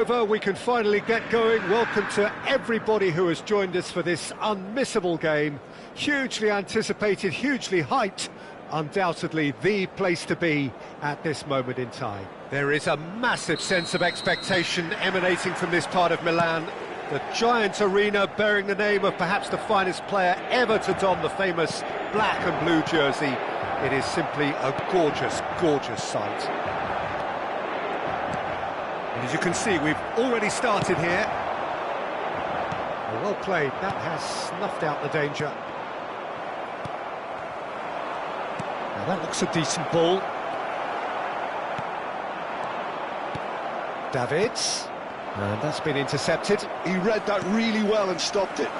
We can finally get going. Welcome to everybody who has joined us for this unmissable game. Hugely anticipated, hugely hyped. Undoubtedly the place to be at this moment in time. There is a massive sense of expectation emanating from this part of Milan. The giant arena bearing the name of perhaps the finest player ever to don the famous black and blue jersey. It is simply a gorgeous, gorgeous sight. And as you can see, we've already started here. Well played, that has snuffed out the danger. Now that looks a decent ball. Davids, and that's been intercepted. He read that really well and stopped it.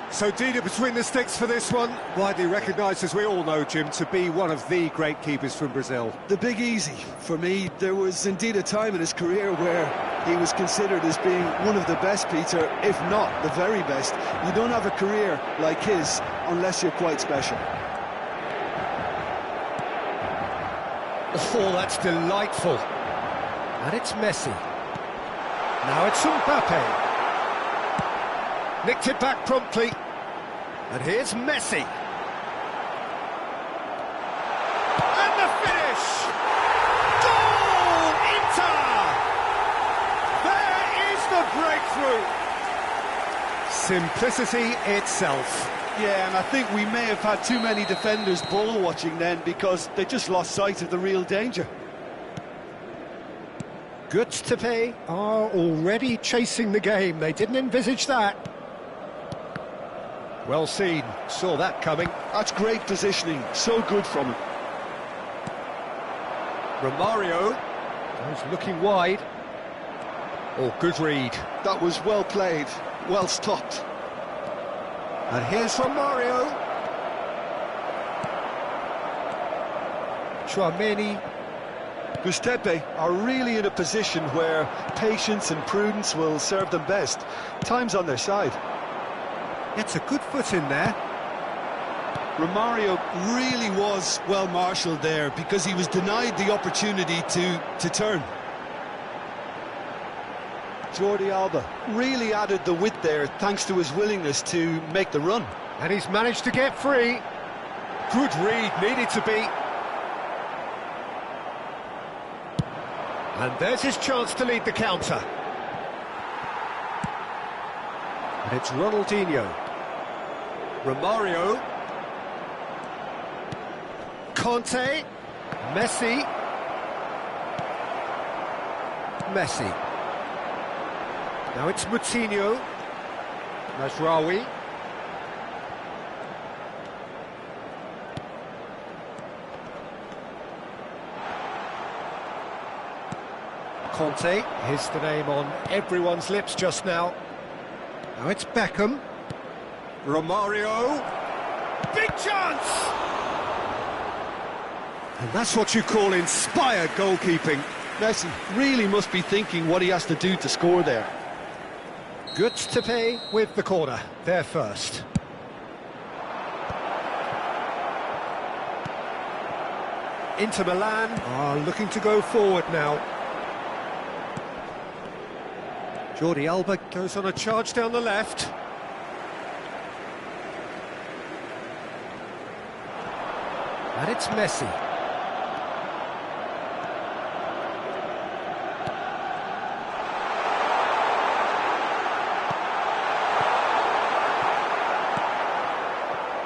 So Dida between the sticks for this one, widely recognised, as we all know, Jim, to be one of the great keepers from Brazil. The big easy. For me, there was indeed a time in his career where he was considered as being one of the best, Peter, if not the very best. You don't have a career like his unless you're quite special. Oh, that's delightful. And it's Messi. Now it's Mbappe. Nicked it back promptly. And here's Messi. And the finish! Goal! Inter! There is the breakthrough! Simplicity itself. Yeah, and I think we may have had too many defenders ball watching then because they just lost sight of the real danger. Goods to pay are already chasing the game. They didn't envisage that. Well seen, saw that coming. That's great positioning, so good from him. Romario, he's looking wide. Oh, good read. That was well played, well stopped. And here's Romario. Chouameni. Gustepe are really in a position where patience and prudence will serve them best. Time's on their side. It's a good foot in there. Romario really was well marshalled there because he was denied the opportunity to turn. Jordi Alba really added the width there thanks to his willingness to make the run. And he's managed to get free. Good read, needed to be. And there's his chance to lead the counter. And it's Ronaldinho. Romario. Conte. Messi. Messi. Now it's Moutinho. Masraoui. Conte, here's the name on everyone's lips just now. Now it's Beckham. Romario. Big chance! And that's what you call inspired goalkeeping. Messi really must be thinking what he has to do to score there. Goods to pay with the corner, there first. Inter Milan are looking to go forward now. Jordi Alba goes on a charge down the left. And it's Messi.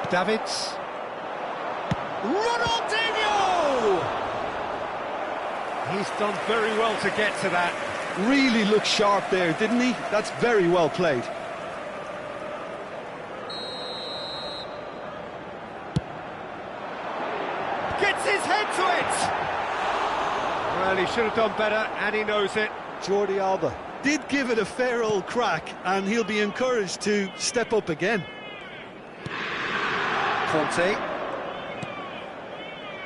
Davids. Ronaldinho! He's done very well to get to that. Really looked sharp there, didn't he? That's very well played. Gets his head to it! Well, he should have done better, and he knows it. Jordi Alba did give it a fair old crack, and he'll be encouraged to step up again. Conte.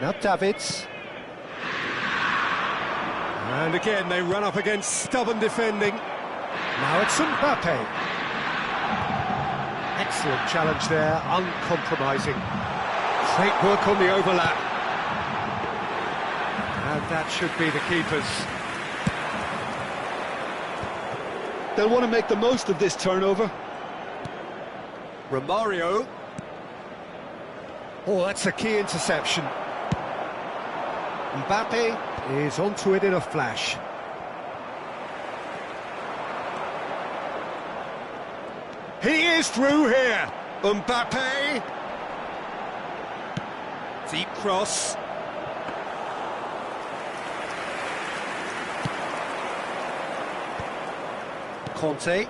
Now Davids. And again, they run up against stubborn defending. Now it's Mbappe. Excellent challenge there, uncompromising. Great work on the overlap. And that should be the keeper's. They'll want to make the most of this turnover. Romario. Oh, that's a key interception. Mbappe is onto it in a flash. He is through here. Mbappe. Deep cross. Conte.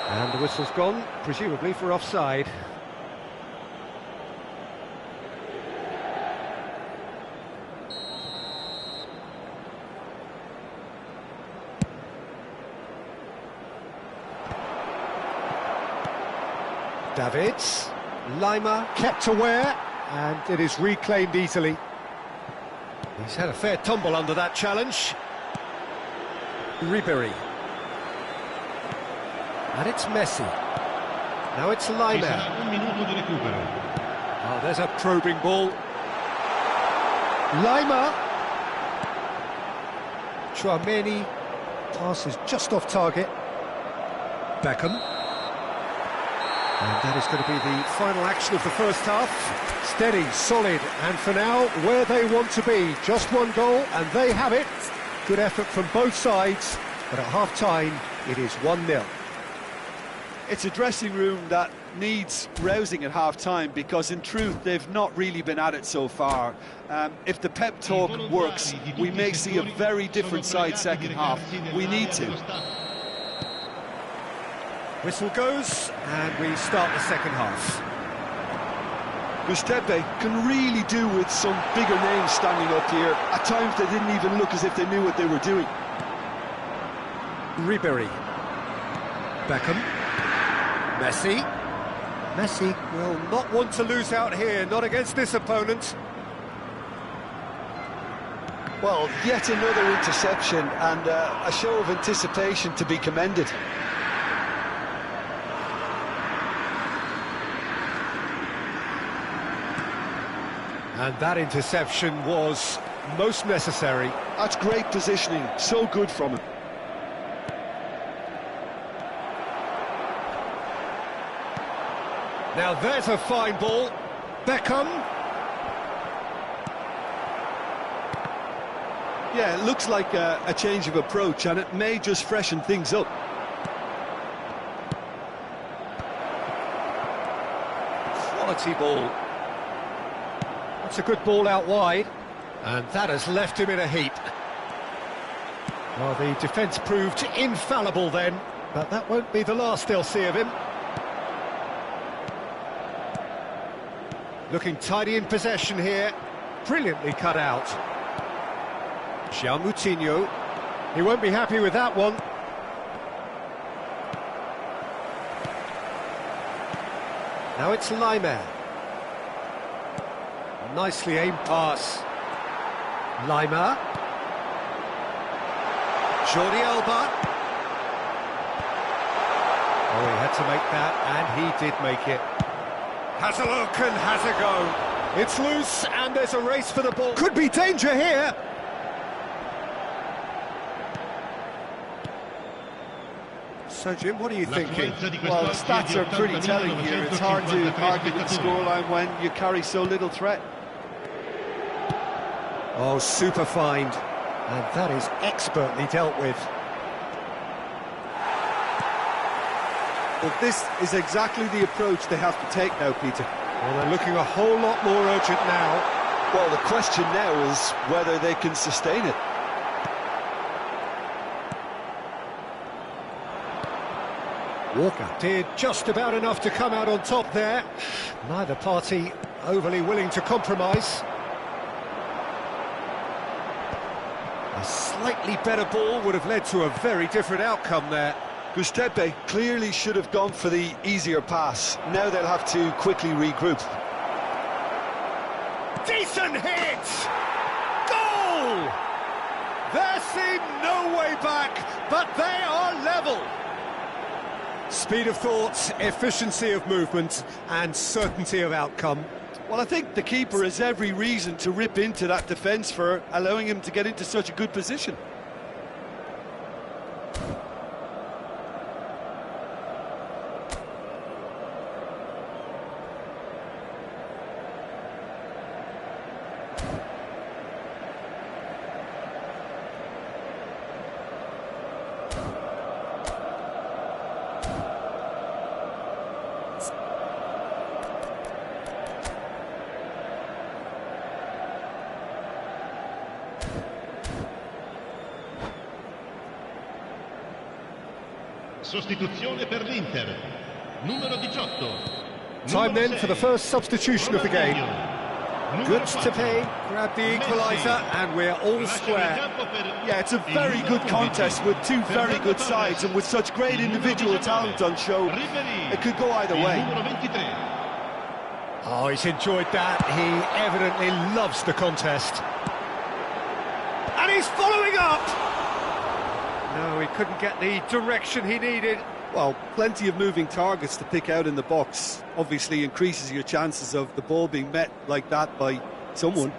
And the whistle's gone, presumably for offside. Davids, Lima kept aware, and it is reclaimed easily. He's had a fair tumble under that challenge. Ribery. And it's Messi. Now it's Lima. Oh, there's a probing ball. Lima. Chouameni. Pass is just off target. Beckham. And that is going to be the final action of the first half. Steady, solid, and for now, where they want to be. Just one goal, and they have it. Good effort from both sides, but at half-time, it is 1-0. It's a dressing room that needs rousing at half-time because, in truth, they've not really been at it so far. If the pep talk works, we may see a very different side second half. We need to. Whistle goes, and we start the second half. Giuseppe can really do with some bigger names standing up here. At times they didn't even look as if they knew what they were doing. Ribery. Beckham. Messi. Messi will not want to lose out here, not against this opponent. Well, yet another interception and a show of anticipation to be commended. And that interception was most necessary. That's great positioning, so good from him. Now there's a fine ball. Beckham. Yeah, it looks like a change of approach, and it may just freshen things up. Quality ball. That's a good ball out wide, and that has left him in a heap. Well, the defence proved infallible then, but that won't be the last they'll see of him. Looking tidy in possession here, brilliantly cut out. Moutinho, he won't be happy with that one. Now it's Lima. Nicely aimed pass. Lima. Jordi Alba. Oh, he had to make that, and he did make it. Has a look and has a go. It's loose, and there's a race for the ball. Could be danger here. So, Jim, what are you thinking? Well, the stats are pretty telling here. It's hard to argue with the scoreline when you carry so little threat. Oh, super find. And that is expertly dealt with. But this is exactly the approach they have to take now, Peter. Well, they're looking a whole lot more urgent now. Well, the question now is whether they can sustain it. Walker did just about enough to come out on top there. Neither party overly willing to compromise. A slightly better ball would have led to a very different outcome there. Giuseppe clearly should have gone for the easier pass. Now they'll have to quickly regroup. Decent hit! Goal! There seemed no way back, but they are level. Speed of thought, efficiency of movement, and certainty of outcome. Well, I think the keeper has every reason to rip into that defence for allowing him to get into such a good position. Sostituzione per l'Inter. Numero 18. Time then for the first substitution of the game. Goods to pay, grab the equaliser, and we're all square. Yeah, it's a very good contest with two very good sides, and with such great individual talent on show, it could go either way. Oh, he's enjoyed that. He evidently loves the contest. And he's following up! No, he couldn't get the direction he needed. Well, plenty of moving targets to pick out in the box. Obviously increases your chances of the ball being met like that by someone.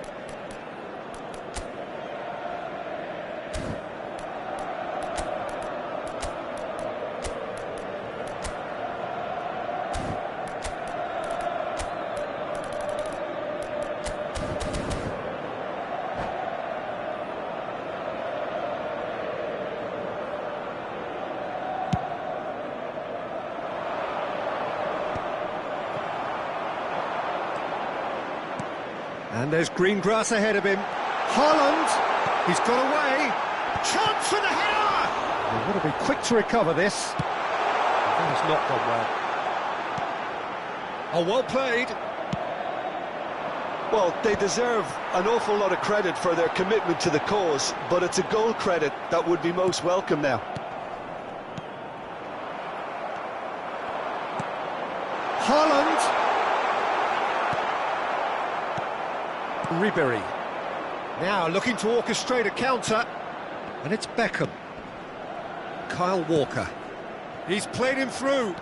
And there's green grass ahead of him. Haaland, he's got away. Chance for the header! They've got to be quick to recover this. That has not gone well. Oh, well played. Well, they deserve an awful lot of credit for their commitment to the cause, but it's a goal credit that would be most welcome now. Haaland. Ribery. Now looking to orchestrate a counter. And it's Beckham. Kyle Walker. He's played him through.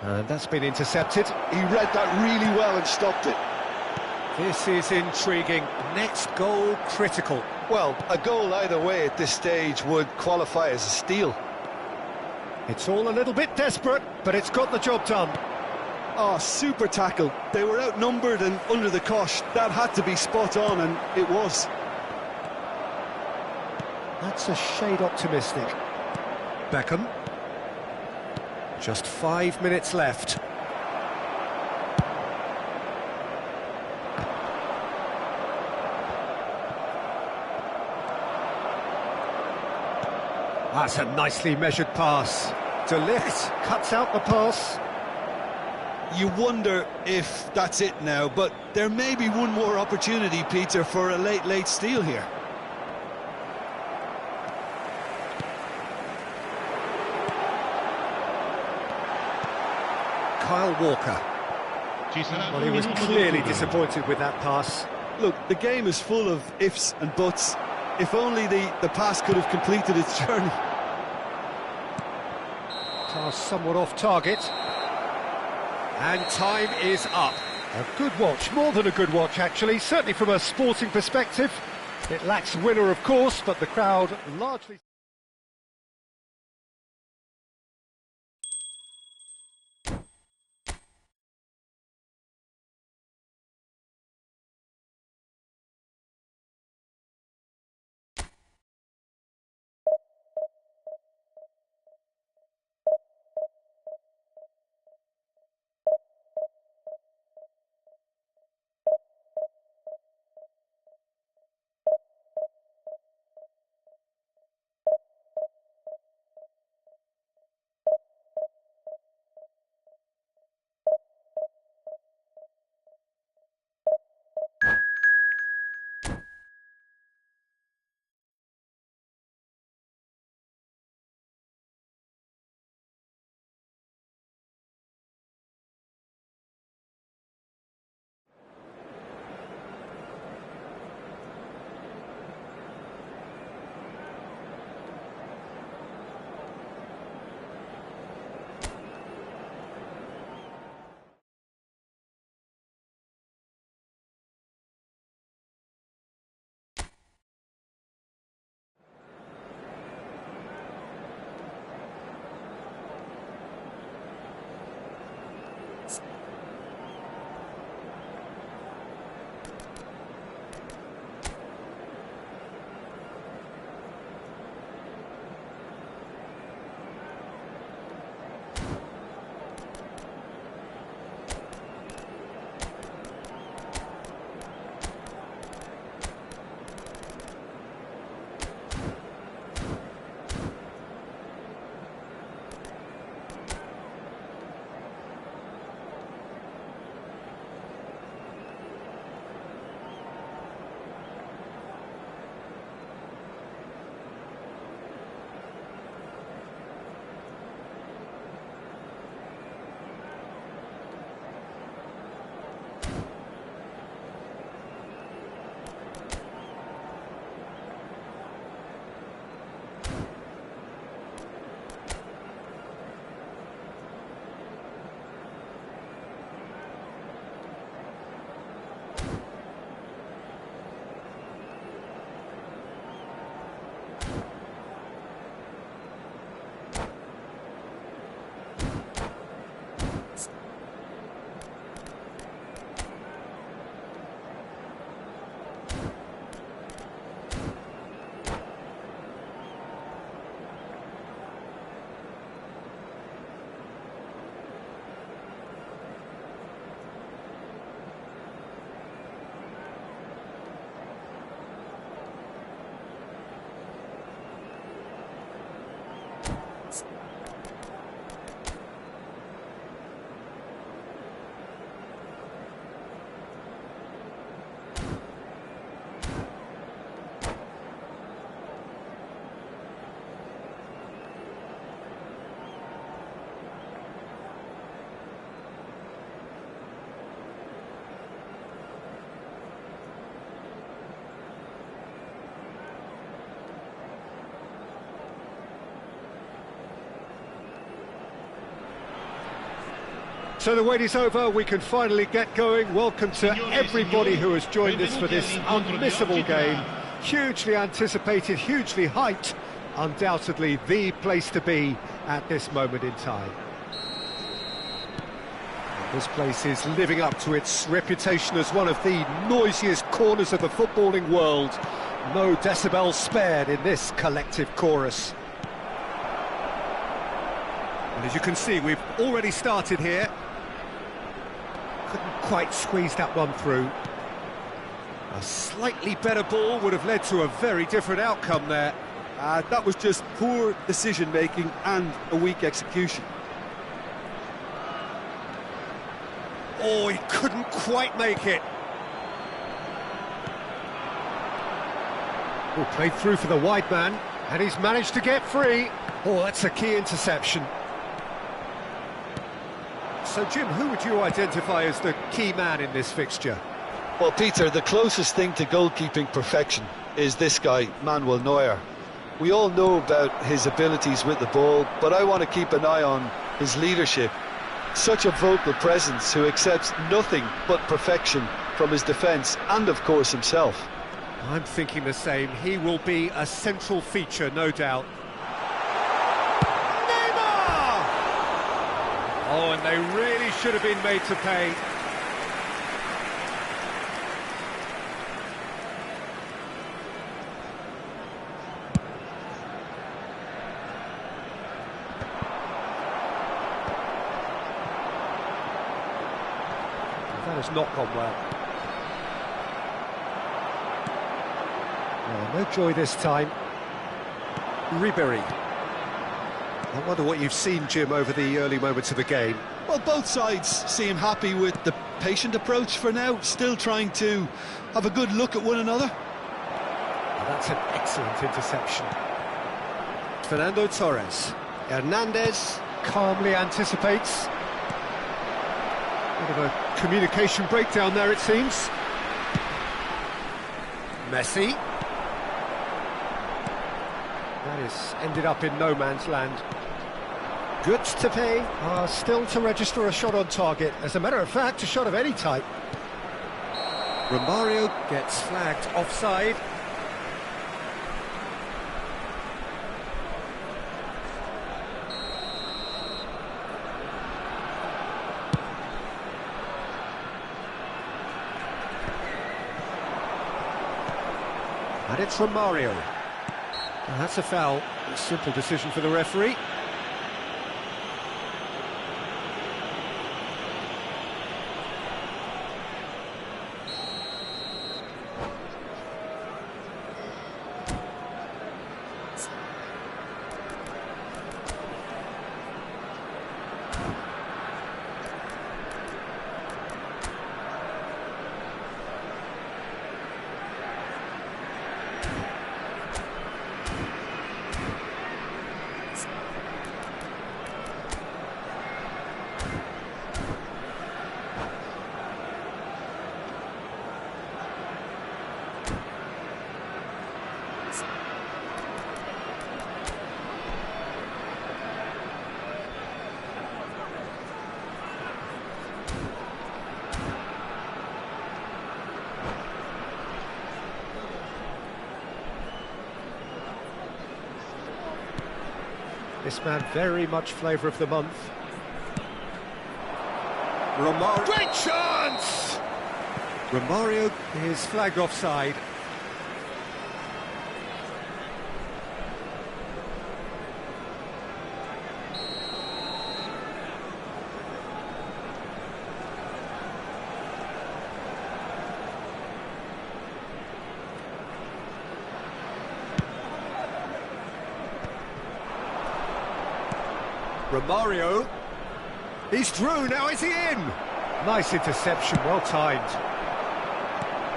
And that's been intercepted. He read that really well and stopped it. This is intriguing. Next goal critical. Well, a goal either way at this stage would qualify as a steal. It's all a little bit desperate, but it's got the job done. Oh, super tackle. They were outnumbered and under the cosh. That had to be spot on, and it was. That's a shade optimistic. Beckham. Just 5 minutes left. That's a nicely measured pass. De Ligt cuts out the pass. You wonder if that's it now, but there may be one more opportunity, Peter, for a late steal here. Kyle Walker. Well, he was clearly disappointed with that pass. Look, the game is full of ifs and buts. If only the pass could have completed its journey. Pass somewhat off target. And time is up. A good watch, more than a good watch actually, certainly from a sporting perspective. It lacks winner, of course, but the crowd largely... So the wait is over, we can finally get going. Welcome to everybody who has joined us for this unmissable game. Hugely anticipated, hugely hyped, undoubtedly the place to be at this moment in time. This place is living up to its reputation as one of the noisiest corners of the footballing world. No decibels spared in this collective chorus. And as you can see, we've already started here. Couldn't quite squeeze that one through. A slightly better ball would have led to a very different outcome there. That was just poor decision-making and a weak execution. Oh, he couldn't quite make it. Oh, played through for the wide man, and he's managed to get free. Oh, that's a key interception. So, Jim, who would you identify as the key man in this fixture? Well, Peter, the closest thing to goalkeeping perfection is this guy, Manuel Neuer. We all know about his abilities with the ball, but I want to keep an eye on his leadership. Such a vocal presence who accepts nothing but perfection from his defence and, of course, himself. I'm thinking the same. He will be a central feature, no doubt. Neymar! Oh, and they really should have been made to pay. That has not gone well. Oh, no joy this time. Ribery. I wonder what you've seen, Jim, over the early moments of the game. Well, both sides seem happy with the patient approach for now, still trying to have a good look at one another. Oh, that's an excellent interception. Fernando Torres. Hernandez calmly anticipates. Bit of a communication breakdown there, it seems. Messi. That is ended up in no man's land. Goods to pay are still to register a shot on target. As a matter of fact, a shot of any type. Romario gets flagged offside. And it's Romario. Well, that's a foul. A simple decision for the referee. This man very much flavour of the month. Romario. Great chance! Romario is flagged offside. Romario, he's through, now is he in? Nice interception, well timed.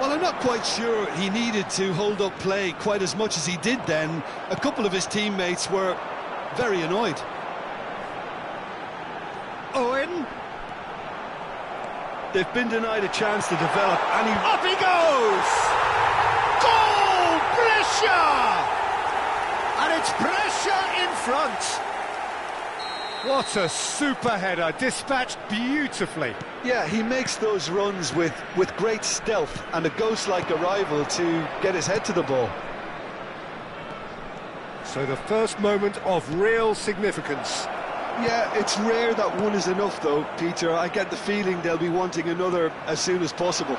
Well, I'm not quite sure he needed to hold up play quite as much as he did then. A couple of his teammates were very annoyed. Owen. They've been denied a chance to develop, and Up he goes! Goal! Pressure! And it's pressure in front. What a super header, dispatched beautifully. Yeah, he makes those runs with great stealth and a ghost-like arrival to get his head to the ball. So the first moment of real significance. Yeah, it's rare that one is enough though, Peter. I get the feeling they'll be wanting another as soon as possible.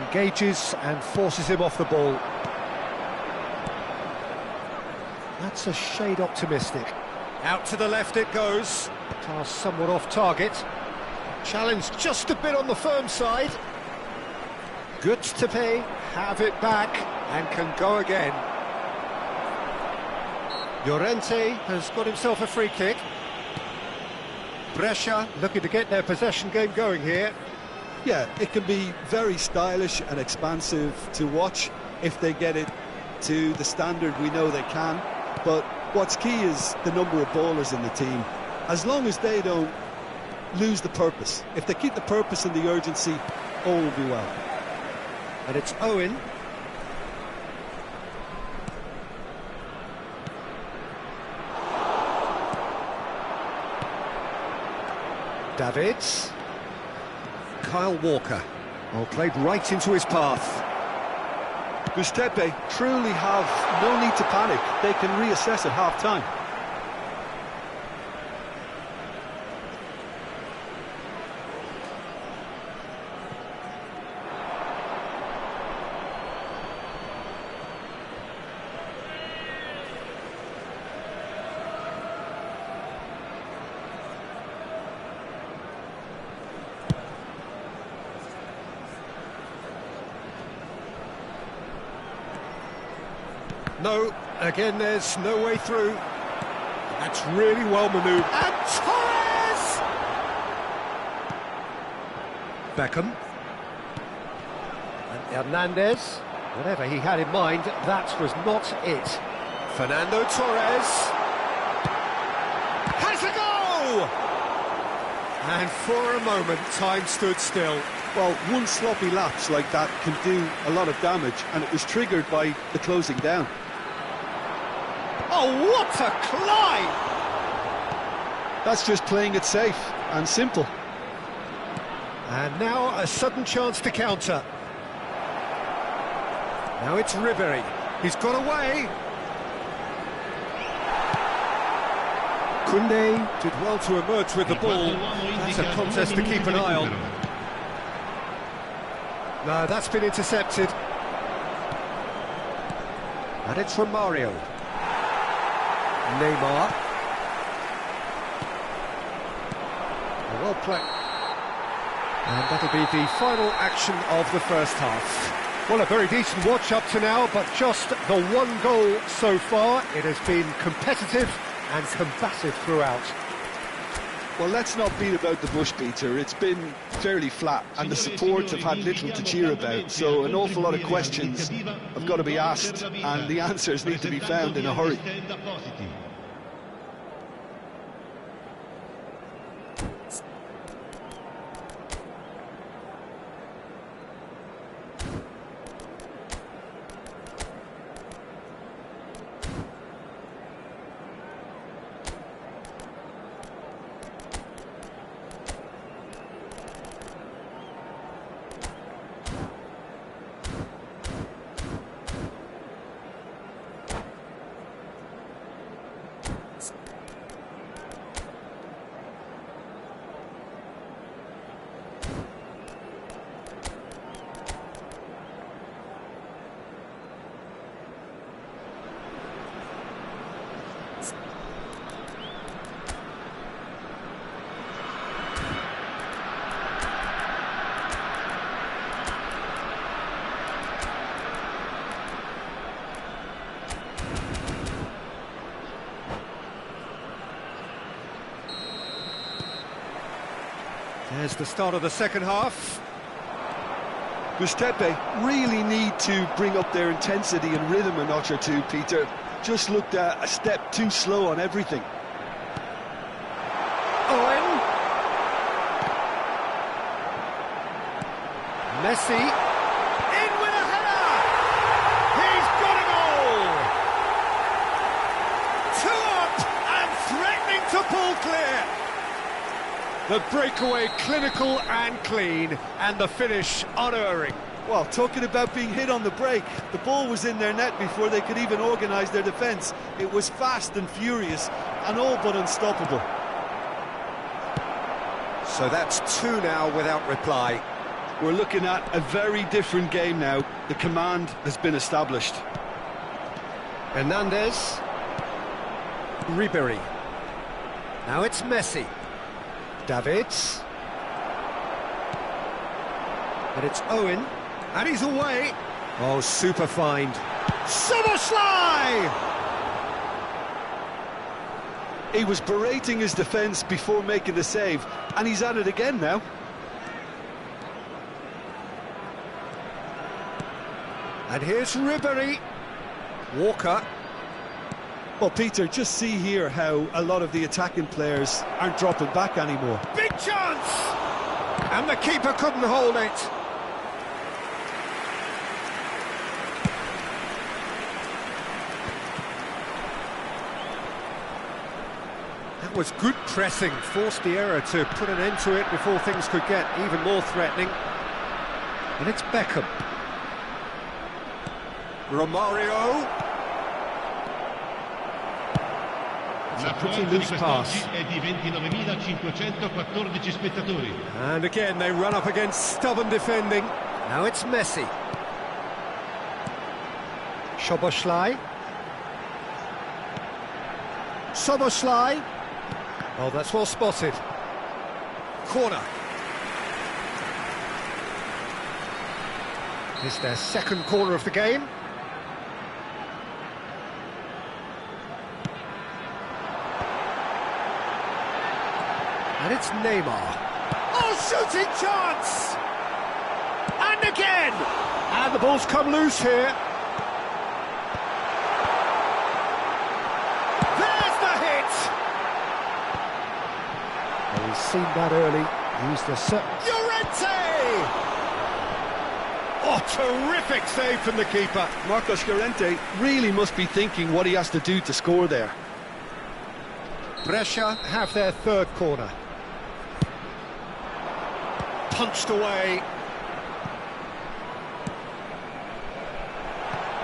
Engages and forces him off the ball. That's a shade optimistic. Out to the left it goes. Pass somewhat off target. Challenge just a bit on the firm side. Good to pay, have it back, and can go again. Llorente has got himself a free kick. Brescia looking to get their possession game going here. Yeah, it can be very stylish and expansive to watch if they get it to the standard we know they can. But what's key is the number of ballers in the team. As long as they don't lose the purpose. If they keep the purpose and the urgency, all will be well. And it's Owen. Davids. Kyle Walker. Well, played right into his path. Gustepe truly have no need to panic. They can reassess at half-time. No, again there's no way through. That's really well manoeuvred. And Torres! Beckham. And Hernandez. Whatever he had in mind, that was not it. Fernando Torres. Has a go! And for a moment, time stood still. Well, one sloppy lapse like that can do a lot of damage, and it was triggered by the closing down. Oh, what a climb! That's just playing it safe and simple. And now a sudden chance to counter. Now it's Ribery. He's got away. Koundé did well to emerge with the ball. That's a contest to keep an eye on. No, that's been intercepted. And it's from Mario. Neymar. Well played. And that'll be the final action of the first half. Well, a very decent watch up to now, but just the one goal so far. It has been competitive and combative throughout. Well, let's not beat about the bush, Peter. It's been fairly flat, and the support have had little to cheer about, so an awful lot of questions have got to be asked, and the answers need to be found in a hurry. There's the start of the second half. Gustepe really need to bring up their intensity and rhythm a notch or two, Peter. Just looked a step too slow on everything. Owen. Messi. In with a header! He's got a goal! Two up and threatening to ball clear! The breakaway clinical and clean, and the finish unerring. Well, talking about being hit on the break, the ball was in their net before they could even organise their defence. It was fast and furious, and all but unstoppable. So that's two now without reply. We're looking at a very different game now. The command has been established. Hernandez. Ribery. Now it's Messi. Davids. And it's Owen. And he's away. Oh, super find. Soboslai! He was berating his defence before making the save, and he's at it again now. And here's Ribery. Walker. Well, Peter, just see here how a lot of the attacking players aren't dropping back anymore. Big chance! And the keeper couldn't hold it. That was good pressing, forced the error to put an end to it before things could get even more threatening. And it's Beckham. Romario. La pretty quota loose di pass. quest'oggi è di 29.514 spettatori. And again they run up against stubborn defending. Now it's Messi. Soboslai. Soboslai. Oh, that's well spotted. Corner. It's their second corner of the game. And it's Neymar. Oh, shooting chance! And again! And the ball's come loose here. There's the hit! Well, he's seen that early. Used a certain... Llorente! Oh, terrific save from the keeper. Marcos Llorente really must be thinking what he has to do to score there. Brescia have their third corner. Punched away.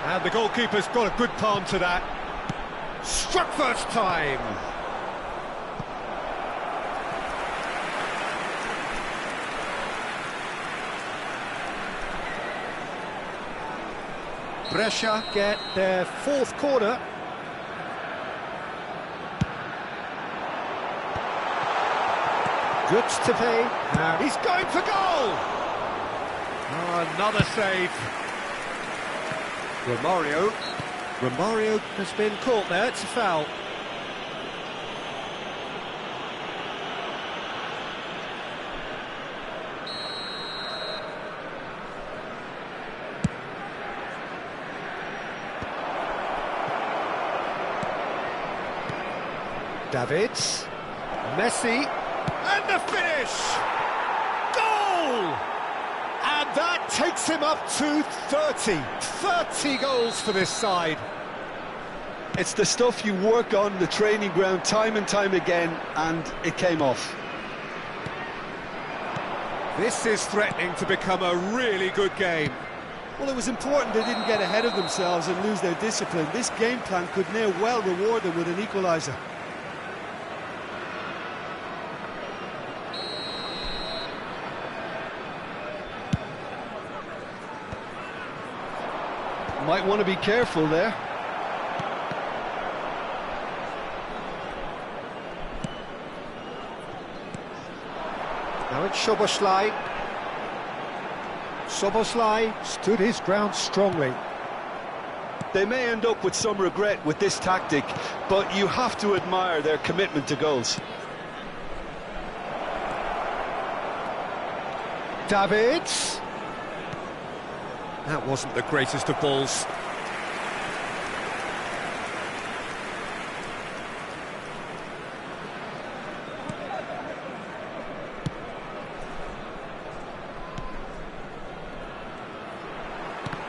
And the goalkeeper's got a good palm to that. Struck first time. Brescia get their fourth corner. Good to pay. He's going for goal! Oh, another save. Romario has been caught there, it's a foul. Davids. Messi. And the finish! Goal! And that takes him up to 30. 30 goals for this side. It's the stuff you work on the training ground time and time again, and it came off. This is threatening to become a really good game. Well, it was important they didn't get ahead of themselves and lose their discipline. This game plan could now well reward them with an equaliser. Might want to be careful there. Now it's Soboslai. Soboslai stood his ground strongly. They may end up with some regret with this tactic, but you have to admire their commitment to goals. Davids. That wasn't the greatest of balls.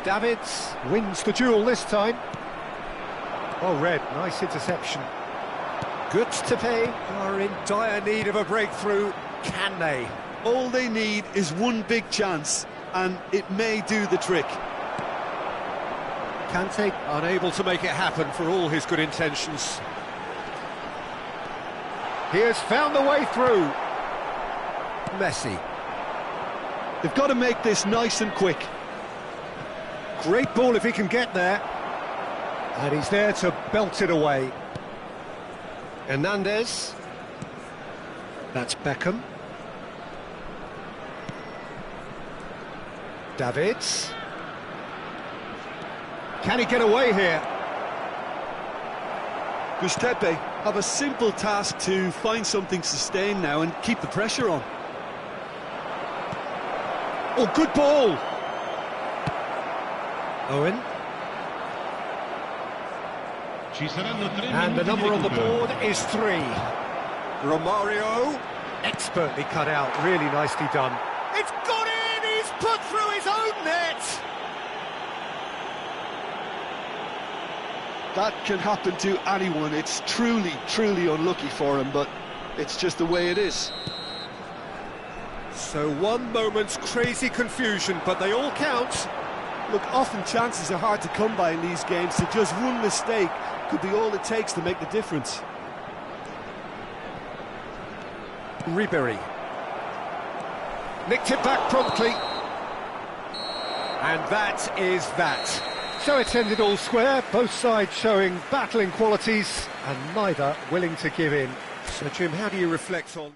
Davids wins the duel this time. Oh, Red, nice interception. Goods to pay are in dire need of a breakthrough. Can they? All they need is one big chance, and it may do the trick. Kante unable to make it happen for all his good intentions. He has found the way through. Messi. They've got to make this nice and quick. Great ball if he can get there. And he's there to belt it away. Hernandez. That's Beckham. Davids. Can he get away here? Gustepe have a simple task to find something sustained now and keep the pressure on. Oh, good ball! Owen. And the number on the board is 3. Romario. Expertly cut out, really nicely done. It's got in! He's put through his own net! That can happen to anyone. It's truly, truly unlucky for him, but it's just the way it is. So one moment's crazy confusion, but they all count. Look, often chances are hard to come by in these games, so just one mistake could be all it takes to make the difference. Ribery. Nicked it back promptly. And that is that. So it's ended all square, both sides showing battling qualities and neither willing to give in. So Jim, how do you reflect on...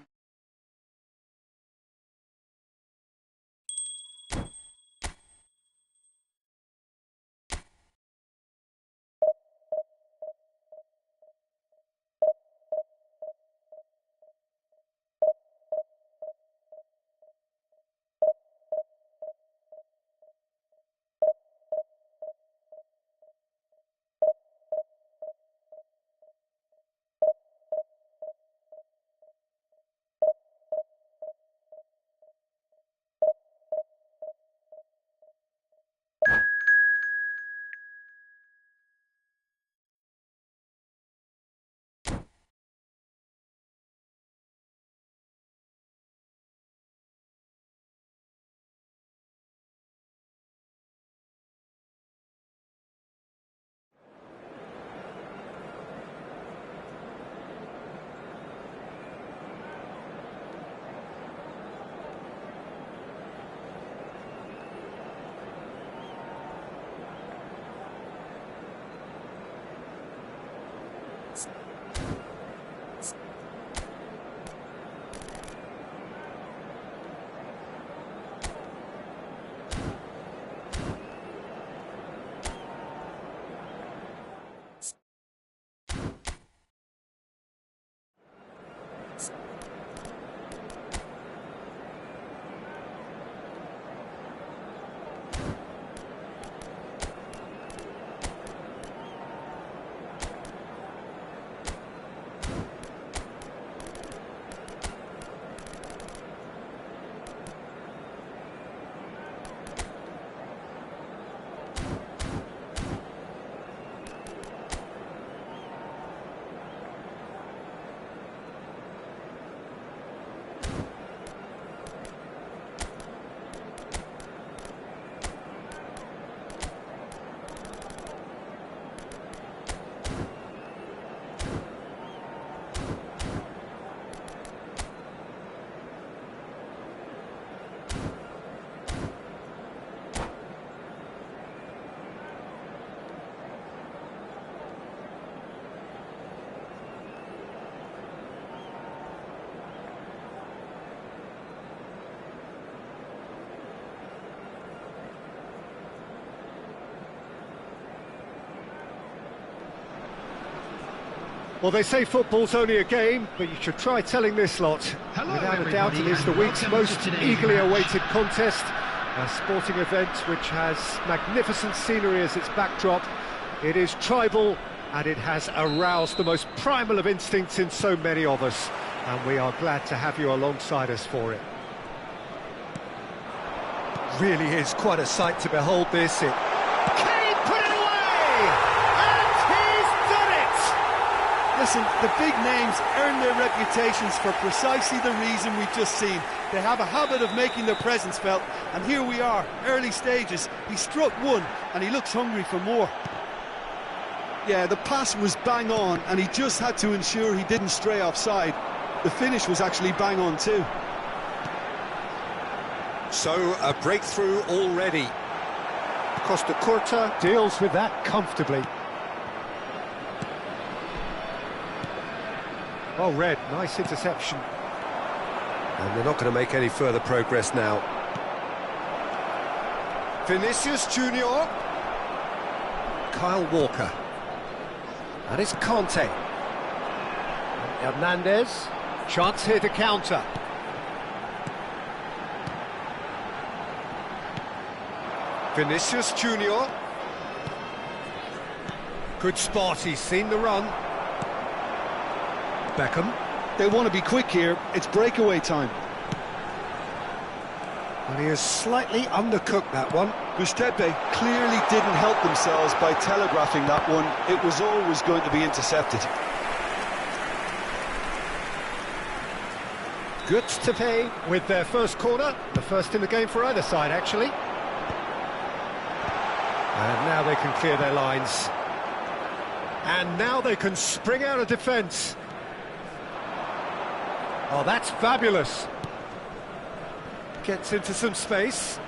Well, they say football's only a game, but you should try telling this lot. Without a doubt, it is the week's most eagerly awaited contest, a sporting event which has magnificent scenery as its backdrop. It is tribal, and it has aroused the most primal of instincts in so many of us, and we are glad to have you alongside us for it. Really is quite a sight to behold this. Can he put it away? And he's done it! The Listen, the big names earn their reputations for precisely the reason we've just seen. They have a habit of making their presence felt, and here we are, early stages. He struck one, and he looks hungry for more. Yeah, the pass was bang on, and he just had to ensure he didn't stray offside. The finish was actually bang on too. So, a breakthrough already. Costa Curta deals with that comfortably. Well read, nice interception. And they're not going to make any further progress now. Vinicius Junior. Kyle Walker. And it's Conte. And Hernandez. Chance here to counter. Vinicius Junior. Good spot, he's seen the run. Beckham. They want to be quick here, it's breakaway time. And he has slightly undercooked that one. Gustepe clearly didn't help themselves by telegraphing that one. It was always going to be intercepted. Gustepe with their first corner, the first in the game for either side actually. And now they can clear their lines. And now they can spring out of defence. Oh, that's fabulous. Gets into some space.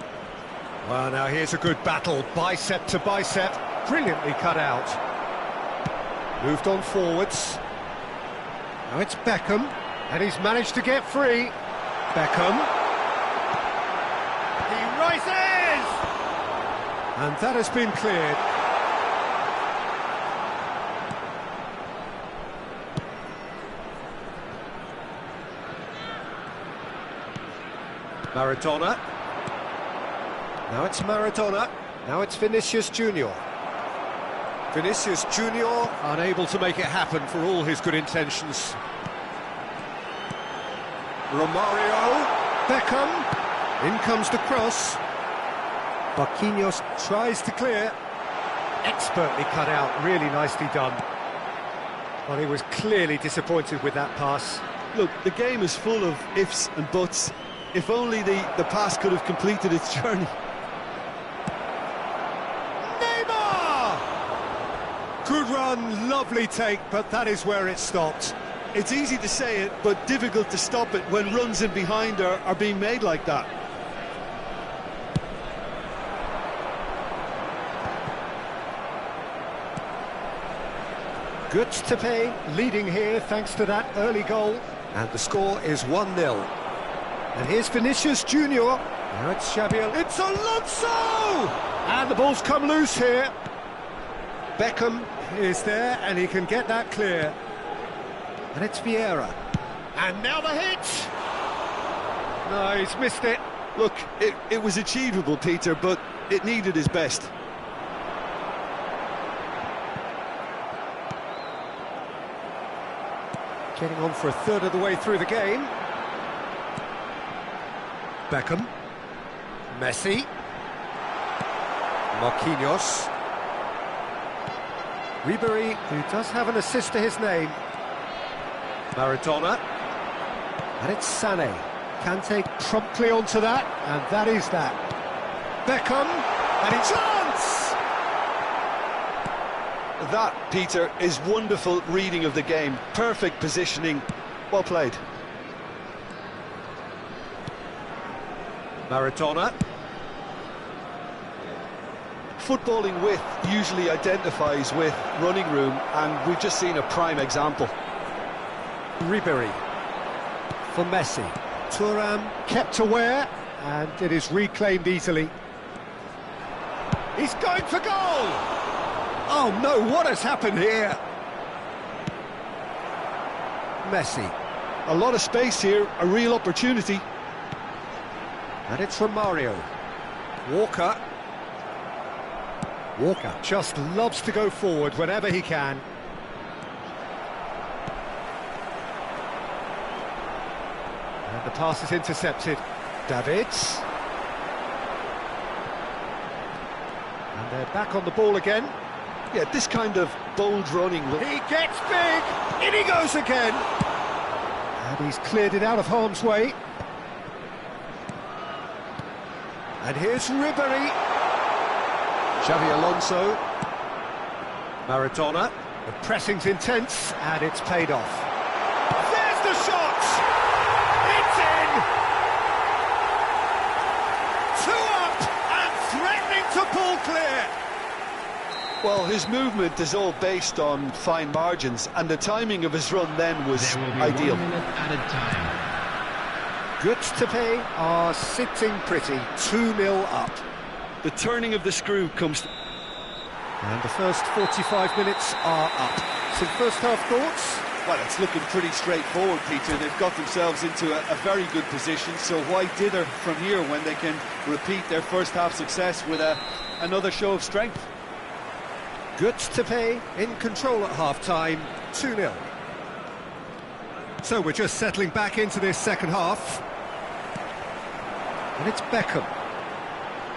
Well, now here's a good battle, bicep to bicep. Brilliantly cut out. Moved on forwards. Now it's Beckham, and he's managed to get free. Beckham. He rises! And that has been cleared. Maradona. Now it's Maradona. Now it's Vinicius Junior. Vinicius Junior unable to make it happen for all his good intentions. Romario. Beckham. In comes the cross. Marquinhos tries to clear. Expertly cut out, really nicely done. Well, he was clearly disappointed with that pass. Look, the game is full of ifs and buts. If only the pass could have completed its journey. Neymar! Good run, lovely take, but that is where it stopped. It's easy to say it, but difficult to stop it when runs in behind are being made like that. Gustepe leading here thanks to that early goal. And the score is 1-0. And here's Vinicius Junior. Now it's Xabi. It's Alonso! And the ball's come loose here. Beckham is there, and he can get that clear. And it's Vieira. And now the hit! No, he's missed it. Look, it was achievable, Peter, but it needed his best. Getting on for a third of the way through the game. Beckham. Messi. Marquinhos. Ribery, who does have an assist to his name. Maradona. And it's Sané. Kante promptly onto that, and that is that. Beckham, and it's chance! That, Peter, is wonderful reading of the game. Perfect positioning. Well played. Maradona. Footballing width usually identifies with running room, and we've just seen a prime example. Ribery for Messi. Thuram kept aware, and it is reclaimed easily. He's going for goal! Oh no, what has happened here? Messi. A lot of space here, a real opportunity. And it's Romario. Walker. Walker just loves to go forward whenever he can. And the pass is intercepted. Davids. And they're back on the ball again. Yeah, this kind of bold running... He gets big! In he goes again! And he's cleared it out of harm's way. And here's Ribery. Xavi Alonso. Maradona. The pressing's intense, and it's paid off. There's the shot! It's in! 2 up, and threatening to pull clear! Well, his movement is all based on fine margins, and the timing of his run then was ideal. 1 minute added time. Goods to pay are sitting pretty, 2-0 up. The turning of the screw comes... And the first 45 minutes are up. So first half thoughts? Well, it's looking pretty straightforward, Peter. They've got themselves into a very good position, so why dither from here when they can repeat their first half success with another show of strength? Goods to pay in control at half-time, 2-0. So we're just settling back into this second half. And it's Beckham.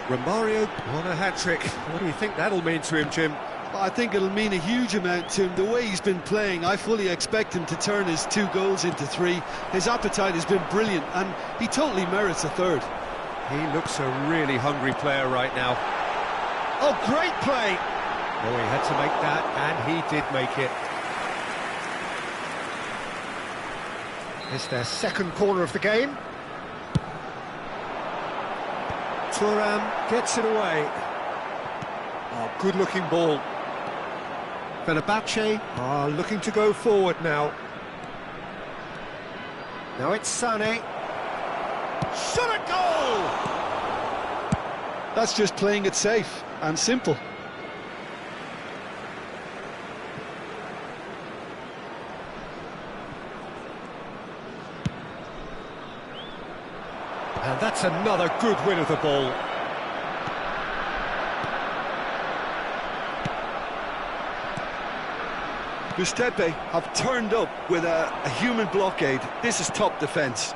Romario won a hat-trick. What do you think that'll mean to him, Jim? Well, I think it'll mean a huge amount to him. The way he's been playing, I fully expect him to turn his 2 goals into 3. His appetite has been brilliant, and he totally merits a third. He looks a really hungry player right now. Oh, great play! Oh, he had to make that, and he did make it. It's their second corner of the game. Thuram gets it away. Oh, good-looking ball. Fenerbahce are looking to go forward now. Now it's Sané. Shot a goal! That's just playing it safe and simple. And that's another good win of the ball. Giuseppe have turned up with a human blockade. This is top defence.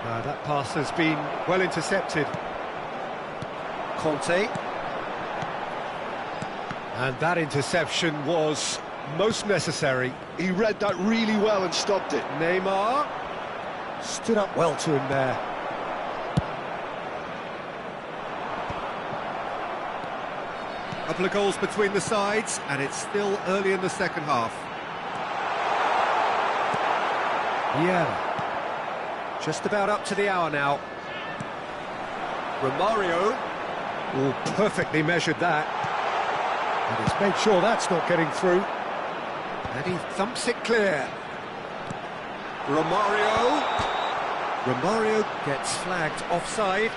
That pass has been well intercepted. Conte. And that interception was most necessary. He read that really well and stopped it. Neymar stood up well to him there. A couple of goals between the sides, and it's still early in the second half. Yeah, just about up to the hour now. Romario, oh, perfectly measured that. And he's made sure that's not getting through. And he thumps it clear. Romario gets flagged offside.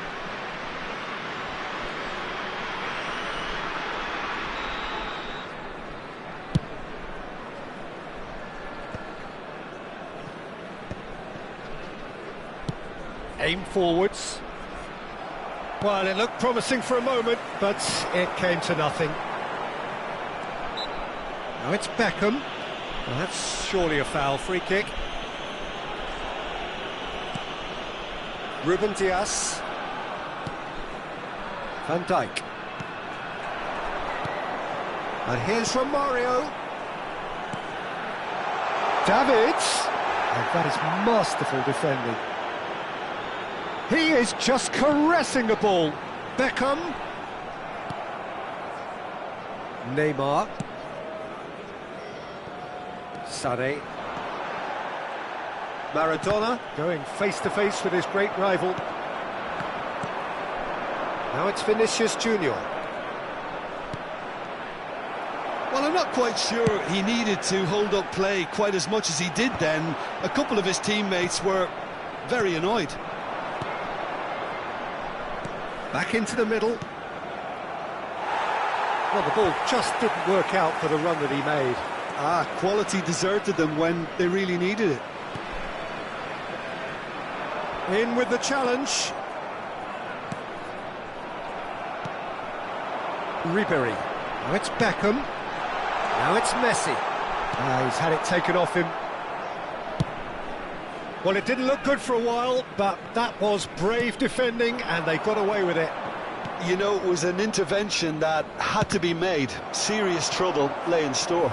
Aim forwards. Well, it looked promising for a moment, but it came to nothing. Now it's Beckham. Well, that's surely a foul. Free kick. Ruben Dias. Van Dijk. And here's Romario. Davids. And that is masterful defending. He is just caressing the ball. Beckham. Neymar. Sané. Maradona going face-to-face with his great rival. Now it's Vinicius Junior. Well, I'm not quite sure he needed to hold up play quite as much as he did then. A couple of his teammates were very annoyed. Back into the middle. Well, the ball just didn't work out for the run that he made. Quality deserted them when they really needed it. In with the challenge. Ribery. Now it's Beckham. Now it's Messi. He's had it taken off him. Well, it didn't look good for a while, but that was brave defending, and they got away with it. You know, it was an intervention that had to be made. Serious trouble lay in store.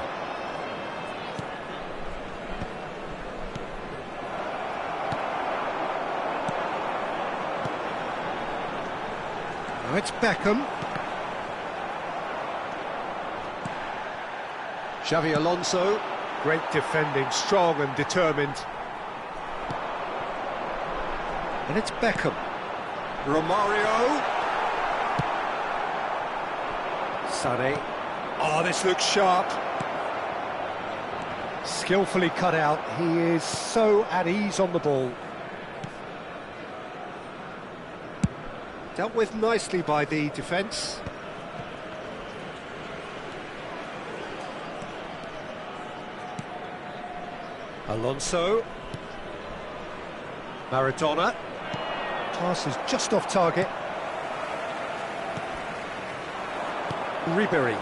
Now it's Beckham. Xavi Alonso. Great defending, strong and determined. And it's Beckham. Romario. Sané. Oh, this looks sharp. Skillfully cut out. He is so at ease on the ball. Dealt with nicely by the defence. Alonso. Maradona. Pass is just off target. Ribery.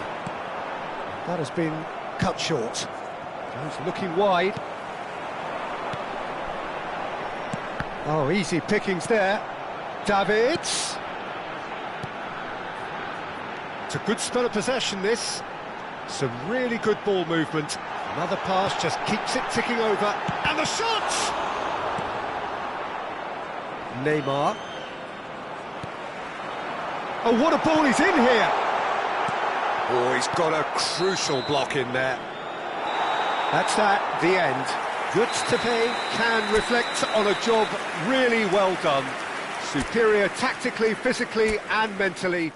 That has been cut short. He's looking wide. Oh, easy pickings there. Davids. It's a good spell of possession, this. Some really good ball movement. Another pass just keeps it ticking over. And the shot! Neymar. Oh, what a ball he's in here! Oh, he's got a crucial block in there. That's that, the end. Goods to pay can reflect on a job really well done. Superior tactically, physically and mentally.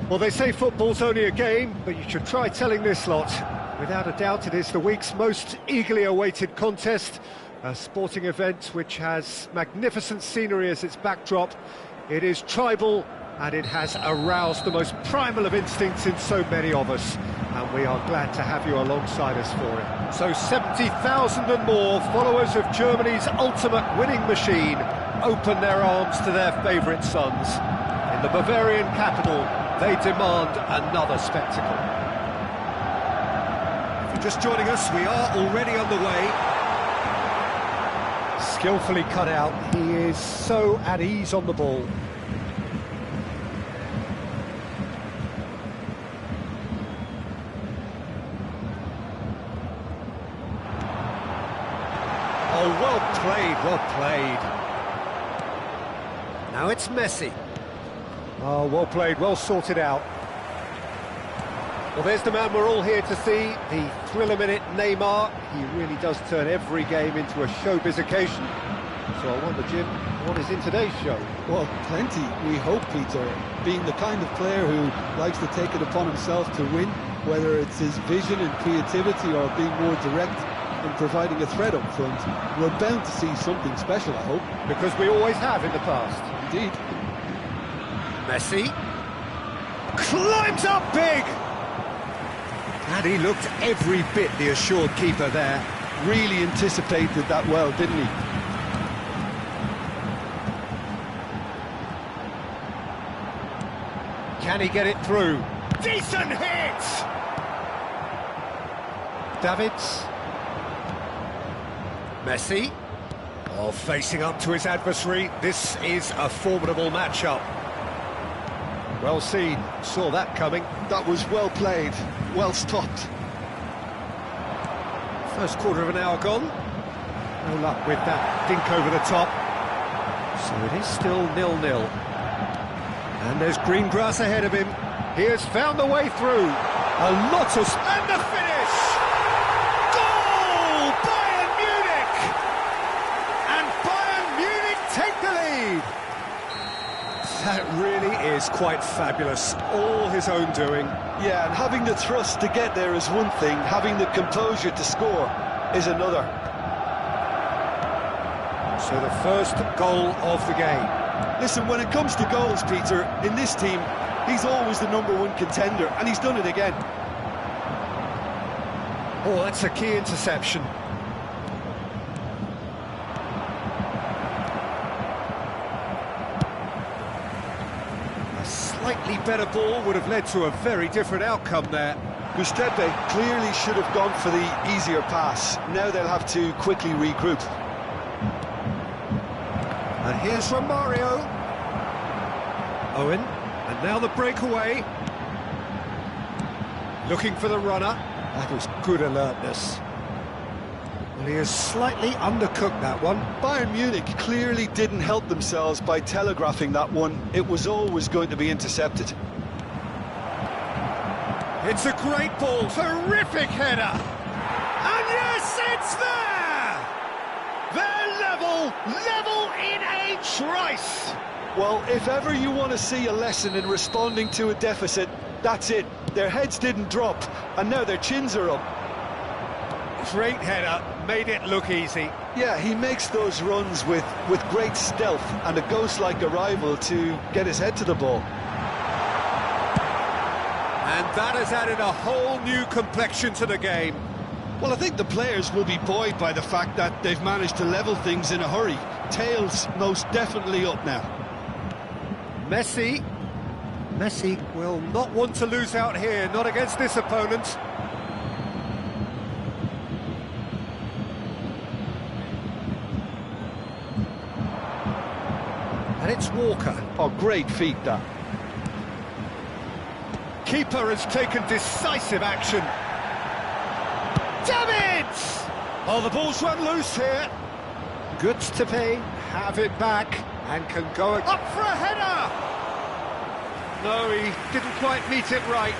Well, they say football's only a game, but you should try telling this lot. Without a doubt, it is the week's most eagerly awaited contest, a sporting event which has magnificent scenery as its backdrop. It is tribal, and it has aroused the most primal of instincts in so many of us, and we are glad to have you alongside us for it. So 70,000 and more followers of Germany's ultimate winning machine open their arms to their favourite sons. In the Bavarian capital, they demand another spectacle. If you're just joining us, we are already underway. Skillfully cut out, he is so at ease on the ball. Well played, well played. Now it's Messi. Oh, well played, well sorted out. Well, there's the man we're all here to see, the thriller-minute Neymar. He really does turn every game into a showbiz occasion. So I wonder, Jim, what is in today's show? Well, plenty, we hope, Peter. Being the kind of player who likes to take it upon himself to win, whether it's his vision and creativity or being more direct in providing a threat up front, we're bound to see something special, I hope. Because we always have in the past. Indeed. Messi climbs up big! And he looked every bit the assured keeper there. Really anticipated that well, didn't he? Can he get it through? Decent hit! Davids. Messi. Oh, facing up to his adversary. This is a formidable matchup. Well seen. Saw that coming. That was well played, well stopped. First quarter of an hour gone. No luck with that dink over the top. So it is still 0-0. And there's green grass ahead of him. He has found the way through. A lot of... And the finish! Goal! Bayern Munich! And Bayern Munich take the lead! That really is quite fabulous. All his own doing. Yeah, and having the thrust to get there is one thing. Having the composure to score is another. So the first goal of the game. Listen, when it comes to goals, Peter, in this team, he's always the #1 contender, and he's done it again. Oh, that's a key interception. A slightly better ball would have led to a very different outcome there. Giuseppe clearly should have gone for the easier pass. Now they'll have to quickly regroup. And here's from Mario. Owen, and now the breakaway. Looking for the runner. That was good alertness. Well, he has slightly undercooked that one. Bayern Munich clearly didn't help themselves by telegraphing that one. It was always going to be intercepted. It's a great ball, terrific header. And yes, it's there! They're level in a trice. Well, if ever you want to see a lesson in responding to a deficit, that's it. Their heads didn't drop, and now their chins are up. Great header, made it look easy. Yeah, he makes those runs with great stealth and a ghost-like arrival to get his head to the ball. And that has added a whole new complexion to the game. Well, I think the players will be buoyed by the fact that they've managed to level things in a hurry. Tails most definitely up now. Messi will not want to lose out here, not against this opponent. And it's Walker. Oh, great feat, that. Keeper has taken decisive action. Davids! Oh, the ball's run loose here. Good to pay, have it back, and can go up for a header! No, he didn't quite meet it right.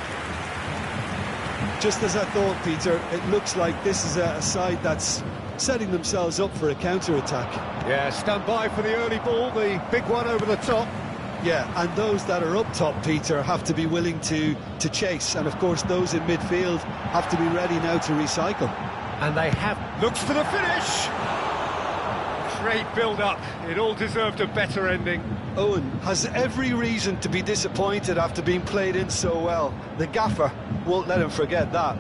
Just as I thought, Peter, it looks like this is a side that's setting themselves up for a counter-attack. Yeah, stand by for the early ball, the big one over the top. Yeah, and those that are up top, Peter, have to be willing to chase. And, of course, those in midfield have to be ready now to recycle. And they have... Looks for the finish! Great build-up. It all deserved a better ending. Owen has every reason to be disappointed after being played in so well. The gaffer won't let him forget that.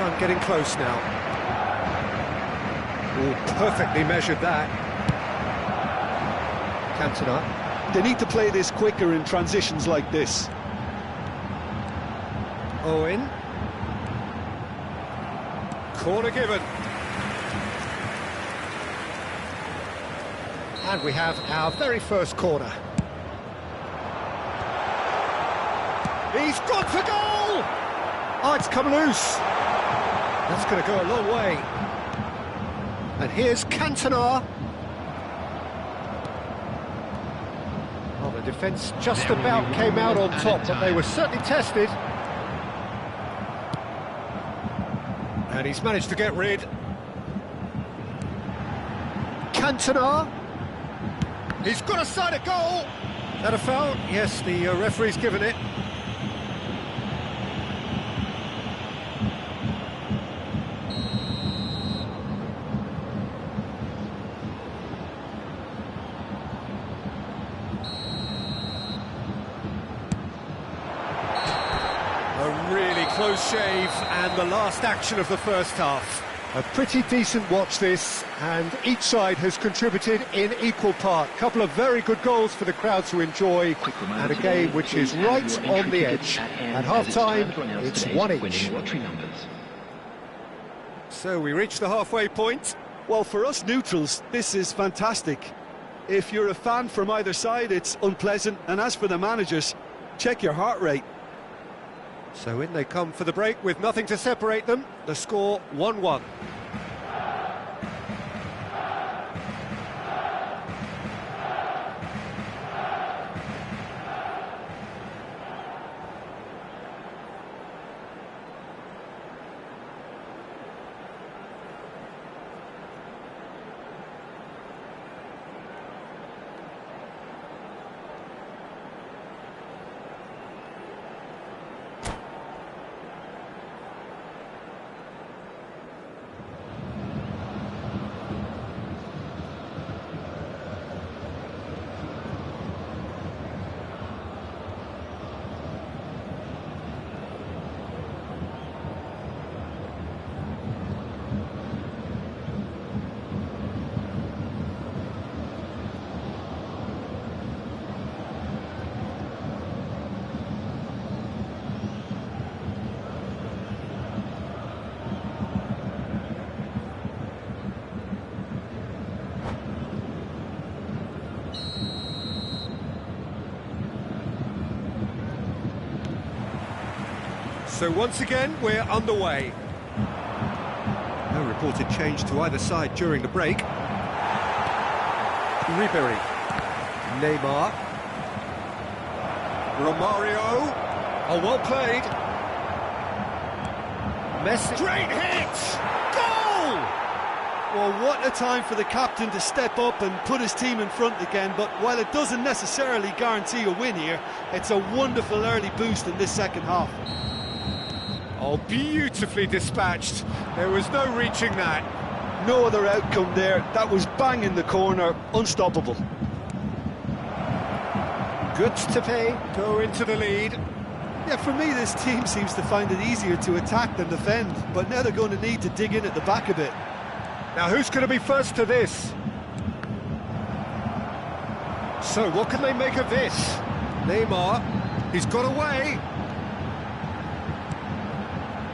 front getting close now. Oh, perfectly measured that. Cantona. They need to play this quicker in transitions like this. Owen. Corner given. And we have our very first corner. He's gone for goal! Oh, it's come loose. That's going to go a long way. And here's Cantona. Oh, the defence just about came out on top, but they were certainly tested. And he's managed to get rid. Cantona. He's got a side of goal. Is that a foul? Yes, the referee's given it. A really close shave, and the last action of the first half. A pretty decent watch this, and each side has contributed in equal part. Couple of very good goals for the crowd to enjoy, and a game which is right on the edge. At half-time, it's one each. So we reach the halfway point. Well, for us neutrals, this is fantastic. If you're a fan from either side, it's unpleasant, and as for the managers, check your heart rate. So in they come for the break with nothing to separate them. The score 1-1. So once again, we're underway. No reported change to either side during the break. Ribery. Neymar. Romario. Oh, well played. Messi. Great hit! Goal! Well, what a time for the captain to step up and put his team in front again, but while it doesn't necessarily guarantee a win here, it's a wonderful early boost in this second half. Oh, beautifully dispatched. There was no reaching that. No other outcome there. That was bang in the corner, unstoppable. Good to pay. Go into the lead. Yeah, for me, this team seems to find it easier to attack than defend, but now they're going to need to dig in at the back a bit. Now, who's going to be first to this? So, what can they make of this? Neymar, he's got away.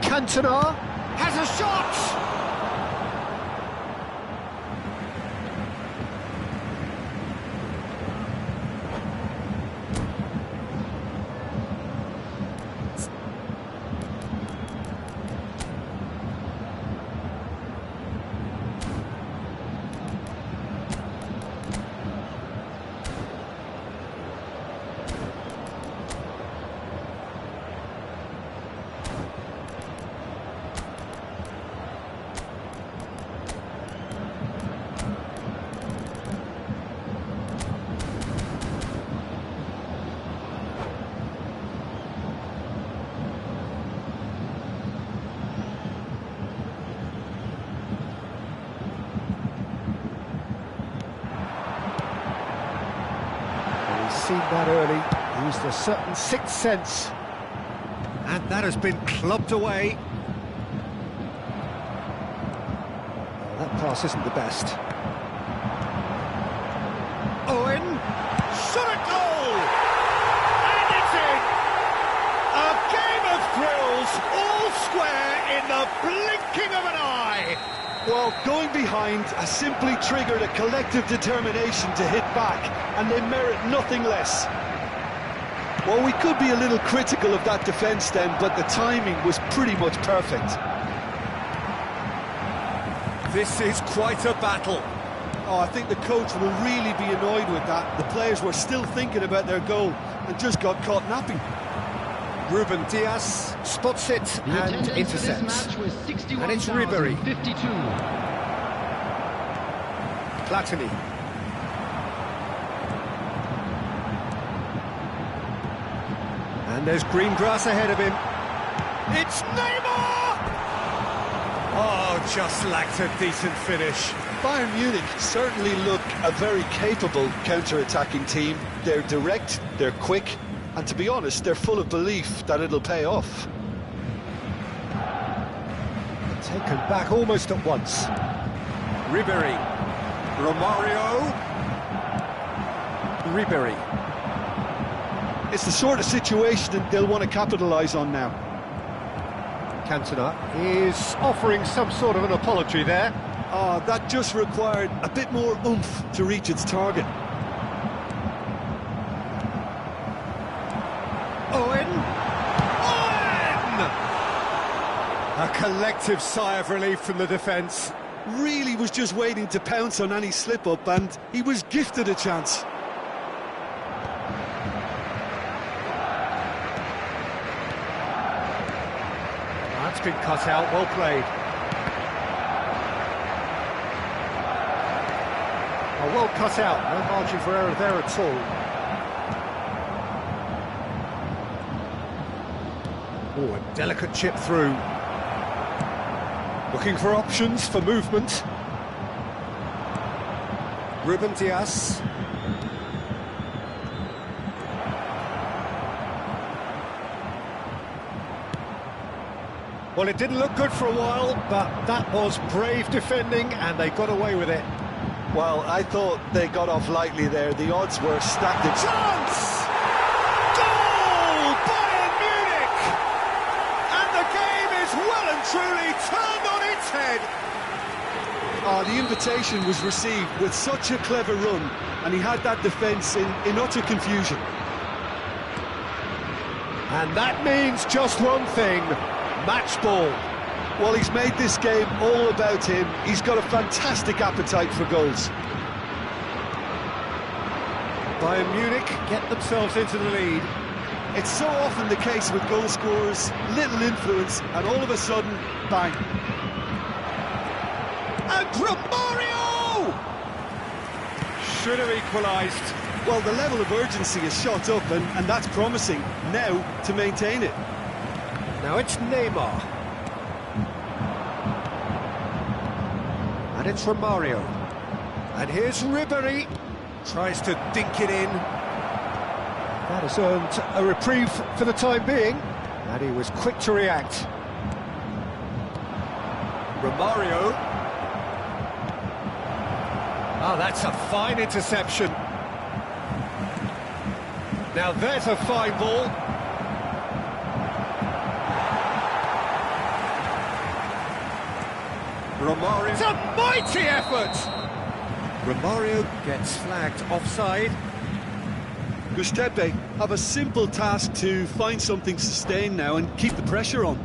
Cantona has a shot! Seen that early, used a certain sixth sense, and that has been clubbed away. pass isn't the best. Owen, shot at goal! And it's in! A game of thrills, all square in the blinking of an eye! Well, going behind has simply triggered a collective determination to hit back, and they merit nothing less. Well, we could be a little critical of that defence then, but the timing was pretty much perfect. This is quite a battle. Oh, I think the coach will really be annoyed with that. The players were still thinking about their goal and just got caught napping. Ruben Diaz spots it and intercepts. And it's Ribery. 52. Platini. And there's green grass ahead of him. It's Neymar! Oh, just lacked a decent finish. Bayern Munich certainly look a very capable counter-attacking team. They're direct, they're quick, and to be honest, they're full of belief that it'll pay off. Taken back almost at once. Ribery. Romario. Ribery. It's the sort of situation that they'll want to capitalise on now. Cantona is offering some sort of an apology there. That just required a bit more oomph to reach its target. Owen! Owen! A collective sigh of relief from the defence. Really was just waiting to pounce on any slip-up, and he was gifted a chance. That's been cut out, well played. Oh, well cut out, no margin for error there at all. Oh, a delicate chip through. Looking for options for movement. Ruben Diaz. Well, it didn't look good for a while, but that was brave defending, and they got away with it. Well, I thought they got off lightly there. The odds were stacked. Chance! Goal! Bayern Munich! And the game is well and truly turned on its head. The invitation was received with such a clever run, and he had that defence in utter confusion. And that means just one thing. Match ball. Well, he's made this game all about him. He's got a fantastic appetite for goals. Bayern Munich get themselves into the lead. It's so often the case with goal scorers, little influence, and all of a sudden, bang. And Romario! Should have equalised. Well, the level of urgency has shot up, and that's promising. Now to maintain it. Now it's Neymar. And it's Romario. And here's Ribery. Tries to dink it in. That has earned a reprieve for the time being. And he was quick to react. Romario. Oh, that's a fine interception. Now there's a fine ball. Romario. It's a mighty effort! Romario gets flagged offside. Giuseppe have a simple task to find something sustained now and keep the pressure on.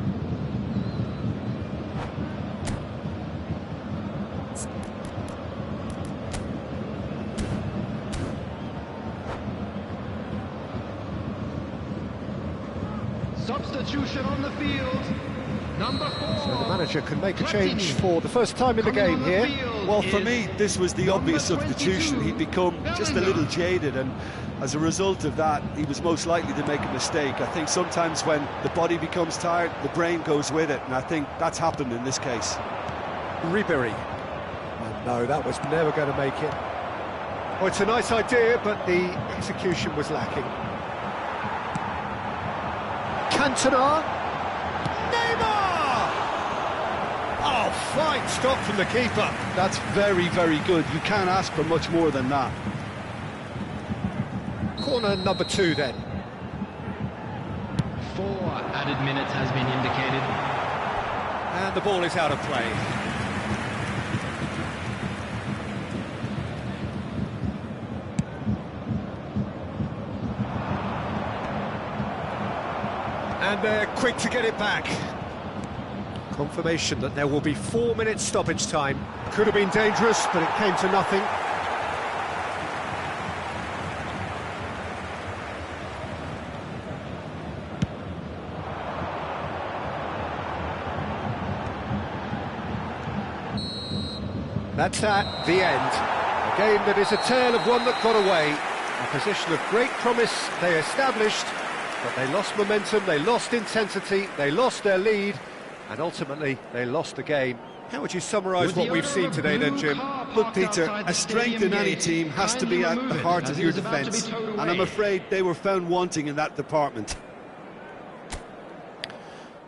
Substitution on the field. Number 4. So the manager can make a change for the first time in the game here. Well, for me, this was the obvious substitution. He'd become just a little jaded, and as a result of that, he was most likely to make a mistake. I think sometimes when the body becomes tired, the brain goes with it, and I think that's happened in this case. Ribery. Oh, no, that was never going to make it. Well, it's a nice idea, but the execution was lacking. Cantona. Neymar! Oh, Oh, fine stop from the keeper. That's very, very good. You can't ask for much more than that. Corner number 2 then. 4 added minutes has been indicated. And the ball is out of play. And they're quick to get it back. Confirmation that there will be 4 minutes stoppage time. Could have been dangerous, but it came to nothing. That's that, the end. A game that is a tale of one that got away. A position of great promise they established, but they lost momentum, they lost intensity, they lost their lead, and ultimately they lost the game. How would you summarise what we've seen today then, Jim? Look, Peter, a strength in any team has to be at the heart of your defence, and I'm afraid they were found wanting in that department.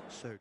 So.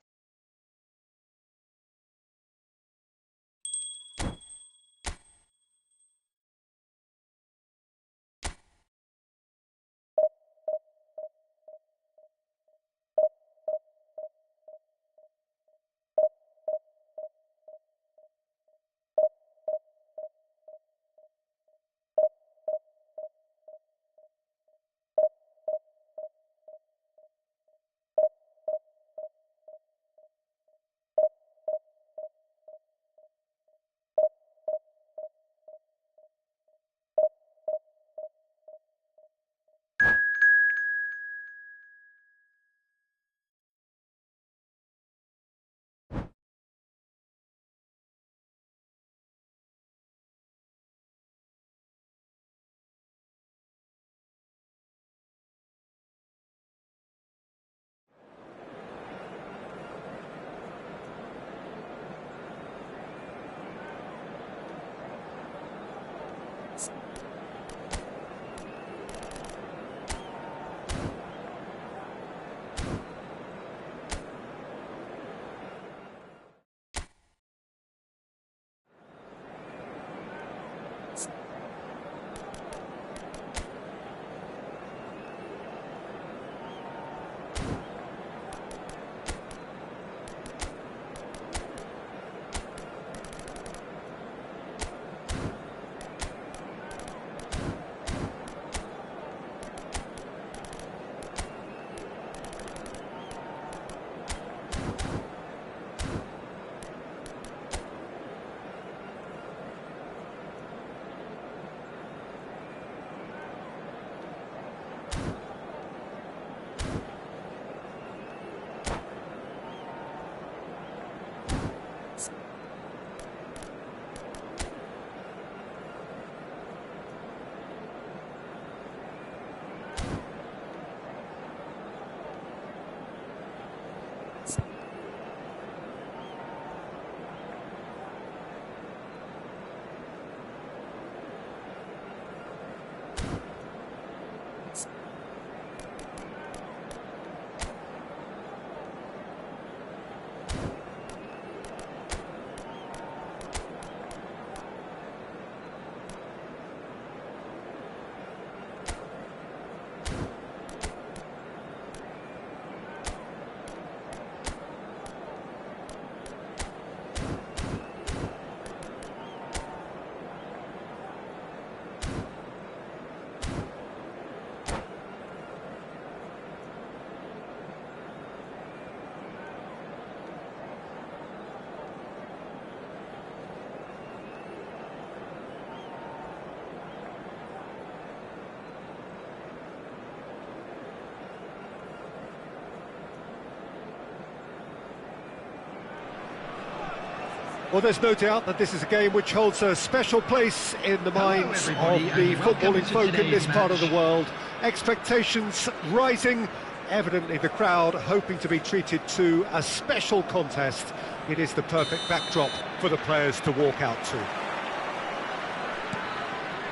Well, there's no doubt that this is a game which holds a special place in the minds of the footballing folk in this part of the world. Expectations rising, evidently the crowd hoping to be treated to a special contest. It is the perfect backdrop for the players to walk out to.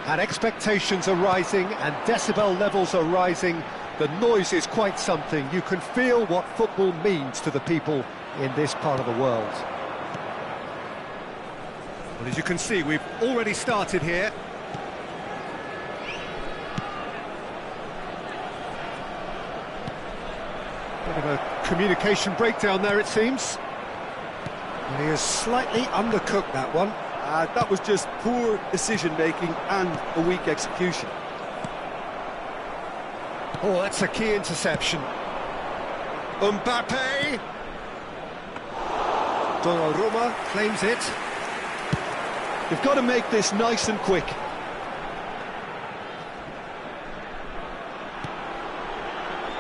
And expectations are rising and decibel levels are rising. The noise is quite something. You can feel what football means to the people in this part of the world. But as you can see, we've already started here. Bit of a communication breakdown there, it seems. And he has slightly undercooked that one. That was just poor decision-making and a weak execution. Oh, that's a key interception. Mbappe! Donnarumma claims it. You've got to make this nice and quick.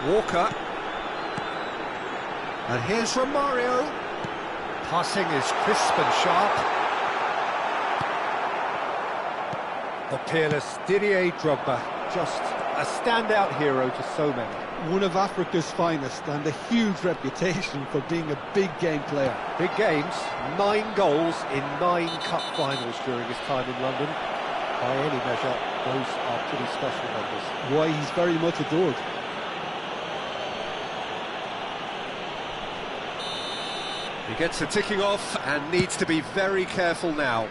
Walker. And here's Romario. Passing is crisp and sharp. The peerless Didier Drogba, just a standout hero to so many. One of Africa's finest and a huge reputation for being a big game player. Big games, 9 goals in 9 cup finals during his time in London. By any measure, those are pretty special numbers. Why, he's very much adored. He gets the ticking off and needs to be very careful now.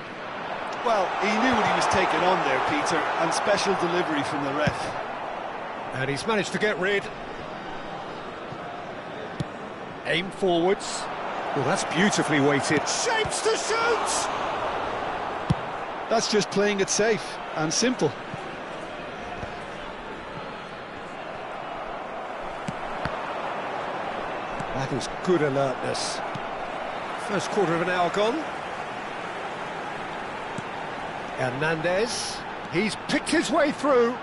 Well, he knew what he was taking on there, Peter, and special delivery from the ref. And he's managed to get rid. Aim forwards. Well, that's beautifully weighted. Shapes to shoot! That's just playing it safe and simple. That is good alertness. First quarter of an hour gone. Hernandez. He's picked his way through.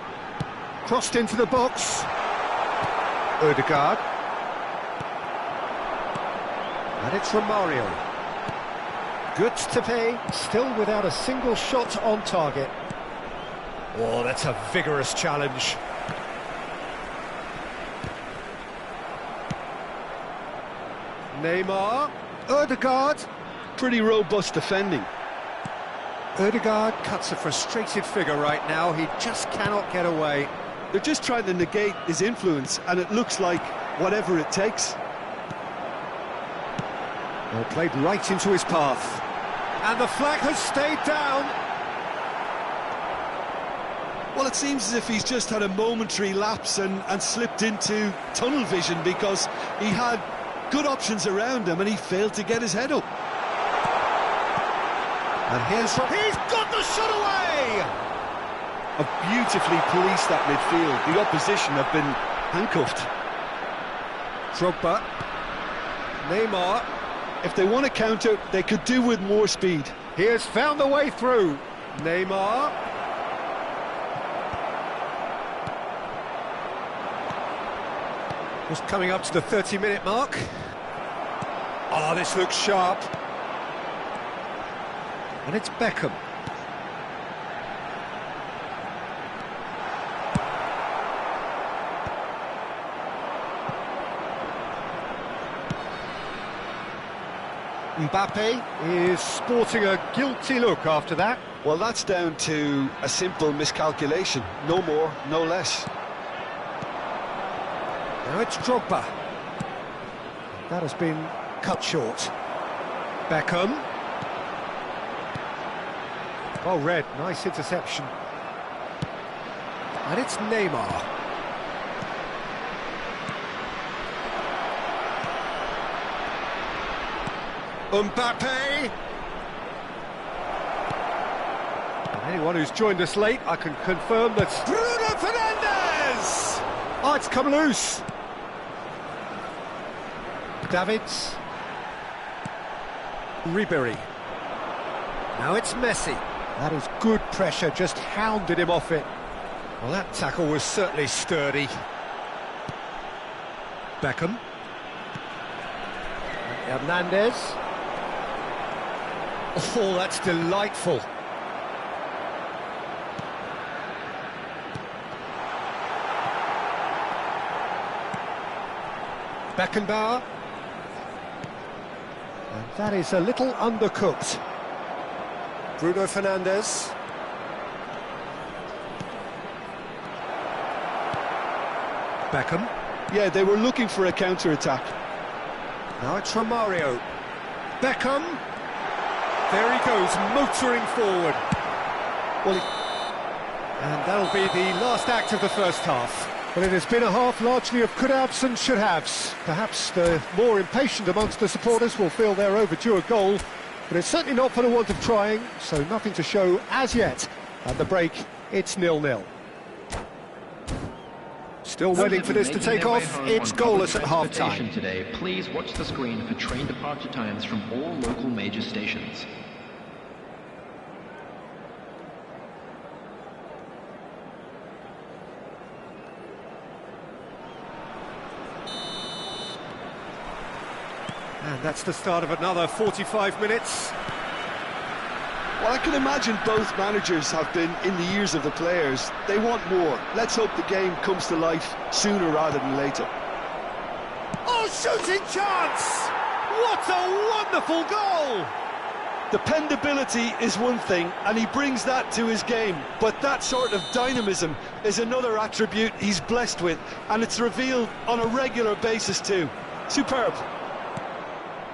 Crossed into the box. Odegaard. And it's Romario. Good to pay, still without a single shot on target. Oh, that's a vigorous challenge. Neymar. Odegaard. Pretty robust defending. Odegaard cuts a frustrated figure right now. He just cannot get away. They're just trying to negate his influence, and it looks like whatever it takes. Well, played right into his path. And the flag has stayed down. Well, it seems as if he's just had a momentary lapse and slipped into tunnel vision, because he had good options around him and he failed to get his head up. And he's got the shot away! Have beautifully policed that midfield. The opposition have been handcuffed. Drogba. Neymar. If they want to counter, they could do with more speed. He has found the way through. Neymar. Just coming up to the 30-minute mark. Oh, this looks sharp. And it's Beckham. Mbappe is sporting a guilty look after that. Well, that's down to a simple miscalculation. No more, no less. Now it's Drogba. That has been cut short. Beckham. Well read, nice interception. And it's Neymar. Mbappe! And anyone who's joined us late, I can confirm that Bruno Fernandes! Oh, it's come loose. Davids. Ribéry. Now it's Messi. That is good pressure, just hounded him off it. Well, that tackle was certainly sturdy. Beckham. Hernandez. Oh, that's delightful. Beckenbauer. And that is a little undercooked. Bruno Fernandes. Beckham. Yeah, they were looking for a counter-attack. Now it's Romario. Beckham. There he goes, motoring forward. Well, and that'll be the last act of the first half. Well, it has been a half largely of could-haves and should-haves. Perhaps the more impatient amongst the supporters will feel they're overdue a goal, but it's certainly not for the want of trying, so nothing to show as yet. At the break, it's 0-0. Still waiting for this to take off. It's goalless at half-time. Today, please watch the screen for train departure times from all local major stations. And that's the start of another 45 minutes. Well, I can imagine both managers have been in the ears of the players. They want more. Let's hope the game comes to life sooner rather than later. Oh, shooting chance! What a wonderful goal! Dependability is one thing, and he brings that to his game. But that sort of dynamism is another attribute he's blessed with, and it's revealed on a regular basis too. Superb.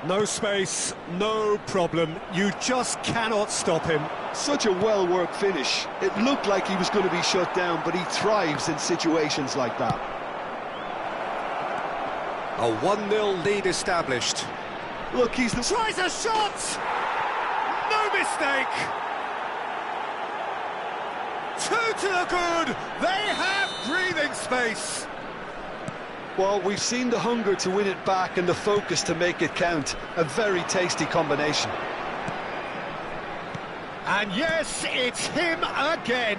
No space, no problem. You just cannot stop him. Such a well-worked finish. It looked like he was going to be shut down, but he thrives in situations like that. A 1-0 lead established. Look, he's the... Tries a shot! No mistake! Two to the good! They have breathing space! Well, we've seen the hunger to win it back and the focus to make it count. A very tasty combination. And yes, it's him again.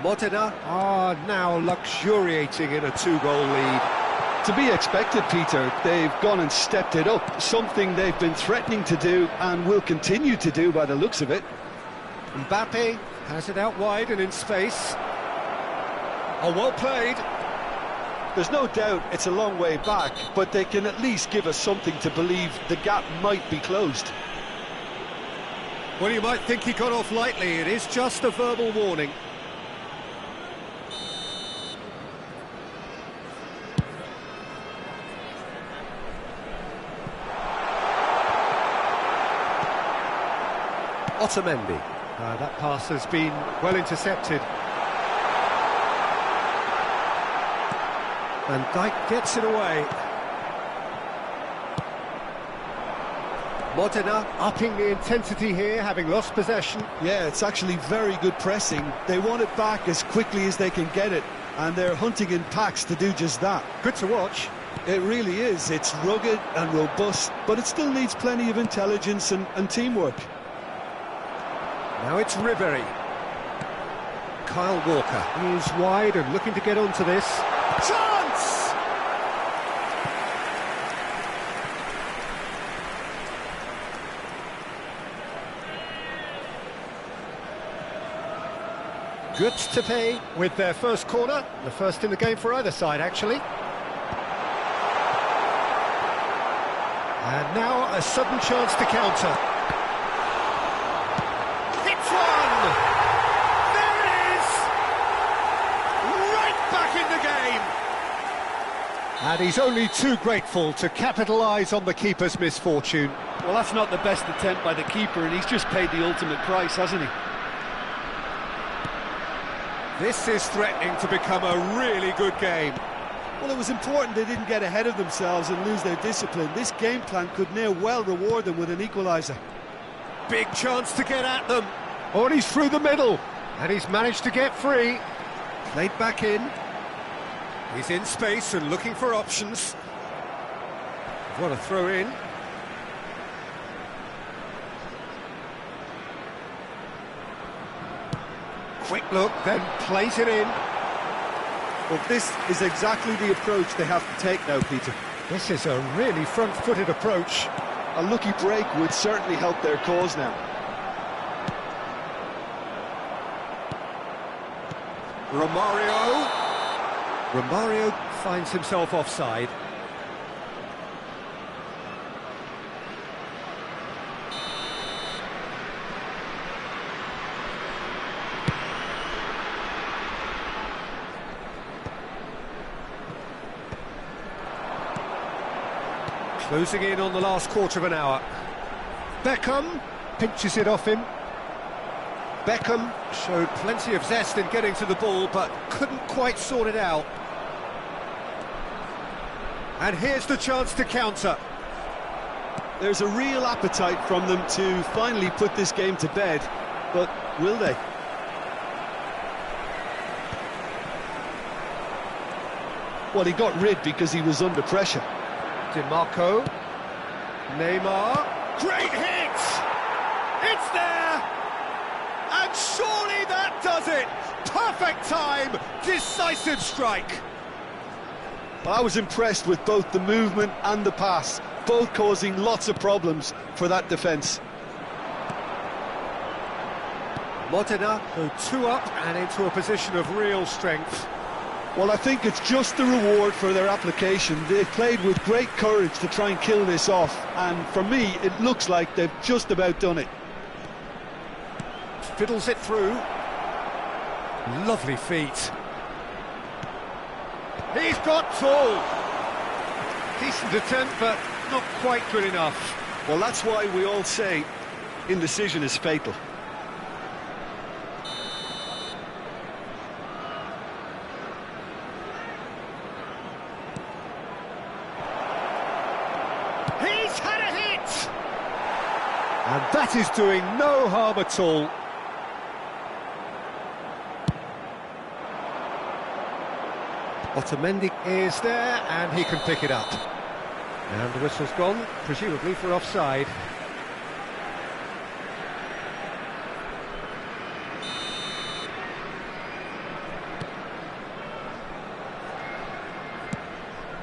Modena are now luxuriating in a 2-goal lead. To be expected, Peter. They've gone and stepped it up. Something they've been threatening to do and will continue to do by the looks of it. Mbappe has it out wide and in space. Oh, well played. There's no doubt it's a long way back, but they can at least give us something to believe the gap might be closed. Well, you might think he got off lightly. It is just a verbal warning. Otamendi. That pass has been well intercepted. And Dijk gets it away. Modena upping the intensity here, having lost possession. Yeah, it's actually very good pressing. They want it back as quickly as they can get it, and they're hunting in packs to do just that. Good to watch. It really is. It's rugged and robust, but it still needs plenty of intelligence and teamwork. Now it's Ribery. Kyle Walker. He is wide and looking to get onto this. Chance! Good to pay with their first corner, the first in the game for either side, actually. And now a sudden chance to counter. Hits one! There it is! Right back in the game! And he's only too grateful to capitalise on the keeper's misfortune. Well, that's not the best attempt by the keeper, and he's just paid the ultimate price, hasn't he? This is threatening to become a really good game. Well, it was important they didn't get ahead of themselves and lose their discipline. This game plan could now well reward them with an equaliser. Big chance to get at them. Oh, and he's through the middle. And he's managed to get free. Played back in. He's in space and looking for options. What a throw in. Quick look, then plays it in. Well, this is exactly the approach they have to take now, Peter. This is a really front-footed approach. A lucky break would certainly help their cause now. Romario finds himself offside. Closing in on the last quarter of an hour. Beckham pinches it off him. Beckham showed plenty of zest in getting to the ball, but couldn't quite sort it out. And here's the chance to counter. There's a real appetite from them to finally put this game to bed, but will they? Well, he got rid because he was under pressure. DiMarco, Neymar, great hit! It's there! And surely that does it! Perfect time, decisive strike! Well, I was impressed with both the movement and the pass, both causing lots of problems for that defence. Modena go 2 up and into a position of real strength. Well, I think it's just the reward for their application. They played with great courage to try and kill this off, and for me, it looks like they've just about done it. Fiddles it through. Lovely feet. He's got tall. Decent attempt, but not quite good enough. Well, that's why we all say indecision is fatal. He's had a hit! And that is doing no harm at all. Otamendi is there, and he can pick it up. And the whistle's gone, presumably for offside.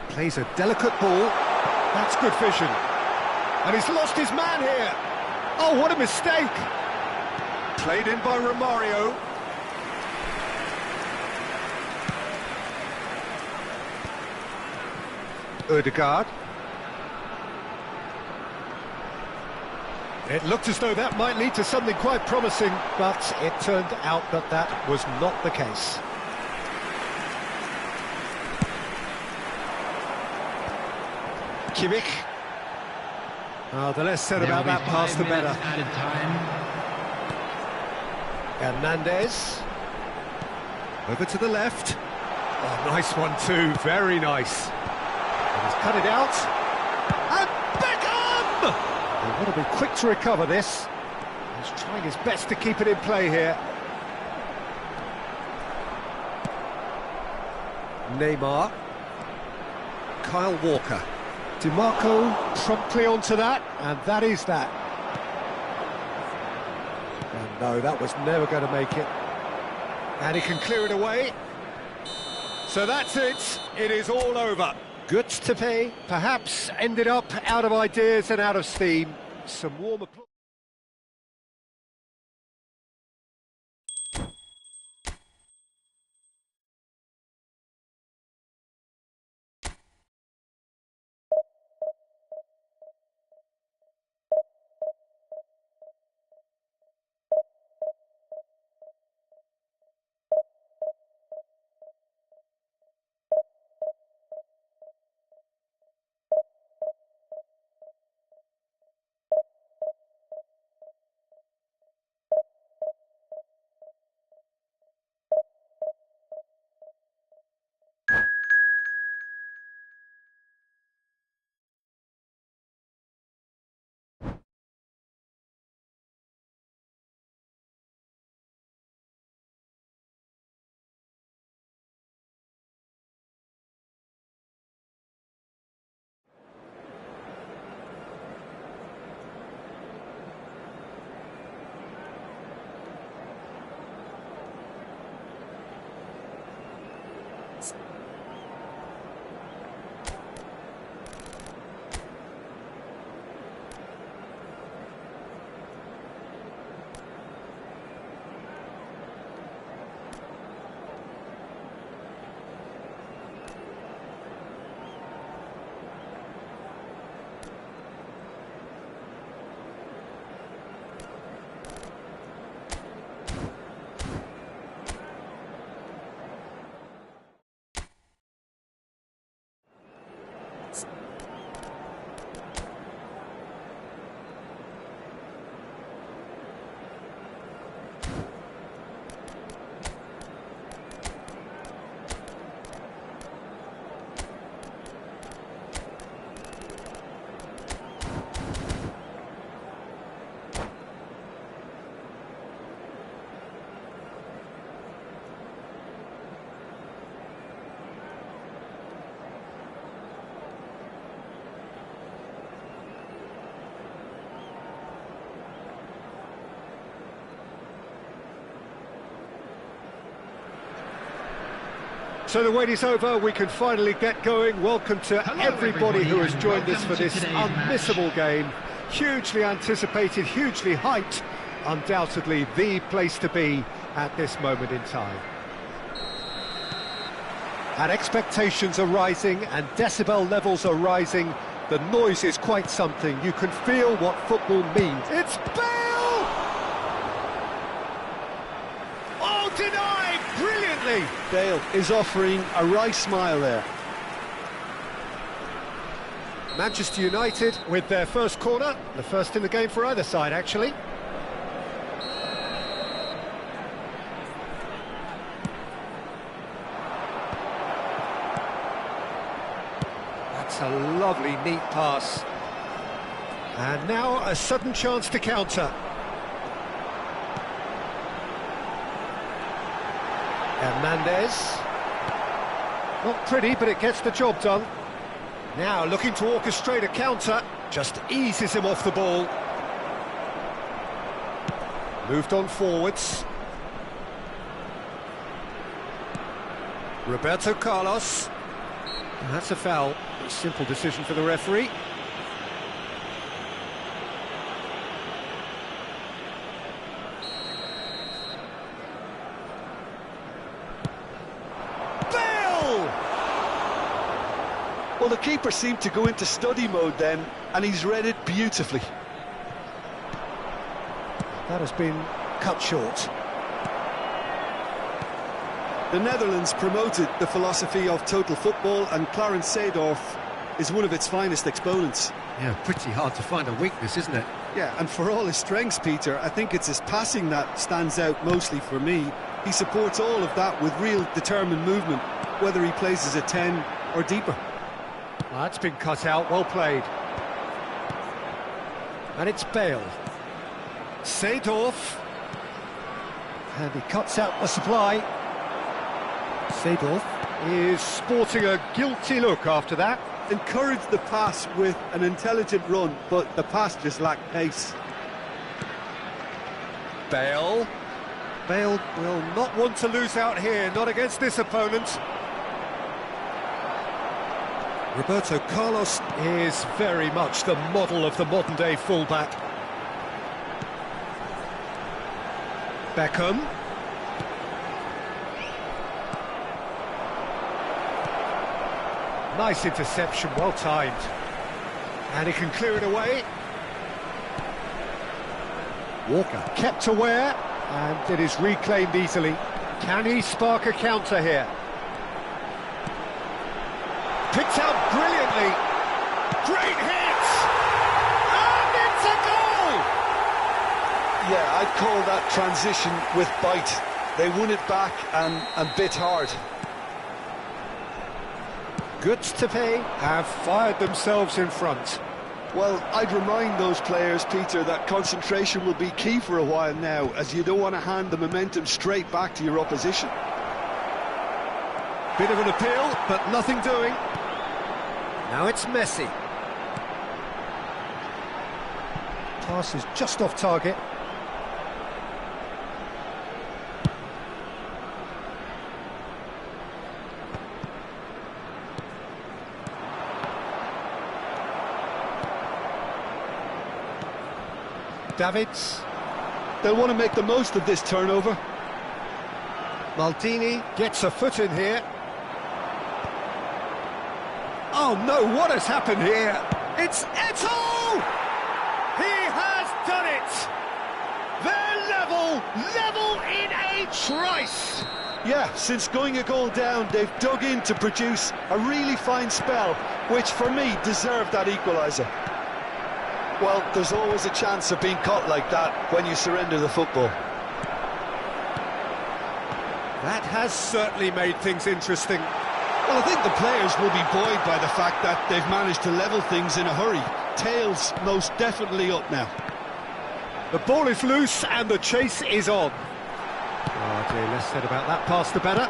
Plays a delicate ball. That's good vision. And he's lost his man here. Oh, what a mistake! Played in by Romario. Ødegaard. It looked as though that might lead to something quite promising, but it turned out that that was not the case. Kimmich. The less said about that pass, the better. Added time. Hernandez. Over to the left. Oh, nice one too, very nice. And he's cut it out. And Beckham! They want to be quick to recover this. He's trying his best to keep it in play here. Neymar. Kyle Walker. DiMarco promptly onto that, and that is that. And no, that was never going to make it. And he can clear it away. So that's it. It is all over. Good to pay. Perhaps ended up out of ideas and out of steam. Some warm applause. So the wait is over, we can finally get going. Welcome to everybody who has joined us for this unmissable game. Hugely anticipated, hugely hyped. Undoubtedly the place to be at this moment in time. And expectations are rising and decibel levels are rising. The noise is quite something. You can feel what football means. It's Bale! Oh, denied brilliantly! Bale is offering a wry smile there. Manchester United with their first corner, the first in the game for either side actually. That's a lovely, neat pass. And now a sudden chance to counter. Hernandez. Not pretty, but it gets the job done. Now looking to orchestrate a counter, just eases him off the ball. Moved on forwards. Roberto Carlos. And that's a foul. A simple decision for the referee. Well, the keeper seemed to go into study mode then, and he's read it beautifully. That has been cut short. The Netherlands promoted the philosophy of total football, and Clarence Seedorf is one of its finest exponents. Yeah, pretty hard to find a weakness, isn't it? Yeah, and for all his strengths, Peter, I think it's his passing that stands out mostly for me. He supports all of that with real determined movement, whether he plays as a 10 or deeper. Well, that's been cut out, well played. And it's Bale. Seedorf. And he cuts out the supply. Seedorf is sporting a guilty look after that. Encouraged the pass with an intelligent run, but the pass just lacked pace. Bale. Bale will not want to lose out here, not against this opponent. Roberto Carlos is very much the model of the modern-day fullback. Beckham. Nice interception, well timed. And he can clear it away. Walker kept aware, and it is reclaimed easily. Can he spark a counter here? Picked out brilliantly. Great hit! And it's a goal! Yeah, I'd call that transition with bite. They won it back and bit hard. Goods to pay have fired themselves in front. Well, I'd remind those players, Peter, that concentration will be key for a while now, as you don't want to hand the momentum straight back to your opposition. Bit of an appeal, but nothing doing. Now it's Messi. Pass is just off target. Davids. They'll want to make the most of this turnover. Maldini gets a foot in here. Oh no, what has happened here? It's Eto'o! He has done it! They're level in a trice! Yeah, since going a goal down, they've dug in to produce a really fine spell, which for me deserved that equaliser. Well, there's always a chance of being caught like that when you surrender the football. That has certainly made things interesting. Well, I think the players will be buoyed by the fact that they've managed to level things in a hurry. Tails most definitely up now. The ball is loose and the chase is on. Oh dear, less said about that pass the better.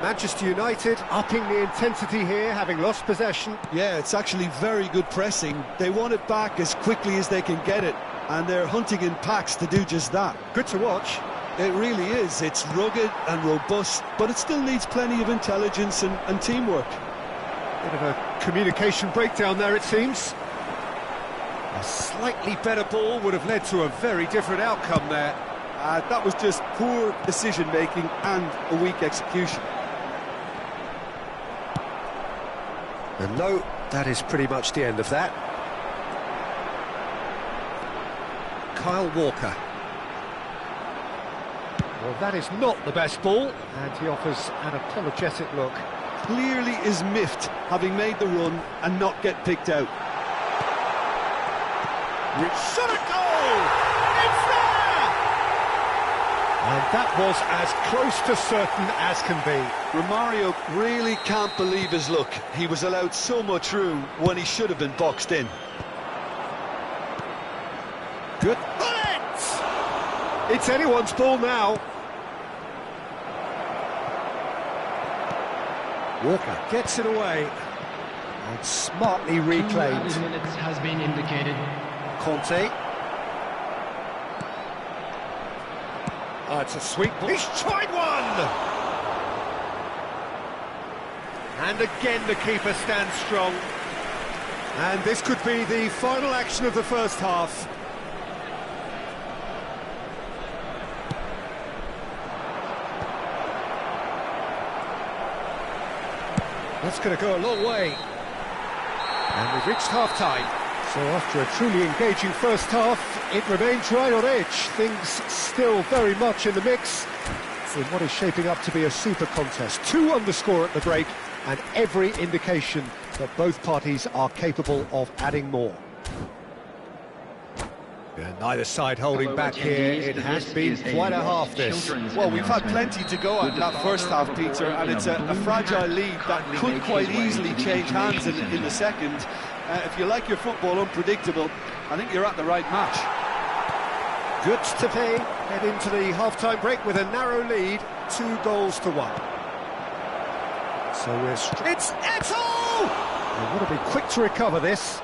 Manchester United upping the intensity here, having lost possession. Yeah, it's actually very good pressing. They want it back as quickly as they can get it. and they're hunting in packs to do just that. Good to watch. It really is. It's rugged and robust, but it still needs plenty of intelligence and teamwork. Bit of a communication breakdown there, it seems. A slightly better ball would have led to a very different outcome there. That was just poor decision-making and a weak execution. And no, that is pretty much the end of that. Kyle Walker. Well, that is not the best ball, and he offers an apologetic look. Clearly is miffed, having made the run and not get picked out. Shot a goal! It's there! And that was as close to certain as can be. Romario really can't believe his luck. He was allowed so much room when he should have been boxed in. Good. Bullet! It's anyone's ball now. Walker gets it away. And smartly reclaimed. 2 minutes has been indicated. Conte. Oh, it's a sweet ball. He's tried one! And again the keeper stands strong. And this could be the final action of the first half. That's going to go a long way. And we've reached half-time. So after a truly engaging first half, it remains right on edge. Things still very much in the mix in what is shaping up to be a super contest. 2 on the score at the break, and every indication that both parties are capable of adding more. And neither side holding back here. It has been quite a half, this. Well, we've had plenty to go at in that first half, Peter, and it's a fragile lead that could quite easily change hands in the second. If you like your football unpredictable, I think you're at the right match. Good to pay. Head into the half-time break with a narrow lead, 2-1. So we're... It's Eto'o! They want to be quick to recover this.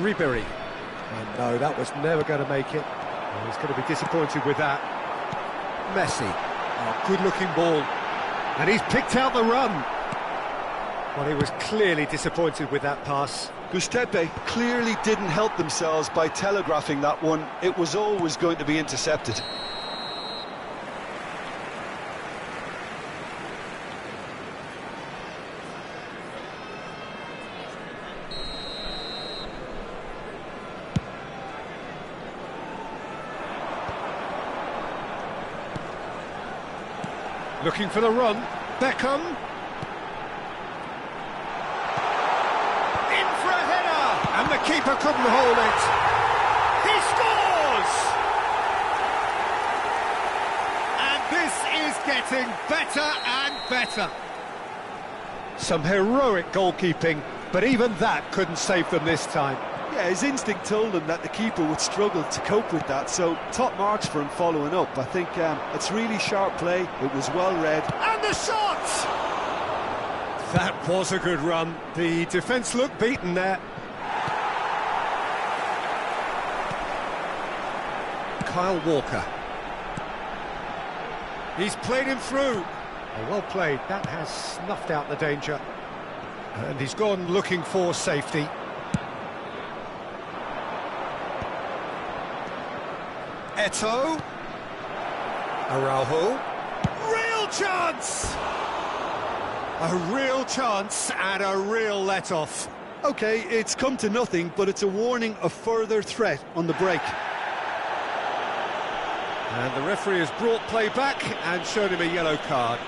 Ribery. And no, that was never going to make it. Well, he's going to be disappointed with that. Messi. Oh, good-looking ball. And he's picked out the run. Well, he was clearly disappointed with that pass. Gustepe clearly didn't help themselves by telegraphing that one. It was always going to be intercepted. Looking for the run. Beckham. And the keeper couldn't hold it. He scores! And this is getting better and better. Some heroic goalkeeping, but even that couldn't save them this time. Yeah, his instinct told him that the keeper would struggle to cope with that, so top marks for him following up. I think it's really sharp play, it was well read. And the shot! That was a good run. The defence looked beaten there. Kyle Walker. He's played him through. Oh, well played. That has snuffed out the danger. And he's gone looking for safety. Eto'o. Araujo. Real chance! A real chance and a real let-off. OK, it's come to nothing, but it's a warning of further threat on the break. And the referee has brought play back and shown him a yellow card.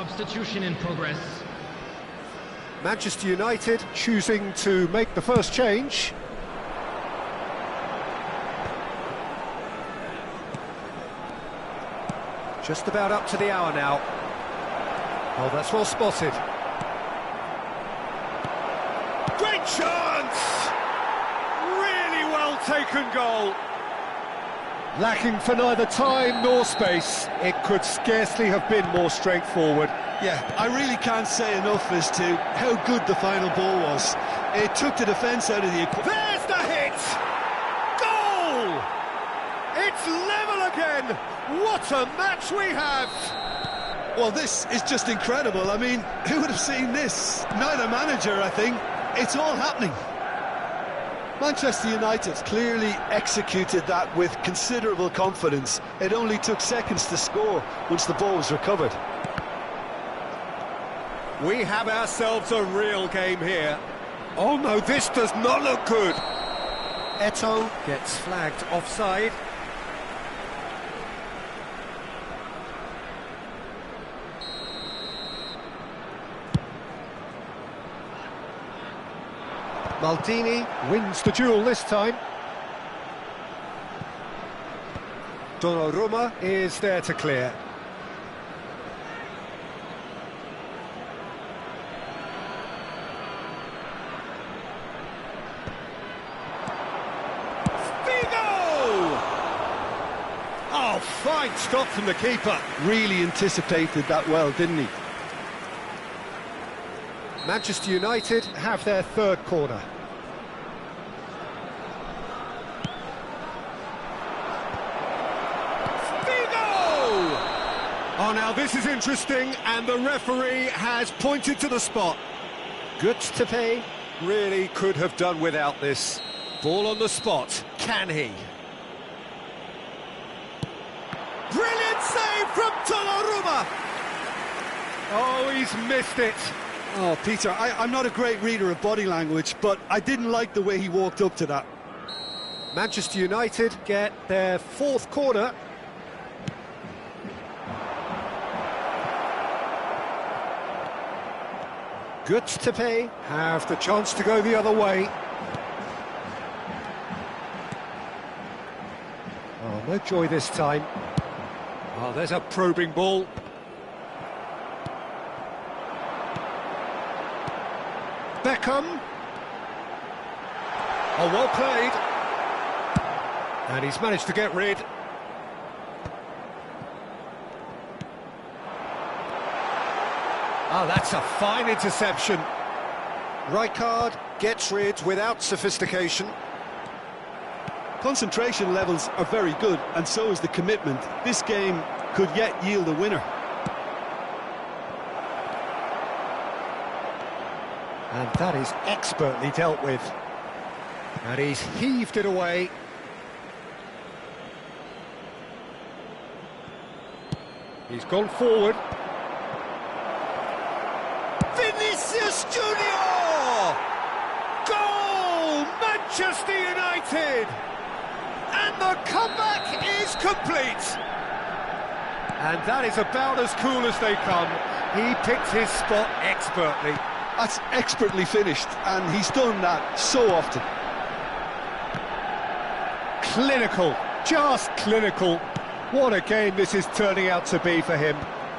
Substitution in progress. Manchester United choosing to make the first change. Just about up to the hour now. Oh, that's well spotted. Great chance! Really well taken goal. Lacking for neither time nor space. It could scarcely have been more straightforward. Yeah, I really can't say enough as to how good the final ball was. It took the defence out of the equation. There's the hit! Goal! It's level again! What a match we have! Well, this is just incredible. I mean, who would have seen this? Neither manager, I think. It's all happening. Manchester United clearly executed that with considerable confidence. It only took seconds to score once the ball was recovered. We have ourselves a real game here. Oh no, this does not look good. Eto'o gets flagged offside. Maldini wins the duel this time. Donnarumma is there to clear. Oh, fine stop from the keeper. Really anticipated that well, didn't he? Manchester United have their third corner. Oh, now this is interesting, and the referee has pointed to the spot. Gutztepe really could have done without this. Ball on the spot, can he? Brilliant save from Donnarumma! Oh, he's missed it. Oh, Peter, I'm not a great reader of body language, but I didn't like the way he walked up to that. Manchester United get their fourth corner. Gutztepe have the chance to go the other way. Oh, no joy this time. Oh, there's a probing ball. Beckham. Oh, well played. And he's managed to get rid. Oh, that's a fine interception. Rijkaard gets rid without sophistication. Concentration levels are very good, and so is the commitment. This game could yet yield a winner. And that is expertly dealt with. And he's heaved it away. He's gone forward. Vinicius Junior! Goal! Manchester United! And the comeback is complete. And that is about as cool as they come. He picked his spot expertly. That's expertly finished, and he's done that so often. Clinical, just clinical. What a game this is turning out to be for him.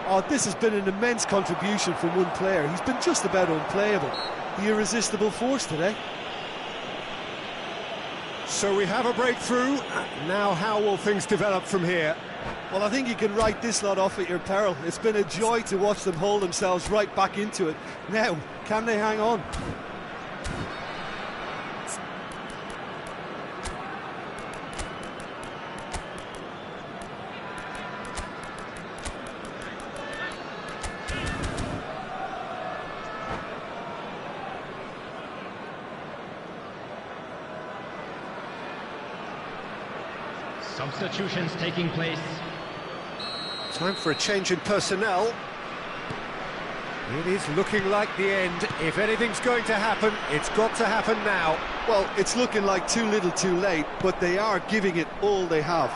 Oh, this has been an immense contribution from one player. He's been just about unplayable. The irresistible force today. So we have a breakthrough. Now how will things develop from here? Well, I think you can write this lot off at your peril. It's been a joy to watch them hold themselves right back into it. Now, can they hang on? Substitutions taking place. Time for a change in personnel. It is looking like the end. If anything's going to happen, it's got to happen now. Well, it's looking like too little too late, but they are giving it all they have.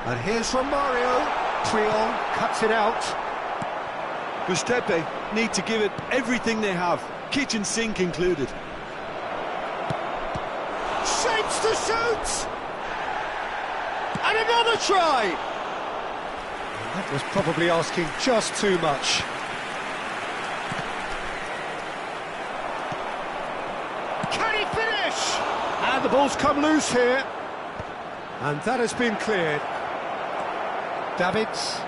And here's Romario. Triol cuts it out. Gustepe need to give it everything they have, kitchen sink included. Shapes to shoot! And another try! That was probably asking just too much. Can he finish? And the ball's come loose here. And that has been cleared. Davids.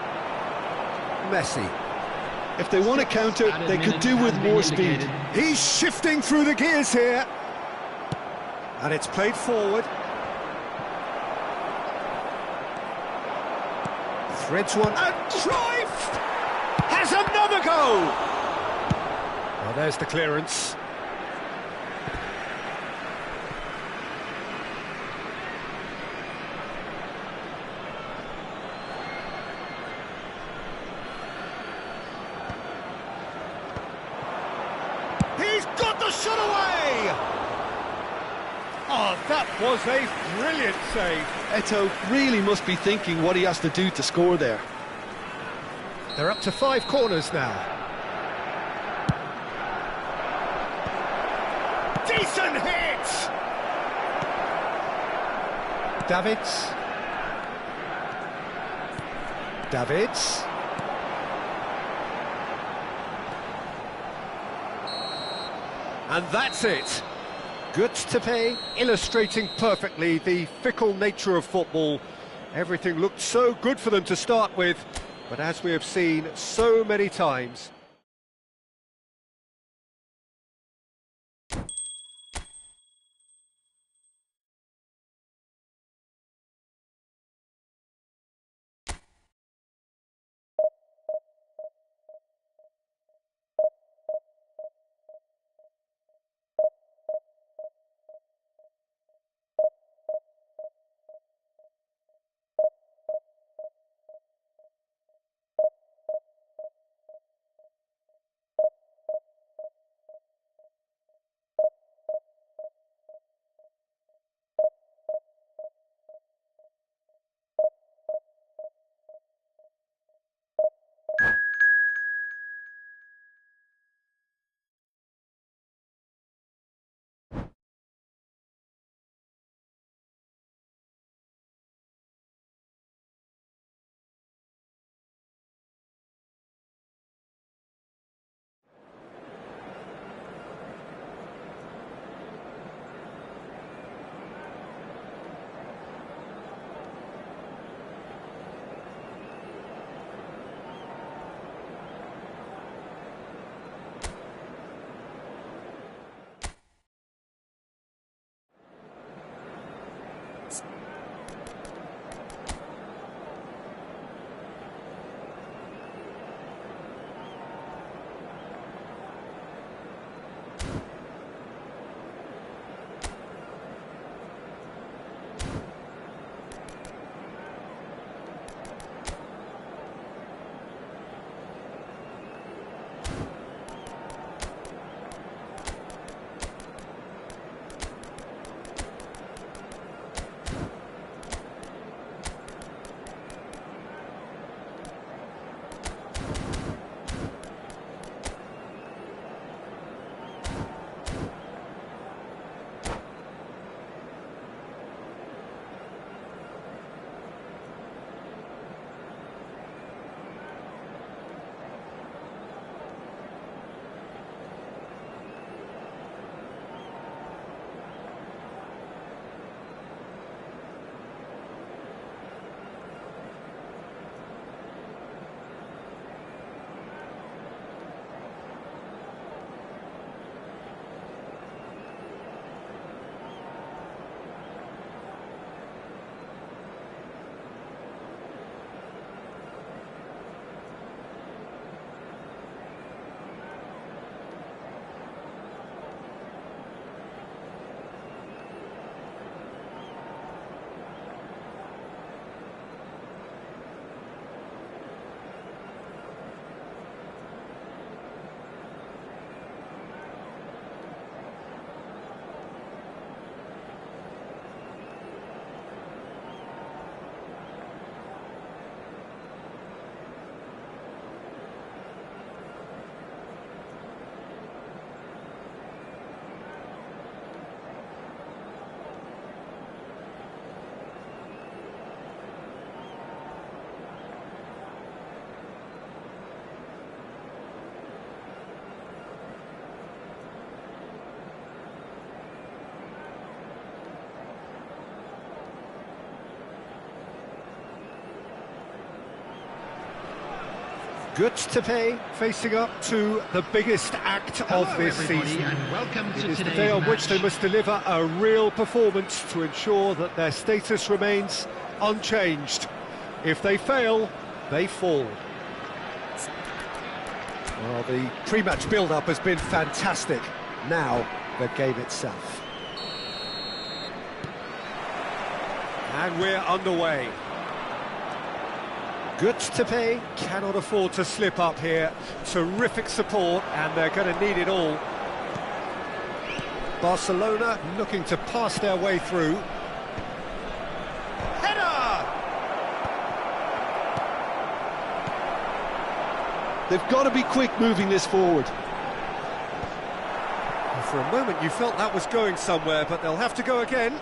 Messi. If they want to counter, they could do with more speed. He's shifting through the gears here. And it's played forward. Threads one, and Cruyff has another go! Well, there's the clearance. He's got the shot away! Oh, that was a brilliant save. Eto'o really must be thinking what he has to do to score there. They're up to 5 corners now. Decent hit! Davids. Davids. And that's it. Gustepe illustrating perfectly the fickle nature of football. Everything looked so good for them to start with, but as we have seen so many times, Good to pay, facing up to the biggest act of this season. And welcome It to is the today's day on which they match. must deliver a real performance to ensure that their status remains unchanged. If they fail, they fall. Well, the pre-match build-up has been fantastic. Now, the game itself. And we're underway. Good to pay, cannot afford to slip up here. Terrific support, and they're going to need it all. Barcelona looking to pass their way through. Header! They've got to be quick moving this forward. For a moment you felt that was going somewhere, but they'll have to go again.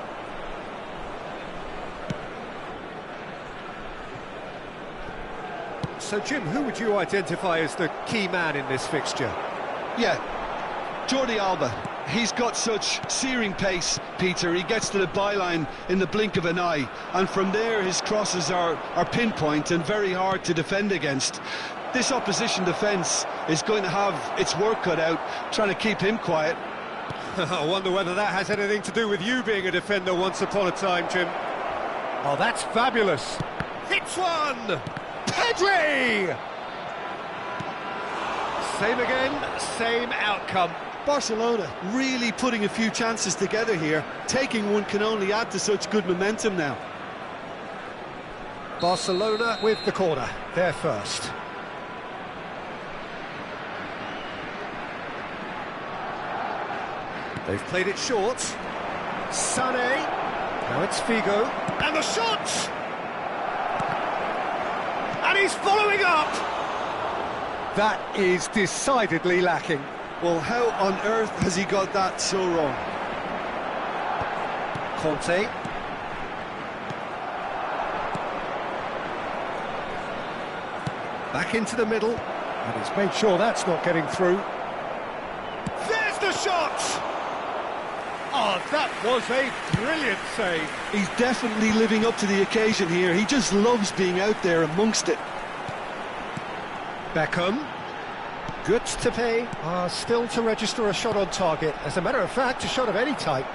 So, Jim, who would you identify as the key man in this fixture? Yeah, Jordi Alba. He's got such searing pace, Peter. He gets to the byline in the blink of an eye, and from there his crosses are pinpoint and very hard to defend against. This opposition defence is going to have its work cut out, trying to keep him quiet. I wonder whether that has anything to do with you being a defender once upon a time, Jim. Oh, that's fabulous. Hits one! Pedri! Same again, same outcome. Barcelona really putting a few chances together here. Taking one can only add to such good momentum now. Barcelona with the corner, they're first. They've played it short. Sané. Now it's Figo. And the shot! And he's following up! That is decidedly lacking. Well, how on earth has he got that so wrong? Conte. Back into the middle. And he's made sure that's not getting through. There's the shot! Oh, that was a brilliant save. He's definitely living up to the occasion here. He just loves being out there amongst it. Beckham. Good to pay. Still to register a shot on target. As a matter of fact, a shot of any type.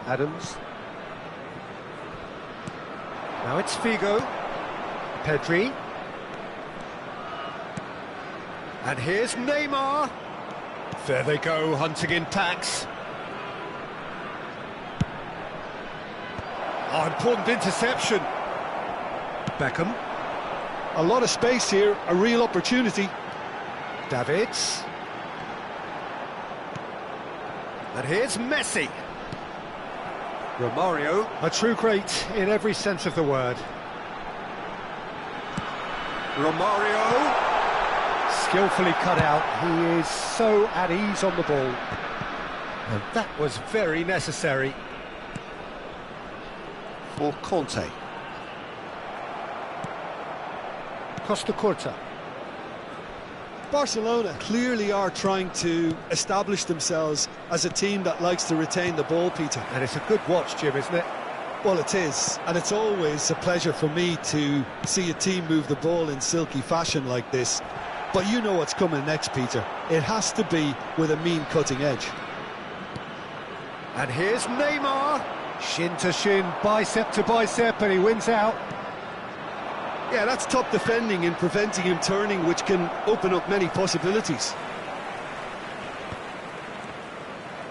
Adams. Now it's Figo. Pedri. And here's Neymar. There they go, hunting in packs. Oh, important interception. Beckham. A lot of space here, a real opportunity. Davids. And here's Messi. Romario, a true great in every sense of the word. Romario. Skillfully cut out. He is so at ease on the ball. And that was very necessary. For Conte. Costa Curta. Barcelona clearly are trying to establish themselves as a team that likes to retain the ball, Peter. And it's a good watch, Jim, isn't it? Well, it is, and it's always a pleasure for me to see a team move the ball in silky fashion like this. But you know what's coming next, Peter. It has to be with a mean cutting edge. And here's Neymar. Shin to shin, bicep to bicep, and he wins out. Yeah, that's top defending and preventing him turning, which can open up many possibilities.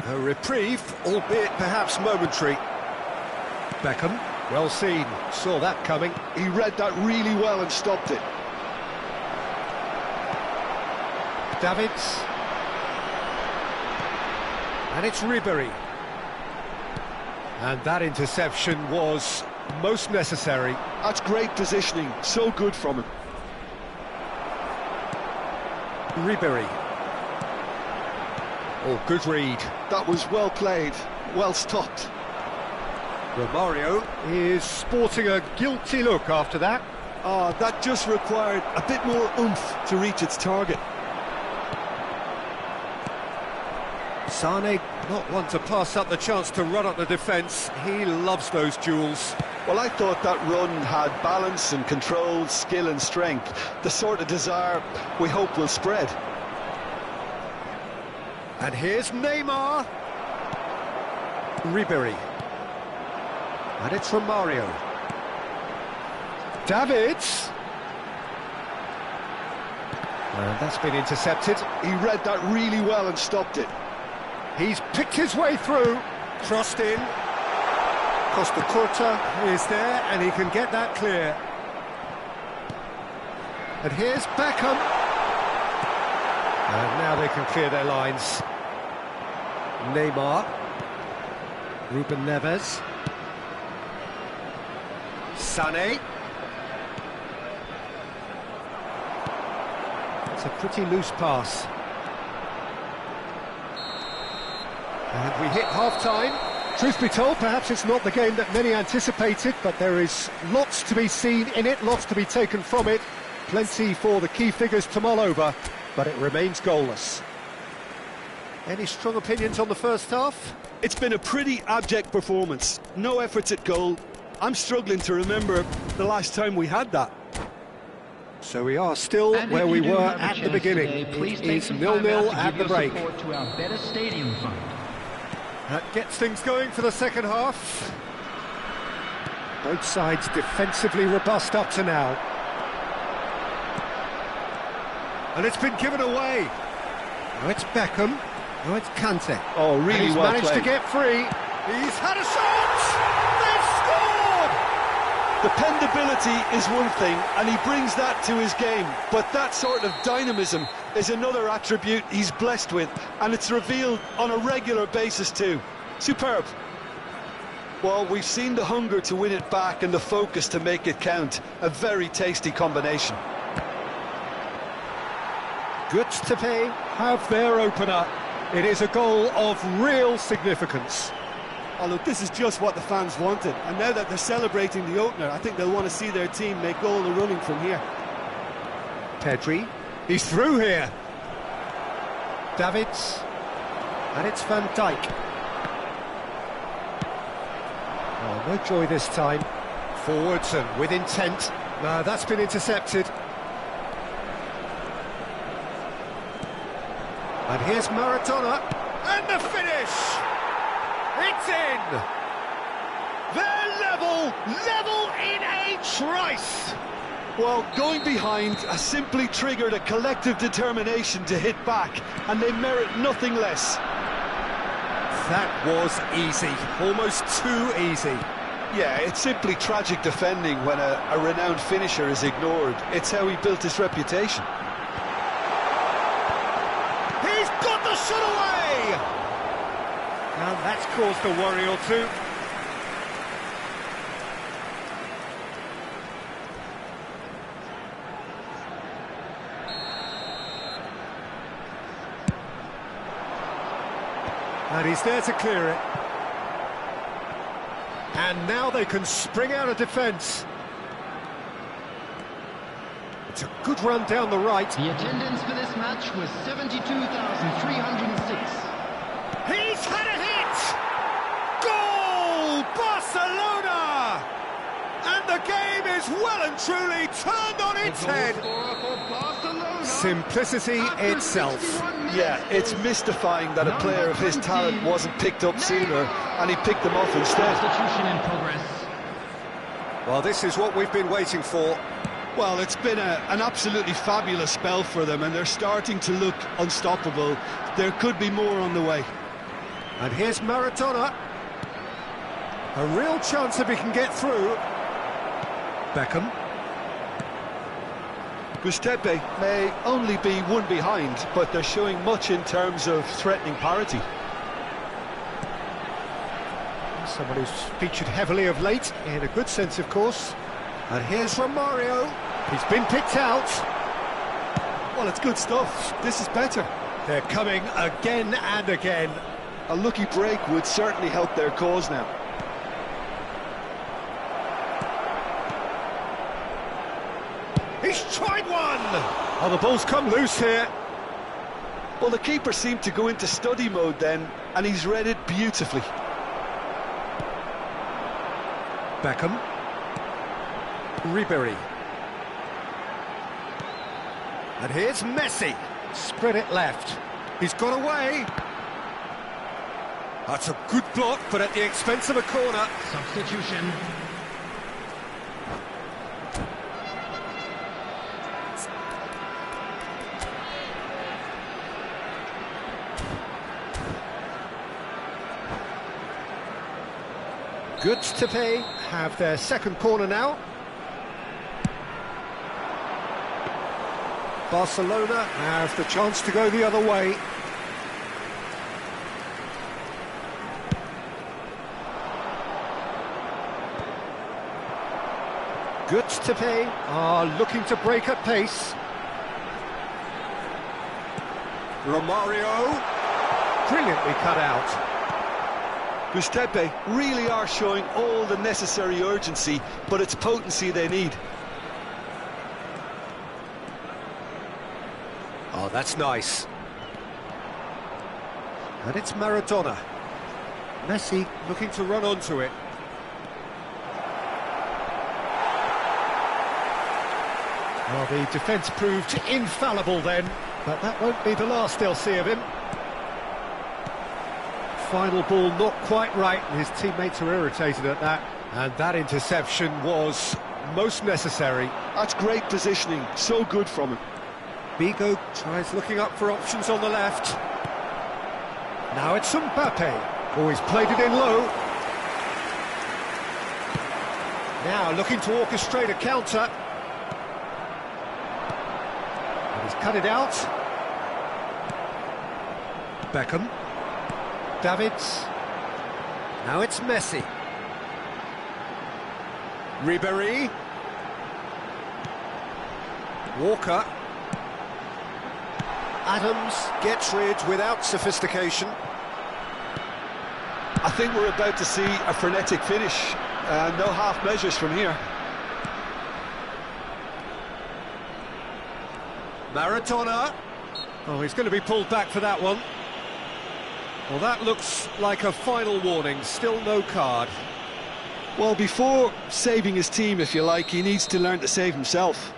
A reprieve, albeit perhaps momentary. Beckham, well seen, saw that coming. He read that really well and stopped it. Davids. And it's Ribery. And that interception was most necessary. That's great positioning, so good from him. Ribery. Oh, good read. That was well played, well stopped. Romario is sporting a guilty look after that. That just required a bit more oomph to reach its target. Sane, not one to pass up the chance to run up the defence. He loves those duels. Well, I thought that run had balance and control, skill and strength. The sort of desire we hope will spread. And here's Neymar. Ribery. And it's from Mario. Davids. And that's been intercepted. He read that really well and stopped it. He's picked his way through. Crossed in. Costa Curta is there, and he can get that clear. And here's Beckham. And now they can clear their lines. Neymar. Ruben Neves. Sané. It's a pretty loose pass. And we hit half-time. Truth be told, perhaps it's not the game that many anticipated, but there is lots to be seen in it, lots to be taken from it. Plenty for the key figures to mull over, but it remains goalless. Any strong opinions on the first half? It's been a pretty abject performance. No efforts at goal. I'm struggling to remember the last time we had that. So we are still where we were at the beginning. It is 0-0 at the break. To our better stadium fund. That gets things going for the second half. Both sides defensively robust up to now. And it's been given away. Now it's Beckham. Now it's Kante. Oh, really he's well managed played. to get free. He's had a shot! They've scored! Dependability is one thing, and he brings that to his game. But that sort of dynamism is another attribute he's blessed with, and it's revealed on a regular basis too. Superb. Well, we've seen the hunger to win it back and the focus to make it count. A very tasty combination. Göztepe have their opener. It is a goal of real significance. Oh look, this is just what the fans wanted, and now that they're celebrating the opener, I think they'll want to see their team make all the running from here. Pedri, he's through here. Davids, and it's Van Dijk. Oh, no joy this time. Forwards and with intent. No, that's been intercepted. And here's Maradona, and the finish! It's in! They're level in a trice! Well, going behind has simply triggered a collective determination to hit back, and they merit nothing less. That was easy, almost too easy. Yeah, it's simply tragic defending when a renowned finisher is ignored. It's how he built his reputation. He's got the shot away! And that's caused a worry or two. And he's there to clear it. And now they can spring out of defence. It's a good run down the right. The attendance for this match was 72,306. He's had a hit! Goal! Barcelona! And the game is well and truly turned on its head. Simplicity itself. Yeah, it's mystifying that a player of his talent wasn't picked up sooner, and he picked them off instead. Substitution in progress. Well, this is what we've been waiting for. Well, it's been an absolutely fabulous spell for them, and they're starting to look unstoppable. There could be more on the way. And here's Maradona. A real chance if he can get through. Beckham. Göztepe may only be one behind, but they're showing much in terms of threatening parity. Someone who's featured heavily of late, in a good sense, of course. And here's Romario. He's been picked out. Well, it's good stuff. This is better. They're coming again and again. A lucky break would certainly help their cause now. He's tried one! Oh, the ball's come loose here. Well, the keeper seemed to go into study mode then, and he's read it beautifully. Beckham. Ribery. And here's Messi. Spread it left. He's got away. That's a good block, but at the expense of a corner. Substitution. Goods to pay have their second corner now. Barcelona have the chance to go the other way. Goods to pay are looking to break at pace. Romario, brilliantly cut out. Gustepe really are showing all the necessary urgency, but it's potency they need. Oh, that's nice. And it's Maradona. Messi looking to run onto it. Well, the defence proved infallible then, but that won't be the last they'll see of him. Final ball not quite right, and his teammates are irritated at that. And that interception was most necessary. That's great positioning, so good from him. Bigo tries looking up for options on the left. Now it's Mbappe. Oh, he's played it in low. Now looking to orchestrate a counter. And he's cut it out. Beckham. Davids. Now it's Messi. Ribery. Walker. Adams gets rid without sophistication. I think we're about to see a frenetic finish. No half measures from here. Maradona. Oh, he's going to be pulled back for that one. Well, that looks like a final warning. Still no card. Well, before saving his team, if you like, he needs to learn to save himself.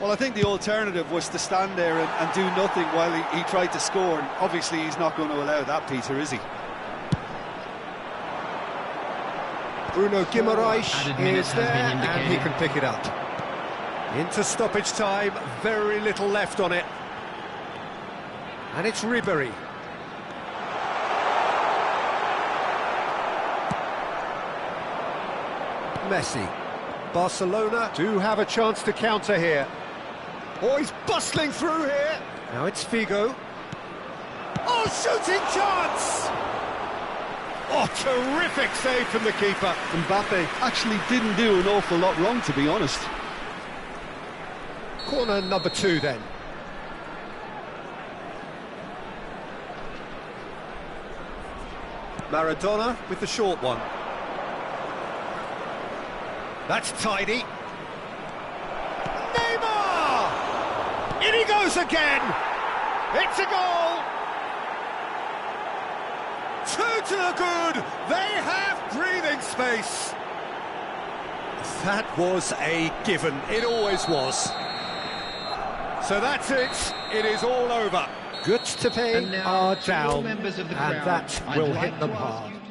Well, I think the alternative was to stand there and do nothing while he tried to score, and obviously he's not going to allow that, Peter, is he? Bruno Guimaraes Added is minutes has there, been and he indicated. can pick it up. Into stoppage time, very little left on it. And it's Ribery. Messi. Barcelona do have a chance to counter here. Oh, he's bustling through here. Now it's Figo. Oh, shooting chance! Oh, terrific save from the keeper. Mbappe actually didn't do an awful lot wrong, to be honest. Corner number 2 then. Maradona with the short one. That's tidy. Neymar! In he goes again! It's a goal! 2 to the good! They have breathing space! That was a given. It always was. So that's it. It is all over. Goods to pay And now, are to all down, members of the and crowd, that I'd will like hit them to ask hard. you to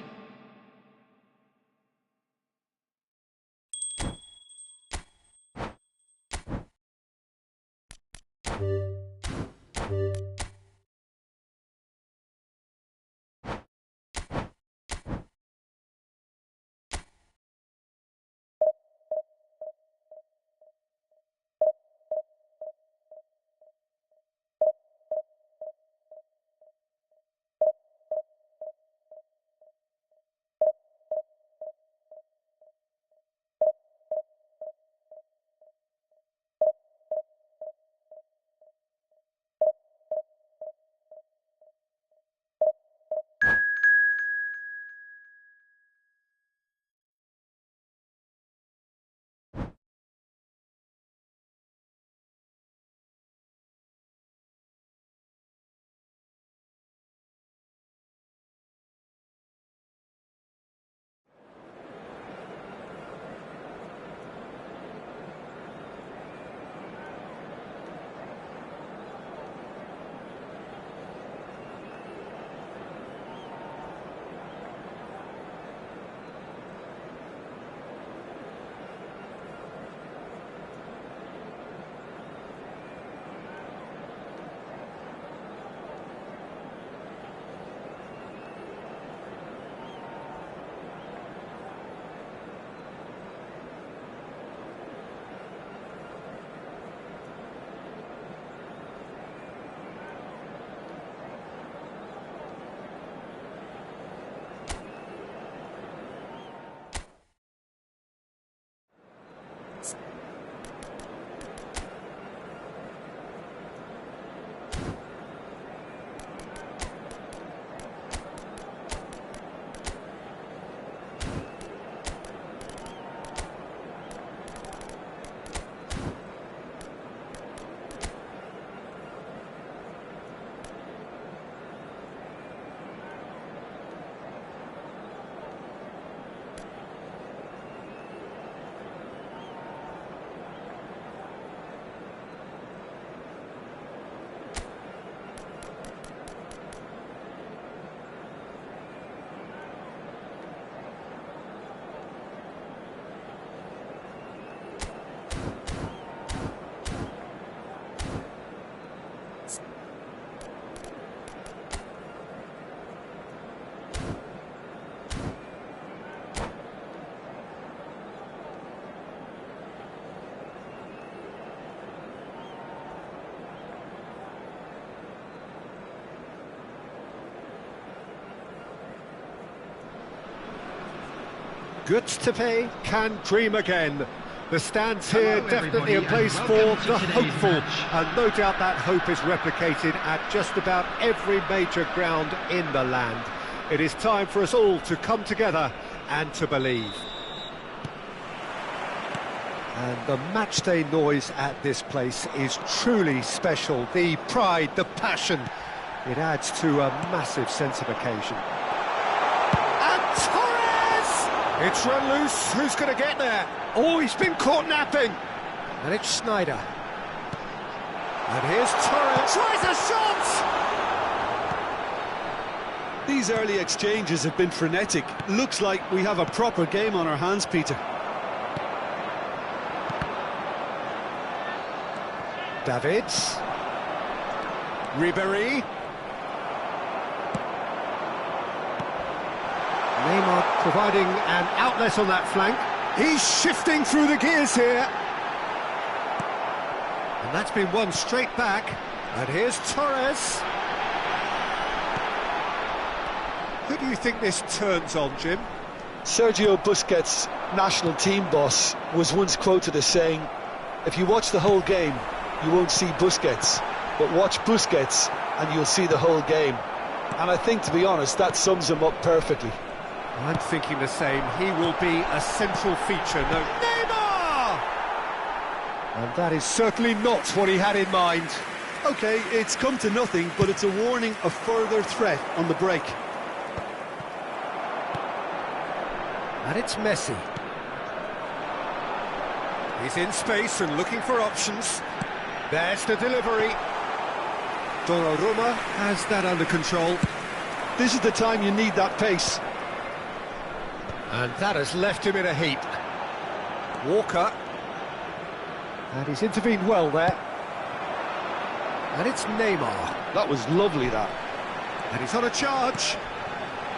Good to pay, can dream again. The stands here Hello, definitely a everybody, place and for welcome the to today's hopeful, match. and no doubt that hope is replicated at just about every major ground in the land. It is time for us all to come together and to believe. And the matchday noise at this place is truly special. The pride, the passion, it adds to a massive sense of occasion. And Torres! It's run loose, who's going to get there? Oh, he's been caught napping! And it's Schneider. And here's Torres, tries a shot! These early exchanges have been frenetic. Looks like we have a proper game on our hands, Peter. Davids. Ribéry. Neymar providing an outlet on that flank. He's shifting through the gears here. And that's been won straight back. And here's Torres. Who do you think this turns on, Jim? Sergio Busquets, national team boss, was once quoted as saying, "If you watch the whole game, you won't see Busquets, but watch Busquets and you'll see the whole game." And I think, to be honest, that sums him up perfectly. I'm thinking the same. He will be a central feature. No, Neymar! And that is certainly not what he had in mind. OK, it's come to nothing, but it's a warning of further threat on the break. And it's Messi. He's in space and looking for options. There's the delivery. Donnarumma has that under control. This is the time you need that pace. And that has left him in a heap. Walker. And he's intervened well there. And it's Neymar. That was lovely, that. And he's on a charge.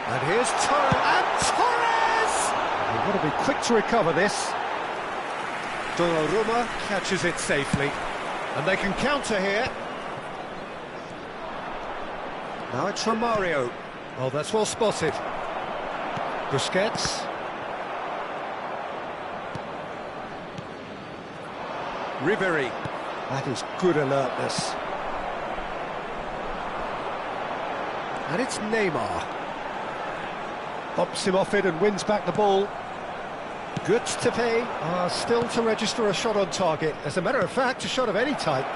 And here's Torres. And Torres! They've got to be quick to recover this. Donnarumma catches it safely. And they can counter here. Now it's Romario. Oh, that's well spotted. Busquets. Ribéry. That is good alertness. And it's Neymar. Hops him off it and wins back the ball. Good to pay. Still to register a shot on target. As a matter of fact, a shot of any type.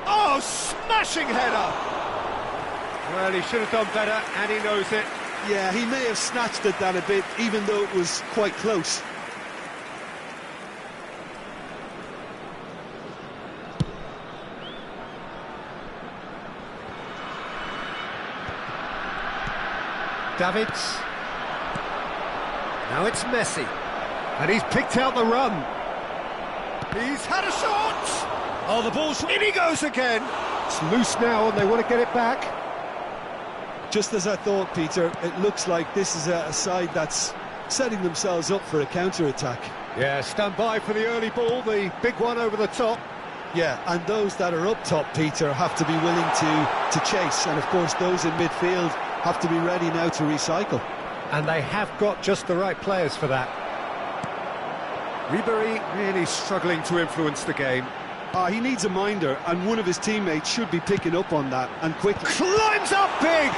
Oh, smashing header! Well, he should have done better, and he knows it. Yeah, he may have snatched at that a bit, even though it was quite close. Davids. Now it's Messi. And he's picked out the run. He's had a shot! Oh, the ball's... in he goes again! It's loose now and they want to get it back. Just as I thought, Peter, it looks like this is a side that's setting themselves up for a counter-attack. Yeah, stand by for the early ball, the big one over the top. Yeah, and those that are up top, Peter, have to be willing to chase. And, of course, those in midfield have to be ready now to recycle. And they have got just the right players for that. Ribéry really struggling to influence the game. He needs a minder, and one of his teammates should be picking up on that, and quickly. Climbs up big!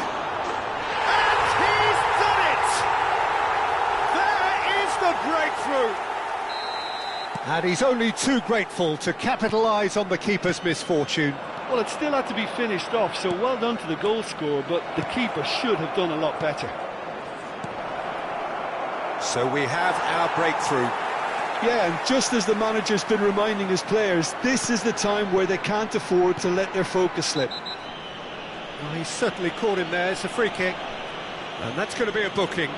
And he's done it! There is the breakthrough! And he's only too grateful to capitalise on the keeper's misfortune. Well, it still had to be finished off, so well done to the goal scorer, but the keeper should have done a lot better. So we have our breakthrough. Yeah, and just as the manager's been reminding his players, this is the time where they can't afford to let their focus slip. Well, he's certainly caught him there. It's a free kick. And that's going to be a booking.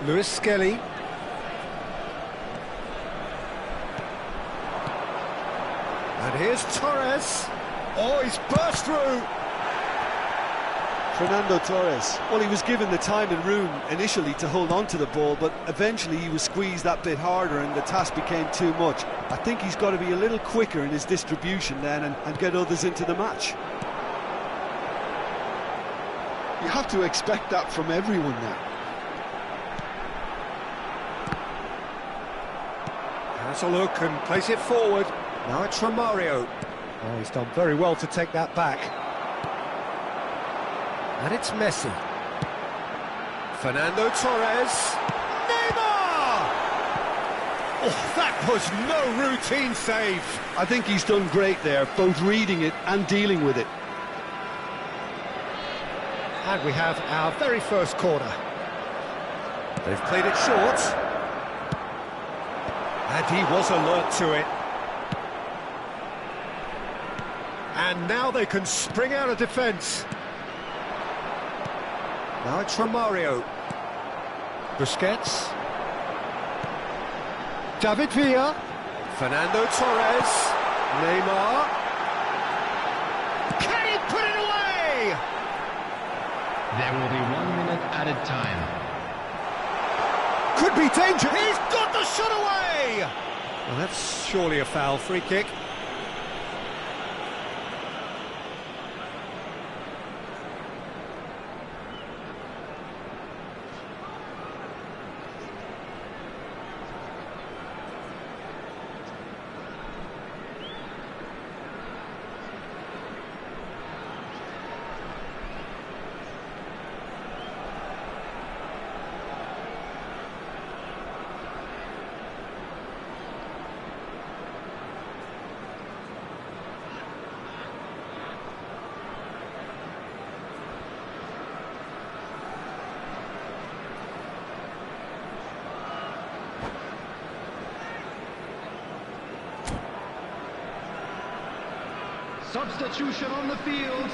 Lewis Skelly. And here's Torres. Oh, he's burst through. Fernando Torres. Well, he was given the time and room initially to hold on to the ball, but eventually he was squeezed that bit harder and the task became too much. I think he's got to be a little quicker in his distribution then and get others into the match. You have to expect that from everyone now. Has a look and plays it forward. Now it's from Mario. Oh, he's done very well to take that back. And it's Messi. Fernando Torres. Neymar! Oh, that was no routine save. I think he's done great there, both reading it and dealing with it. And we have our very first corner. They've played it short. And he was alert to it. And now they can spring out of defence. Now it's from Mario. Busquets. David Villa. Fernando Torres. Neymar. Can he put it away? There will be 1 minute added time. Could be danger. He's got the shot away! Well, that's surely a foul. Free kick. Substitution on the field.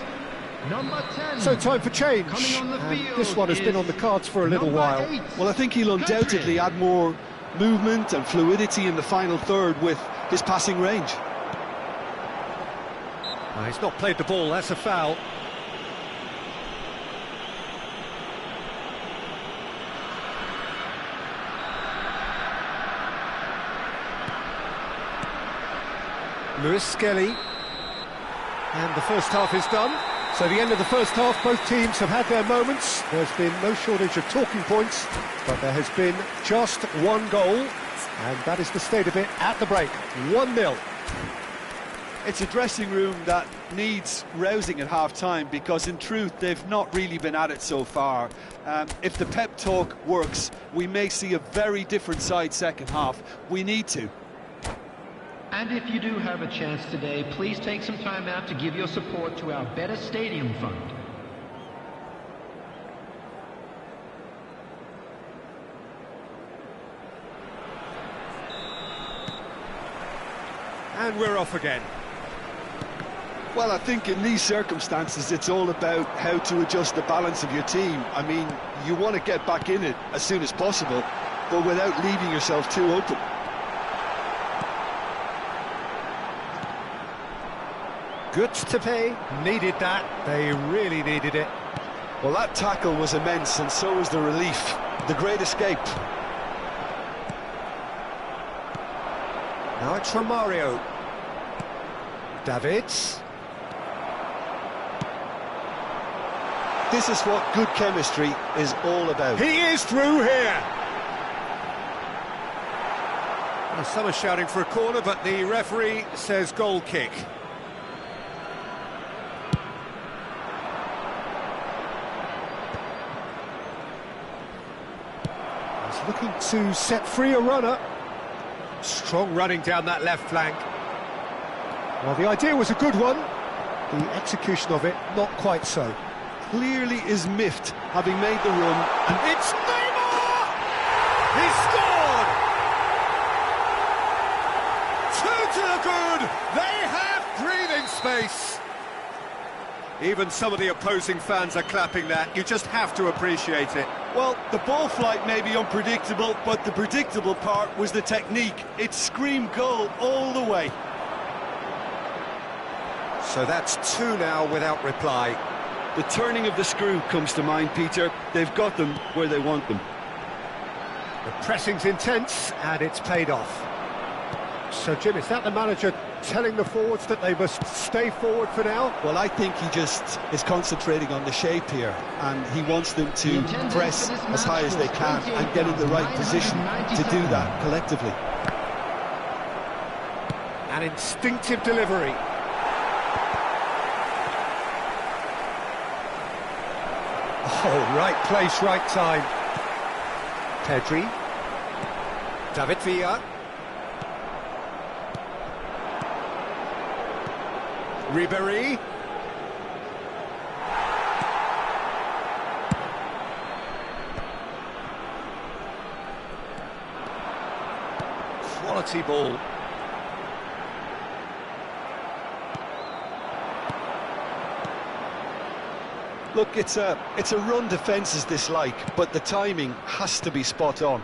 Number 10. So time for change. Coming on the And field this one has been on the cards for a little number while. 8. Well, I think he'll undoubtedly add more movement and fluidity in the final third with his passing range. He's not played the ball, that's a foul. Lewis Skelly. And the first half is done. So the end of the first half, both teams have had their moments. There's been no shortage of talking points, but there has been just one goal, and that is the state of it at the break. 1-0. It's a dressing room that needs rousing at half-time because in truth they've not really been at it so far. If the pep talk works, we may see a very different side second half. We need to. And if you do have a chance today, please take some time out to give your support to our Better Stadium Fund. And we're off again. Well, I think in these circumstances it's all about how to adjust the balance of your team. I mean, you want to get back in it as soon as possible, but without leaving yourself too open. Good to pay. Needed that. They really needed it. Well, that tackle was immense, and so was the relief. The great escape. Now it's from Mario. Davids. This is what good chemistry is all about. He is through here. Well, some are shouting for a corner, but the referee says goal kick. He's looking to set free a runner. Strong running down that left flank. Well, the idea was a good one. The execution of it, not quite so. Clearly is miffed, having made the run, and It's Neymar! He scored! 2 to the good! They have breathing space! Even some of the opposing fans are clapping that. You just have to appreciate it. Well, the ball flight may be unpredictable, but the predictable part was the technique. It screamed goal all the way. So that's 2 now without reply. The turning of the screw comes to mind, Peter. They've got them where they want them. The pressing's intense, and it's paid off. So, Jim, is that the manager telling the forwards that they must stay forward for now? Well, I think he just is concentrating on the shape here, and he wants them to press as high as they can and get in the right position to do that collectively. An instinctive delivery. Oh, right place, right time. Pedri. David Villa. Ribéry. Quality ball. Look, it's a run defence's dislike, but the timing has to be spot on.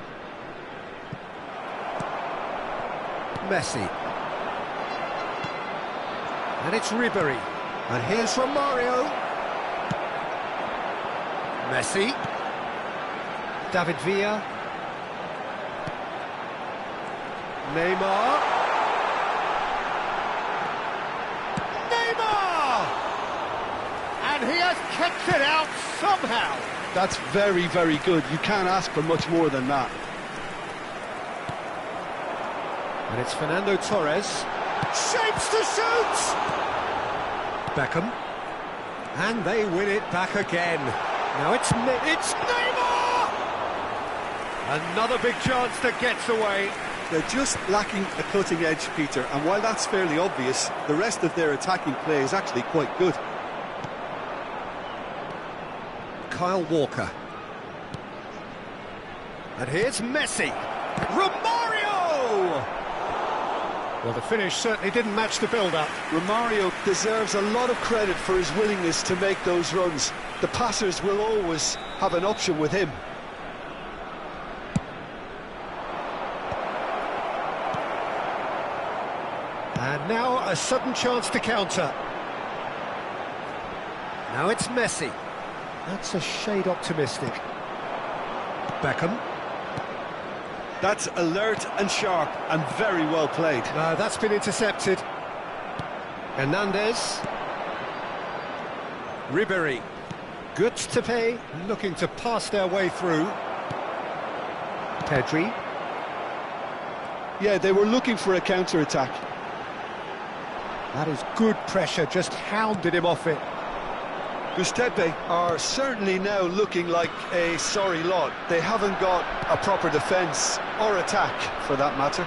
Messi. And it's Ribéry. And here's Romario. Messi. David Villa. Neymar. Neymar! And he has kept it out somehow. That's very, very good. You can't ask for much more than that. And it's Fernando Torres. Shapes to shoot! Beckham. And they win it back again. Now it's Neymar! Another big chance that gets away. They're just lacking a cutting edge, Peter, and while that's fairly obvious, the rest of their attacking play is actually quite good. Kyle Walker. And here's Messi. Romario! Well, the finish certainly didn't match the build-up. Romario deserves a lot of credit for his willingness to make those runs. The passers will always have an option with him. And now a sudden chance to counter. Now it's Messi. That's a shade optimistic. Beckham. That's alert and sharp and very well played. No, that's been intercepted. Hernandez. Ribéry. Good to pay, looking to pass their way through. Pedri. Yeah, they were looking for a counter-attack. That is good pressure, just hounded him off it. Gustepe are certainly now looking like a sorry lot. They haven't got a proper defence or attack, for that matter.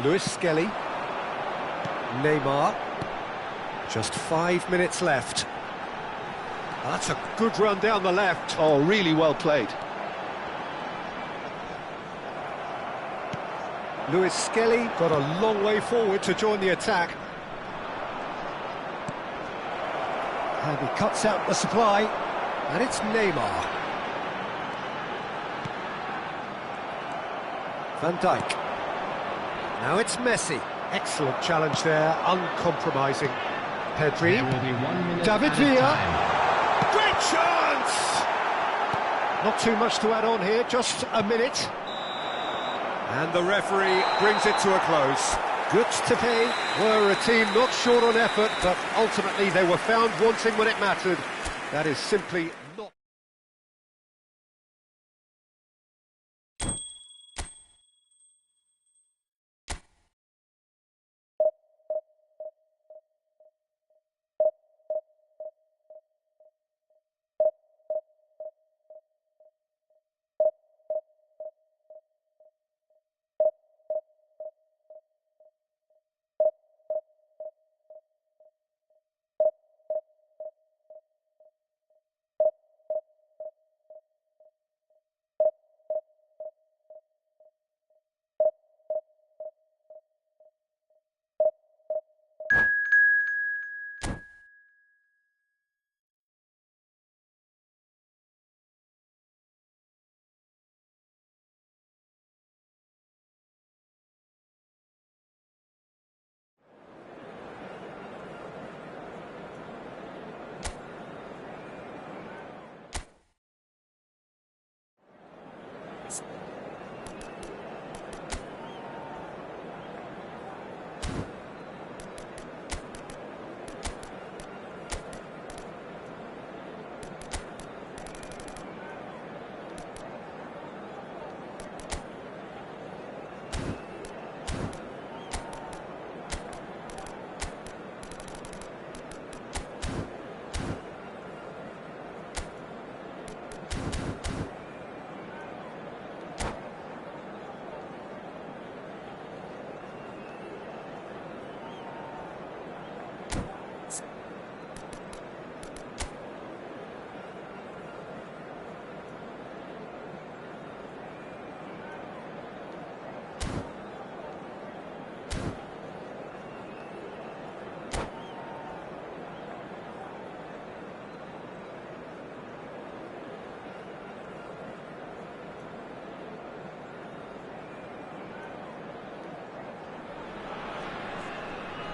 Lewis Skelly. Neymar. Just 5 minutes left. That's a good run down the left. Oh, really well played. Lewis Skelly got a long way forward to join the attack. And he cuts out the supply. And it's Neymar. Van Dijk. Now it's Messi. Excellent challenge there, uncompromising. Pedri. David Villa. Great chance! Not too much to add on here, just a minute. And the referee brings it to a close. Gustepe were a team not short on effort, but ultimately they were found wanting when it mattered. That is simply not...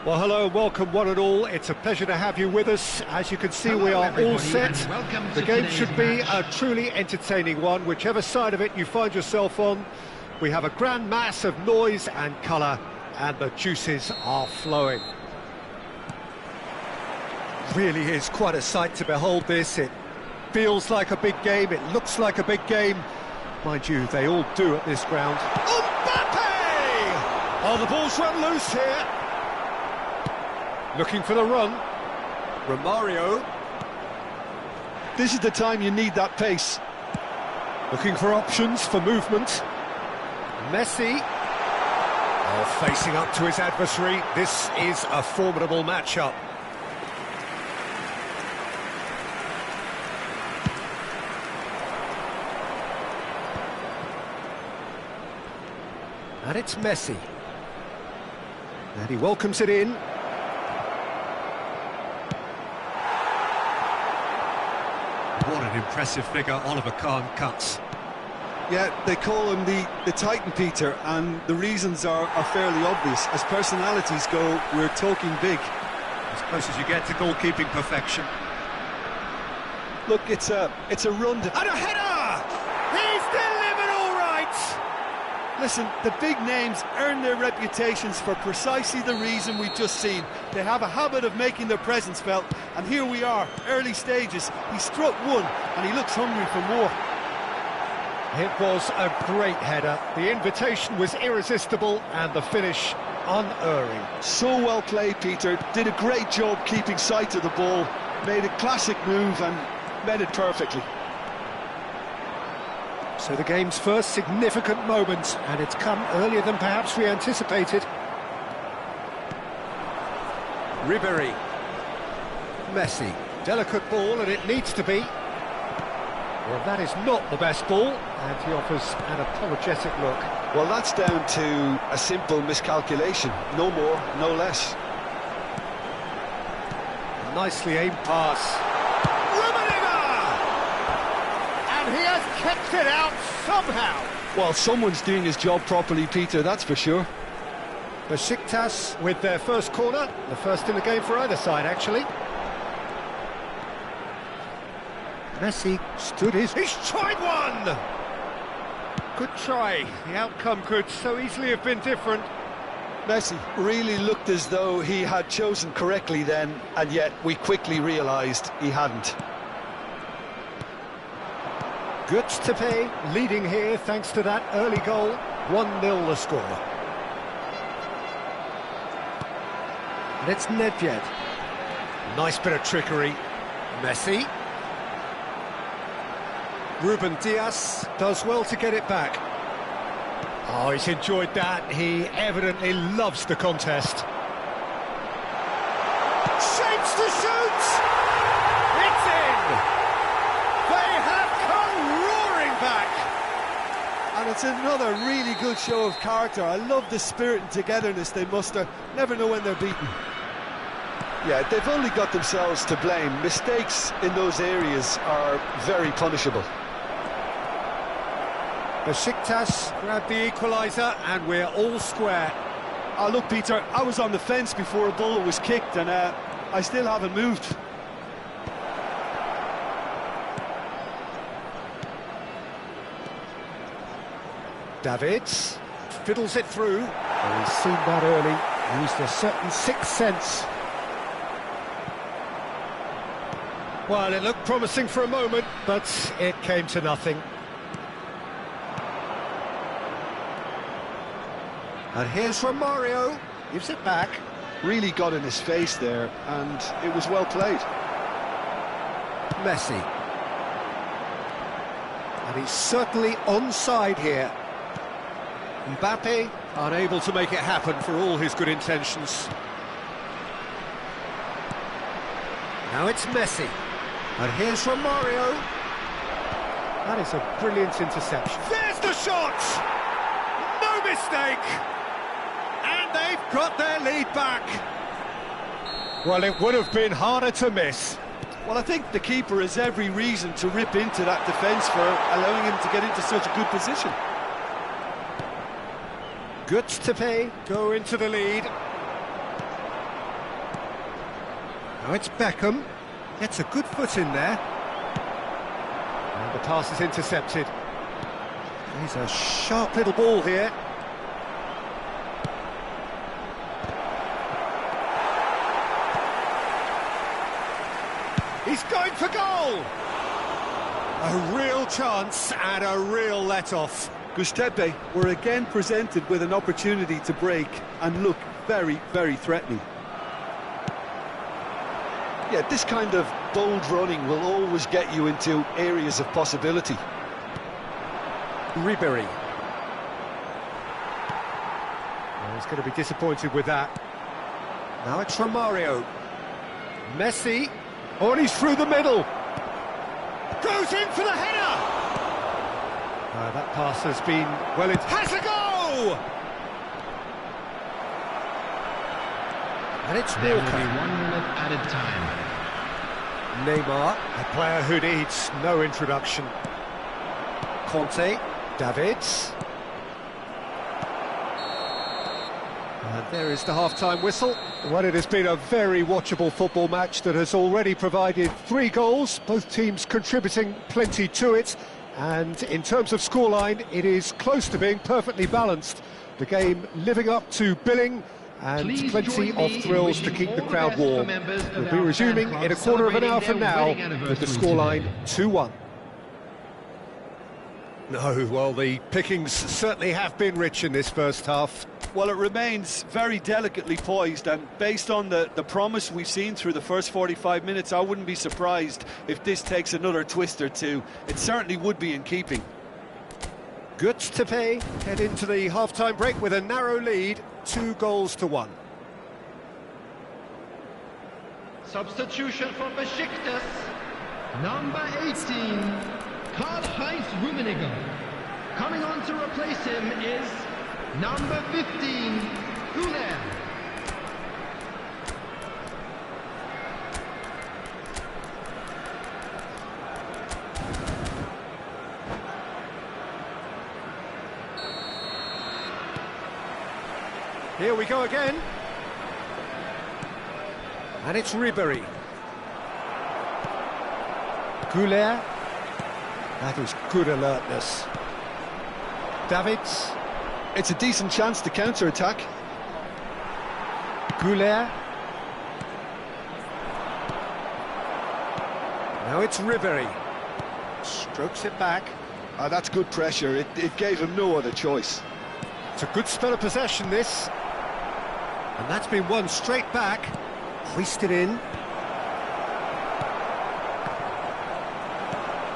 Well, hello and welcome one and all. It's a pleasure to have you with us. As you can see, we are all set. The game should be a truly entertaining one, whichever side of it you find yourself on. We have a grand mass of noise and colour, and the juices are flowing. Really is quite a sight to behold this. It feels like a big game, it looks like a big game. Mind you, they all do at this ground. Mbappe! Oh, the ball's run loose here. Looking for the run. Romario. This is the time you need that pace. Looking for options for movement. Messi. Oh, facing up to his adversary. This is a formidable matchup. And it's Messi. And he welcomes it in. What an impressive figure Oliver Kahn cuts. Yeah, they call him the Titan, Peter, and the reasons are fairly obvious. As personalities go, we're talking big. As close as you get to goalkeeping perfection. Look, it's a run. And a header! He's delivered all right! Listen, the big names earn their reputations for precisely the reason we've just seen. They have a habit of making their presence felt, and here we are, early stages. He struck one, and he looks hungry for more. It was a great header. The invitation was irresistible, and the finish unerring. So well played, Peter. Did a great job keeping sight of the ball. Made a classic move and met it perfectly. So the game's first significant moment, and it's come earlier than perhaps we anticipated. Ribéry. Messi. Delicate ball, and it needs to be. Well, that is not the best ball, and he offers an apologetic look. Well, that's down to a simple miscalculation. No more, no less. Nicely aimed pass. He has kept it out somehow. Well, someone's doing his job properly, Peter, that's for sure. Besiktas with their first corner, the first in the game for either side, actually. Messi stood he's tried one! Good try. The outcome could so easily have been different. Messi really looked as though he had chosen correctly then, and yet we quickly realised he hadn't. Goods to pay, leading here thanks to that early goal. 1-0 the score. And it's Nedved. Nice bit of trickery. Messi. Ruben Dias does well to get it back. Oh, he's enjoyed that. He evidently loves the contest. Shapes to shoot! It's in! They have come roaring back! And it's another really good show of character. I love the spirit and togetherness they muster. Never know when they're beaten. Yeah, they've only got themselves to blame. Mistakes in those areas are very punishable. Besiktas grabbed the equaliser, and we're all square. Oh, look, Peter, I was on the fence before a ball was kicked, and I still haven't moved. Davids fiddles it through. Oh, he's seen that early, used a certain sixth sense. Well, it looked promising for a moment, but it came to nothing. And here's Romario, gives it back. Really got in his face there, and it was well played. Messi. And he's certainly onside here. Mbappe unable to make it happen for all his good intentions. Now it's Messi. And here's Romario. That is a brilliant interception. There's the shot! No mistake! And they've got their lead back. Well, it would have been harder to miss. Well, I think the keeper has every reason to rip into that defence for allowing him to get into such a good position. Goods to pay, go into the lead. Now it's Beckham. Gets a good foot in there. And the pass is intercepted. He's a sharp little ball here. He's going for goal! A real chance and a real let-off. Gustepe were again presented with an opportunity to break and look very, very threatening. Yeah, this kind of bold running will always get you into areas of possibility. Ribery. Well, he's going to be disappointed with that. Now it's Romario. Messi. Oh, and he's through the middle. Goes in for the header! That pass has been well... It has a go! And it's There will Walker. be 1 minute added time. Neymar, a player who needs no introduction. Conte, Davids. And there is the half-time whistle. Well, it has been a very watchable football match that has already provided 3 goals, both teams contributing plenty to it. And in terms of scoreline, it is close to being perfectly balanced. The game living up to billing, and Please plenty join of me in throils to wishing keep the all the crowd best for warm. members of We'll be our resuming fan in a club quarter of an hour celebrating from their now wedding with the anniversary scoreline today. 2-1. No, well, the pickings certainly have been rich in this first half. Well, it remains very delicately poised, and based on the promise we've seen through the first 45 minutes, I wouldn't be surprised if this takes another twist or two. It certainly would be in keeping. Gustepe head into the half-time break with a narrow lead, 2-1. Substitution for Besiktas. Number 18, Karl-Heinz Rummenigge. Coming on to replace him is number 15, Güler. Here we go again. And it's Ribery. Güler. That is good alertness. Davids. It's a decent chance to counter-attack. Güler. Now it's Ribery. Strokes it back. That's good pressure. It gave him no other choice. It's a good spell of possession, this. And that's been won straight back. Hoisted in.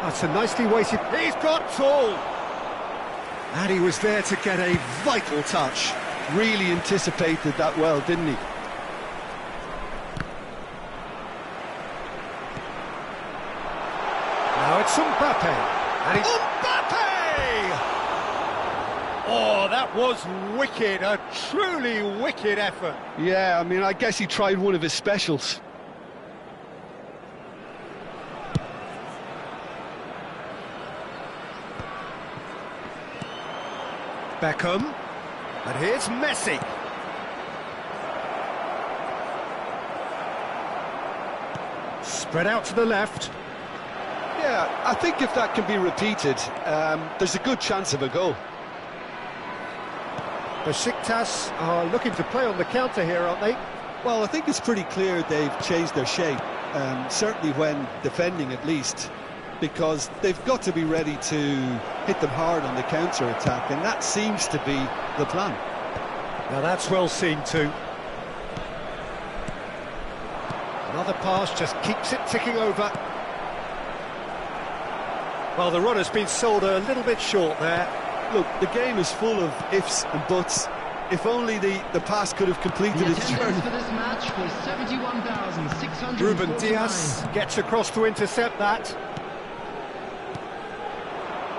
That's a nicely weighted... He's got tall! And he was there to get a vital touch. Really anticipated that well, didn't he? Now it's Mbappe. And he's... Mbappe! Oh, that was wicked. A truly wicked effort. Yeah, I mean, I guess he tried one of his specials. Beckham. And here's Messi. Spread out to the left. Yeah, I think if that can be repeated, there's a good chance of a goal. Besiktas are looking to play on the counter here, aren't they? Well, I think it's pretty clear they've changed their shape, certainly when defending at least, because they've got to be ready to hit them hard on the counter-attack, and that seems to be the plan. Now that's well seen too. Another pass just keeps it ticking over. Well, the run has been sold a little bit short there. Look, the game is full of ifs and buts. If only the pass could have completed The its attendance journey. for this match was 71,649. Ruben Diaz gets across to intercept that.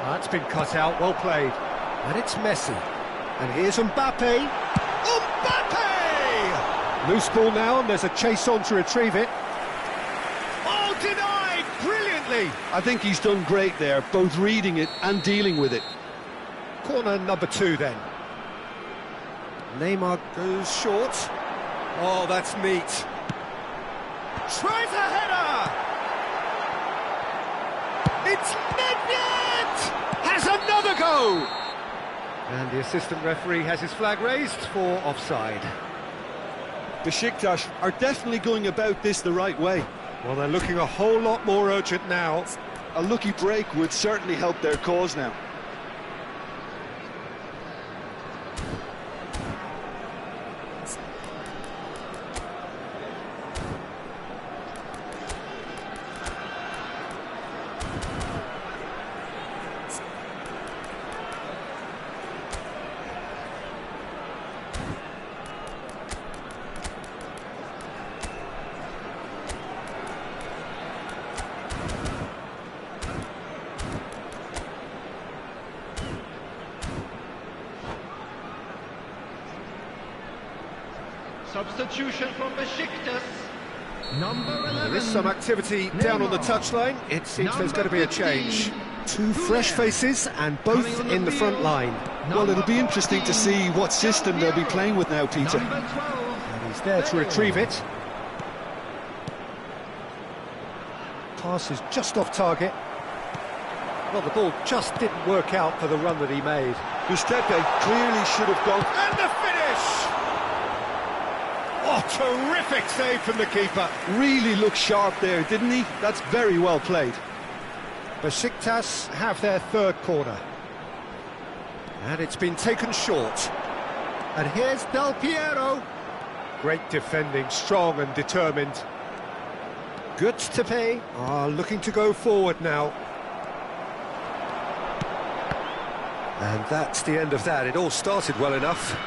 That's been cut out, well played. And it's Messi. And here's Mbappe. Mbappe! Loose ball now, and there's a chase on to retrieve it. Oh, denied! Brilliantly! I think he's done great there, both reading it and dealing with it. Corner number 2 then. Neymar goes short. Oh, that's neat. tries a header! It's Nedved! Has another go! And the assistant referee has his flag raised for offside. Besiktas are definitely going about this the right way. Well, they're looking a whole lot more urgent now. A lucky break would certainly help their cause now. Substitution from Besiktas. Number 11. There is some activity down on the touchline. It seems there's going to be a change. Two fresh faces and both in the front line. Well, it'll be interesting to see what system they'll be playing with now, Peter. And he's there to retrieve it. Pass is just off target. Well, the ball just didn't work out for the run that he made. Gustepe clearly should have gone. And the finish! Oh, terrific save from the keeper. Really looked sharp there, didn't he? That's very well played. Besiktas have their third corner. And it's been taken short. And here's Del Piero. Great defending, strong and determined. Gustepe are looking to go forward now. And that's the end of that. It all started well enough.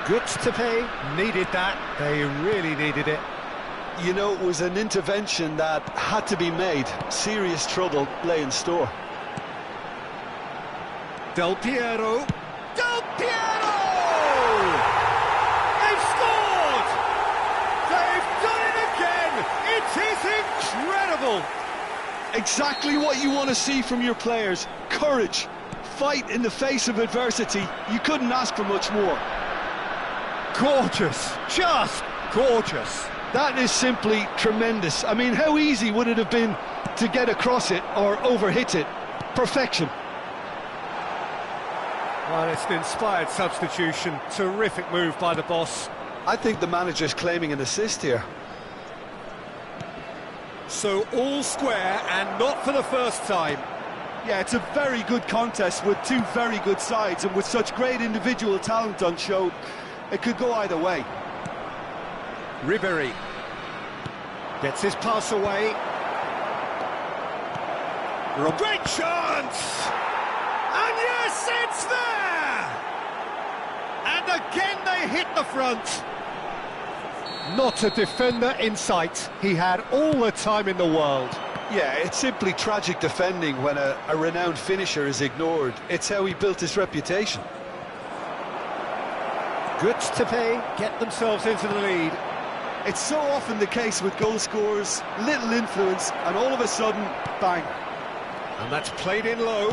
Gustepe needed that. They really needed it. You know, it was an intervention that had to be made. Serious trouble lay in store. Del Piero. Del Piero! They've scored! They've done it again! It is incredible! Exactly what you want to see from your players. Courage. Fight in the face of adversity. You couldn't ask for much more. Gorgeous, just gorgeous. That is simply tremendous. I mean, how easy would it have been to get across it or overhit it? Perfection. Well, it's an inspired substitution. Terrific move by the boss. I think the manager's claiming an assist here. So all square and not for the first time. Yeah, it's a very good contest with two very good sides, and with such great individual talent on show, it could go either way. Ribéry gets his pass away. Great chance! And yes, it's there! And again they hit the front. Not a defender in sight. He had all the time in the world. Yeah, it's simply tragic defending when a renowned finisher is ignored. It's how he built his reputation. Gustepe get themselves into the lead. It's so often the case with goal scorers, little influence, and all of a sudden, bang. And that's played in low.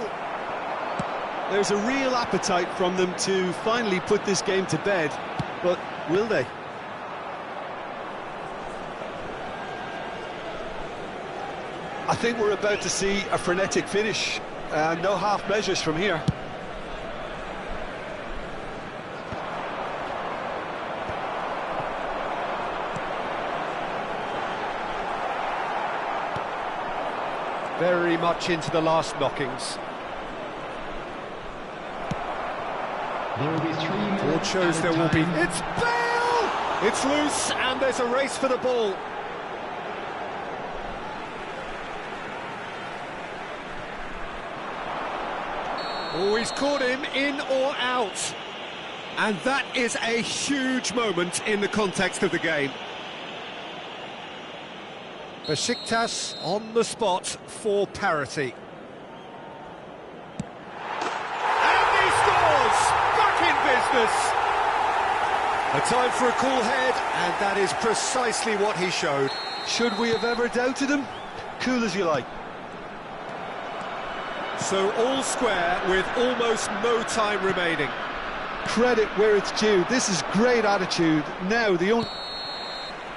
There's a real appetite from them to finally put this game to bed, but will they? I think we're about to see a frenetic finish. No half measures from here. Very much into the last knockings. There will be 3 minutes. Board shows there will be. It's Bale! It's loose, and there's a race for the ball. Oh, he's caught him in or out. And that is a huge moment in the context of the game. Besiktas on the spot for parity. And he scores! Back in business! A time for a cool head, and that is precisely what he showed. Should we have ever doubted him? Cool as you like. So all square with almost no time remaining. Credit where it's due. This is great attitude. Now the only...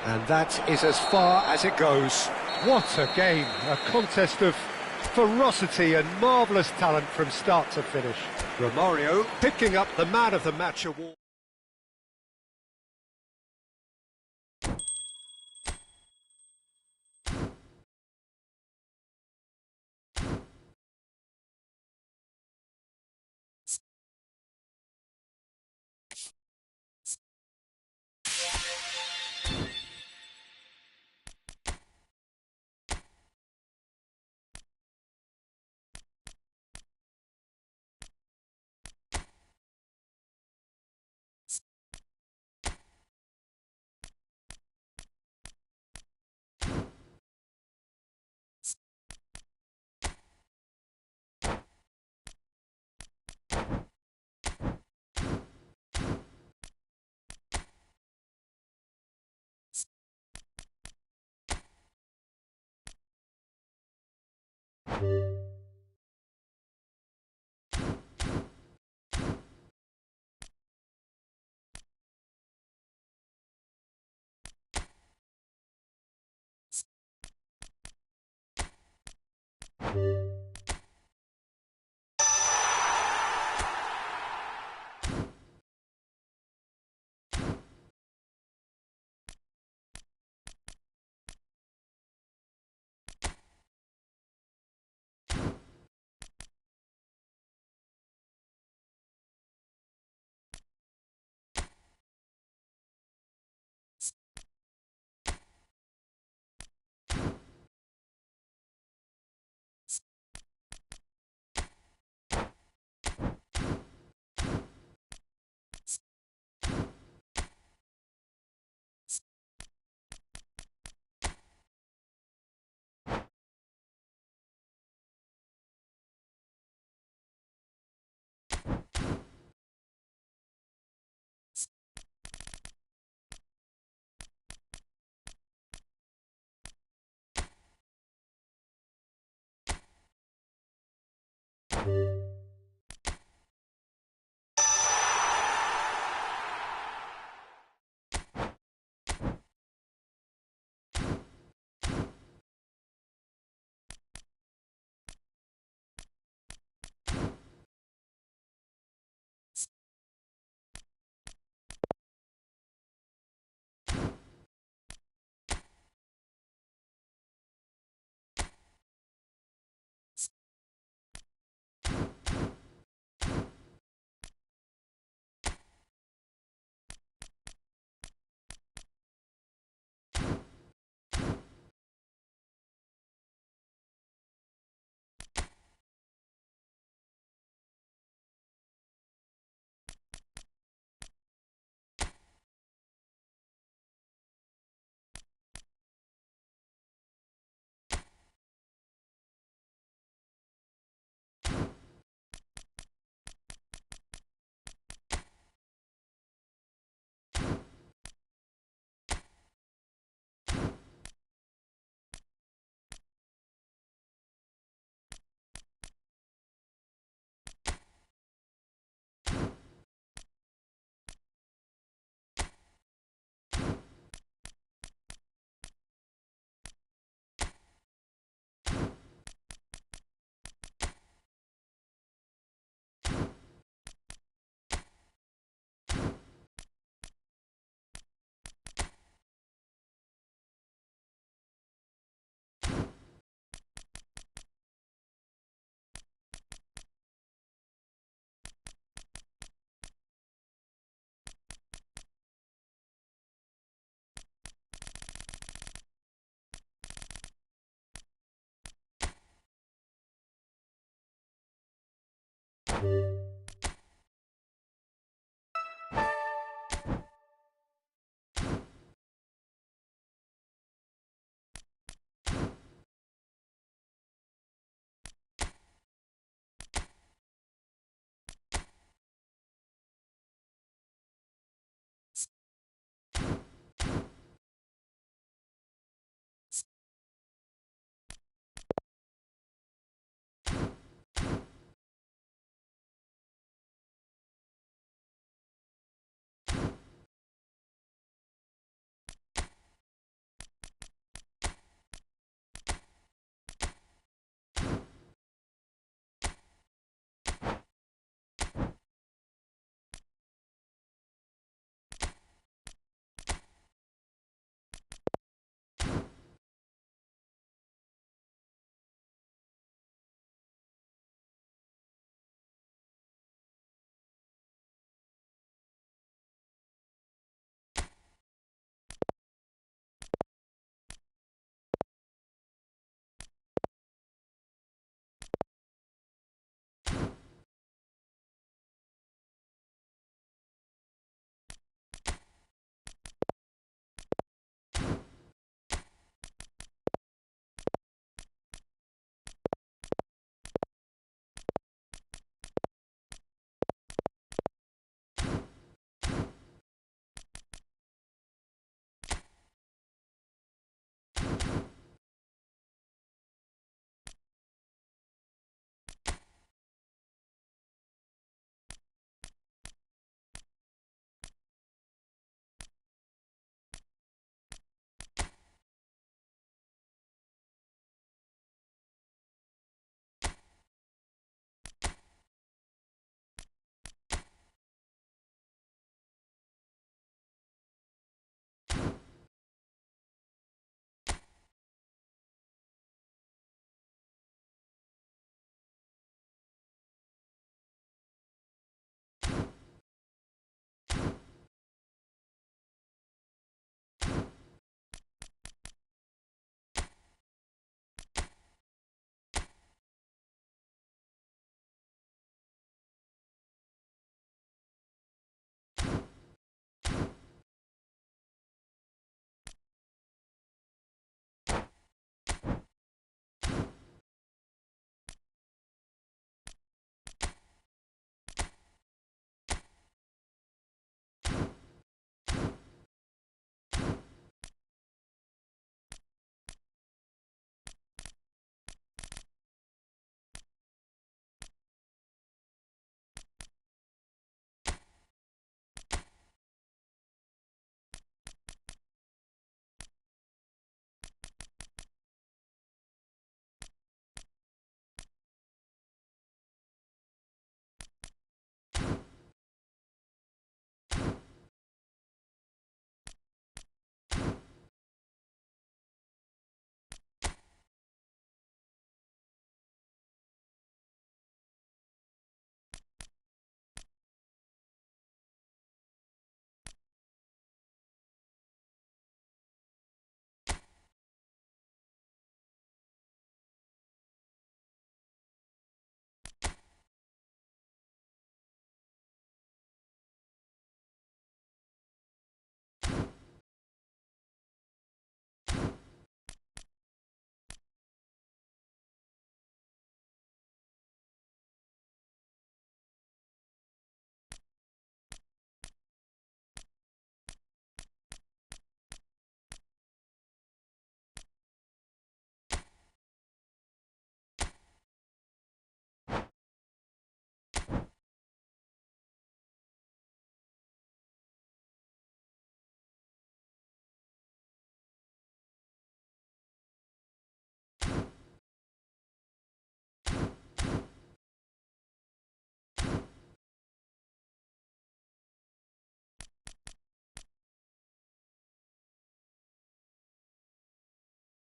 And that is as far as it goes. What a game, a contest of ferocity and marvellous talent from start to finish. Romario picking up the Man of the Match award.